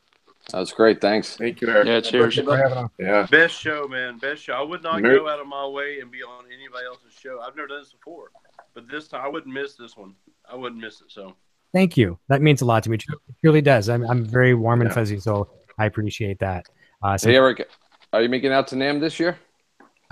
I: That was great. Thanks.
G: Thank you, Eric.
E: Yeah, cheers.
G: Yeah.
H: Best show, man. Best show. I would not go out of my way and be on anybody else's show. I've never done this before, but this time I wouldn't miss this one. I wouldn't miss it. So
A: thank you. That means a lot to me. It really does. I'm very warm and fuzzy, so I appreciate that.
I: Hey, Eric, are you making out to NAMM this year?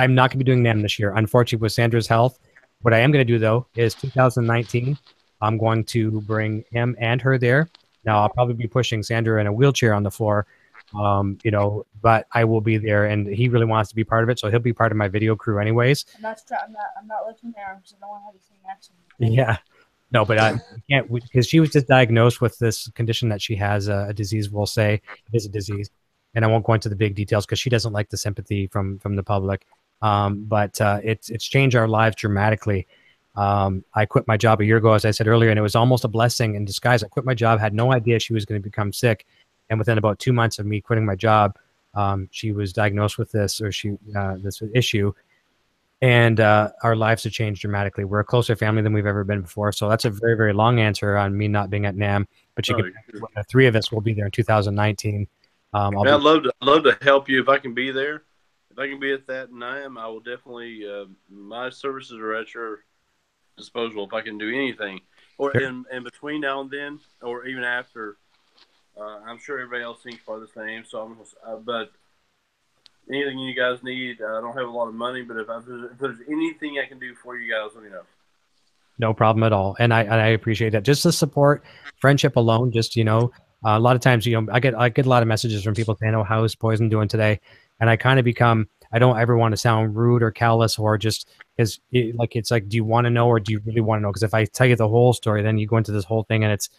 A: I'm not going to be doing NAMM this year, unfortunately, with Sandra's health. What I am going to do, though, is 2019, I'm going to bring him and her there. Now, I'll probably be pushing Sandra in a wheelchair on the floor, but I will be there, and he really wants to be part of it, so he'll be part of my video crew anyways.
J: I'm not looking there because I don't want to have you sitting next to me.
A: Yeah. No, but I can't, because she was just diagnosed with this condition that she has, a disease, we'll say. It is a disease. And I won't go into the big details because she doesn't like the sympathy from the public. But it's changed our lives dramatically. I quit my job a year ago, as I said earlier, and it was almost a blessing in disguise. I quit my job, had no idea she was going to become sick. And within about 2 months of me quitting my job, she was diagnosed with this issue. And our lives have changed dramatically. We're a closer family than we've ever been before. So that's a very, very long answer on me not being at NAMM. But the three of us will be there in 2019.
H: I'd love to help you if I can be there. If I can be at that NAMM, I will definitely. My services are at your disposal if I can do anything, or in between now and then, or even after. I'm sure everybody else thinks probably the same. So, but anything you guys need, I don't have a lot of money, but if there's anything I can do for you guys, let me know.
A: No problem at all, and I appreciate that. Just the support, friendship alone. Just a lot of times, I get a lot of messages from people saying, "Oh, how's Poison doing today?" And I kind of become, I don't ever want to sound rude or callous or just because it's like, do you want to know or do you really want to know? Because if I tell you the whole story, then you go into this whole thing and it's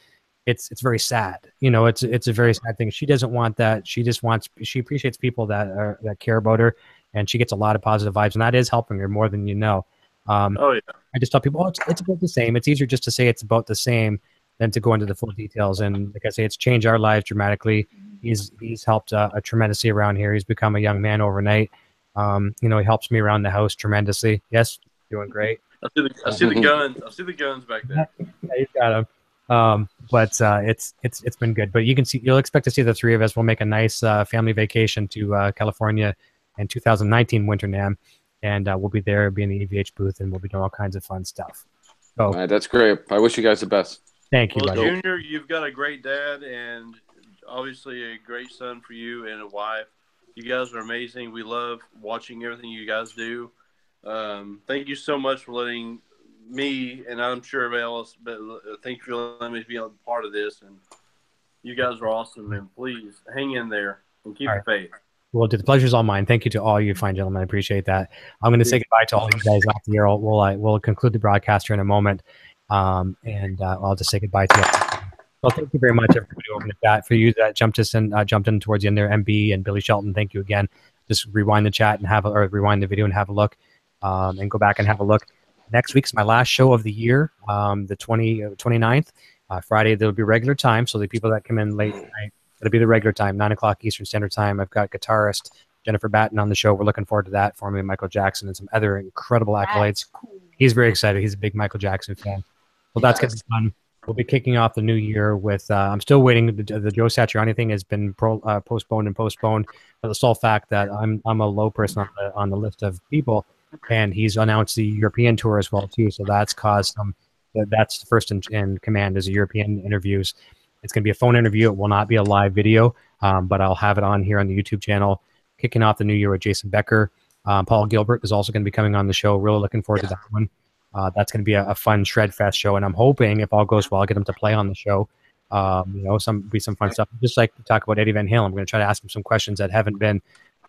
A: very sad. It's a very sad thing. She doesn't want that. She appreciates people that care about her, and she gets a lot of positive vibes, and that is helping her more than you know. I just tell people, it's about the same. It's easier just to say it's about the same than to go into the full details. And like I say, it's changed our lives dramatically. He's helped tremendously around here. He's become a young man overnight. He helps me around the house tremendously. Yes, doing great.
H: I see the guns. I see the guns back there.
A: Yeah, he's got them. But it's been good. But you'll expect to see the three of us. We'll make a nice family vacation to California in 2019 Winter NAMM, and we'll be there, be in the EVH booth, and we'll be doing all kinds of fun stuff. So
I: that's great. I wish you guys the best.
A: Thank you,
H: buddy.
A: buddy.
H: Junior, you've got a great dad and obviously a great son for you and a wife. You guys are amazing. We love watching everything you guys do. Thank you so much for letting me, and I'm sure everybody else, but thank you for letting me be a part of this. And you guys are awesome. And please hang in there and keep your faith.
A: Well, the pleasure's all mine. Thank you to all you fine gentlemen. I appreciate that. I'm going to say goodbye to all you guys after here. We'll conclude the broadcast here in a moment. And I'll just say goodbye to you. Well, thank you very much, everybody over in the chat. For you that jumped in towards the end there, MB and Billy Shelton, thank you again. Just rewind the chat and rewind the video and have a look, and go back and have a look. Next week's my last show of the year, the 29th. Friday, there'll be regular time, so the people that come in late tonight, it'll be the regular time, 9 o'clock Eastern Standard Time. I've got guitarist Jennifer Batten on the show. We're looking forward to that, formerly Michael Jackson, and some other incredible accolades. Cool. He's very excited. He's a big Michael Jackson fan. Well, that's going to be fun. We'll be kicking off the new year with, I'm still waiting. The Joe Satriani thing has been postponed. But the sole fact that I'm a low person on the list of people, and he's announced the European tour as well, too. So that's caused that's the first in command is the European interviews. It's going to be a phone interview. It will not be a live video, but I'll have it on here on the YouTube channel. Kicking off the new year with Jason Becker. Paul Gilbert is also going to be coming on the show. Really looking forward to that one. That's going to be a fun Shred Fest show, and I'm hoping if all goes well, I'll get him to play on the show. Some fun stuff. Just like to talk about Eddie Van Halen, I'm going to try to ask him some questions that haven't been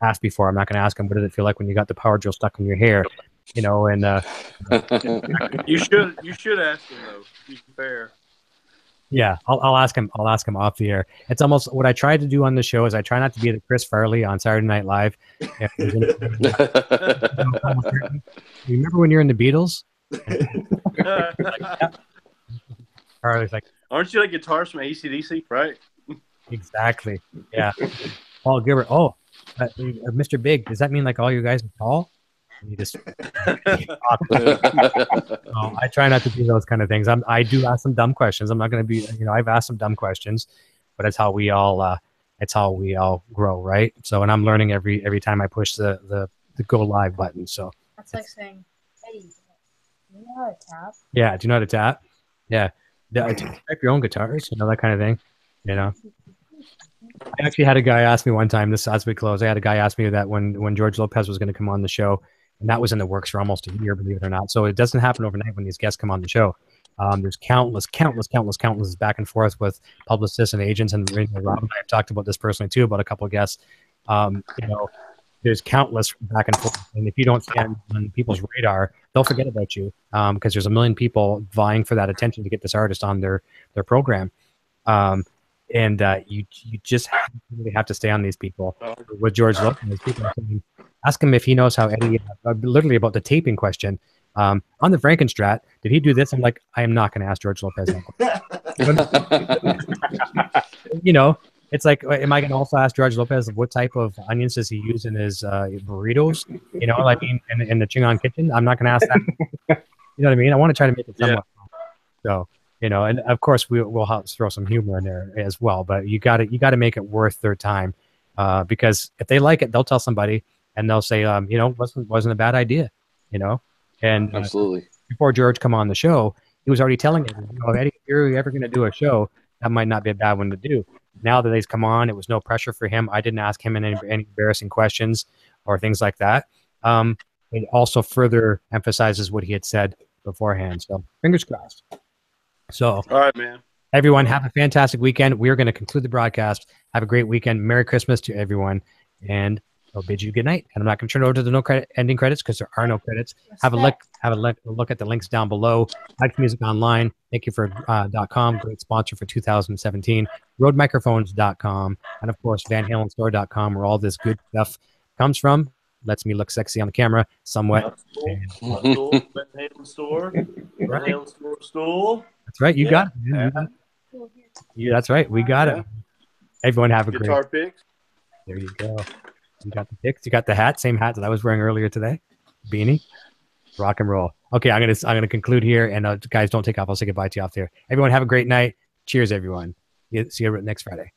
A: asked before. I'm not going to ask him what did it feel like when you got the power drill stuck in your hair, and
H: you should ask him though. To be fair.
A: Yeah, I'll ask him. I'll ask him off the air. It's almost what I try to do on the show is I try not to be the Chris Farley on Saturday Night Live. You remember when you're in the Beatles? Farley's like,
H: aren't you like guitars from AC/DC, right?
A: Exactly. Yeah. Paul Gilbert. Oh, Mr. Big. Does that mean like all you guys are tall? And you just. I try not to do those kind of things. I do ask some dumb questions. I'm not going to be. I've asked some dumb questions, but it's how we all. It's how we all grow, right? So, and I'm learning every time I push the go live button. So.
J: That's like saying, "Hey, do you know how to tap?"
A: Yeah. Do you know how to tap? Yeah. Do you type your own guitars? That kind of thing. I actually had a guy ask me one time, this as we close, I had a guy ask me that when George Lopez was going to come on the show, and that was in the works for almost a year, believe it or not. So it doesn't happen overnight when these guests come on the show. There's countless back and forth with publicists and agents, and Rob and I have talked about this personally too, about a couple of guests. There's countless back and forth, and if you don't stand on people's radar, they'll forget about you because there's a million people vying for that attention to get this artist on their program. And you just really have to stay on these people. With George Lopez, people are saying, ask him if he knows how Eddie, literally about the taping question. On the Frankenstrat, did he do this? I'm like, I am not going to ask George Lopez that. It's like, am I going to also ask George Lopez what type of onions does he use in his burritos? Like in the Chingon kitchen? I'm not going to ask that. You know what I mean? I want to try to make it somewhat. So. And of course we'll throw some humor in there as well, but you got to make it worth their time, because if they like it, they'll tell somebody and they'll say, wasn't a bad idea, and
I: absolutely.
A: Before George come on the show, he was already telling everyone, Eddie, if you're ever going to do a show, that might not be a bad one to do. Now that he's come on, it was no pressure for him. I didn't ask him any embarrassing questions or things like that. It also further emphasizes what he had said beforehand. So fingers crossed. So,
H: all right, man.
A: Everyone, have a fantastic weekend. We are going to conclude the broadcast. Have a great weekend. Merry Christmas to everyone, and I'll bid you good night. And I'm not going to turn it over to the ending credits because there are no credits. Have a look at the links down below. Like Music Online. Thank you for .com. Great sponsor for 2017. Roadmicrophones.com, and of course VanHalenStore.com, where all this good stuff comes from. Lets me look sexy on the camera somewhat.
H: Van Halen Store. Van Halen Store stool.
A: That's right. You got it. Yeah, that's right. We got it. Everyone have a
H: guitar
A: great.
H: Picks.
A: There you go. You got the picks. You got the hat. Same hat that I was wearing earlier today. Beanie. Rock and roll. Okay, I'm gonna conclude here, and guys, don't take off. I'll say goodbye to you off there. Everyone have a great night. Cheers, everyone. See you next Friday.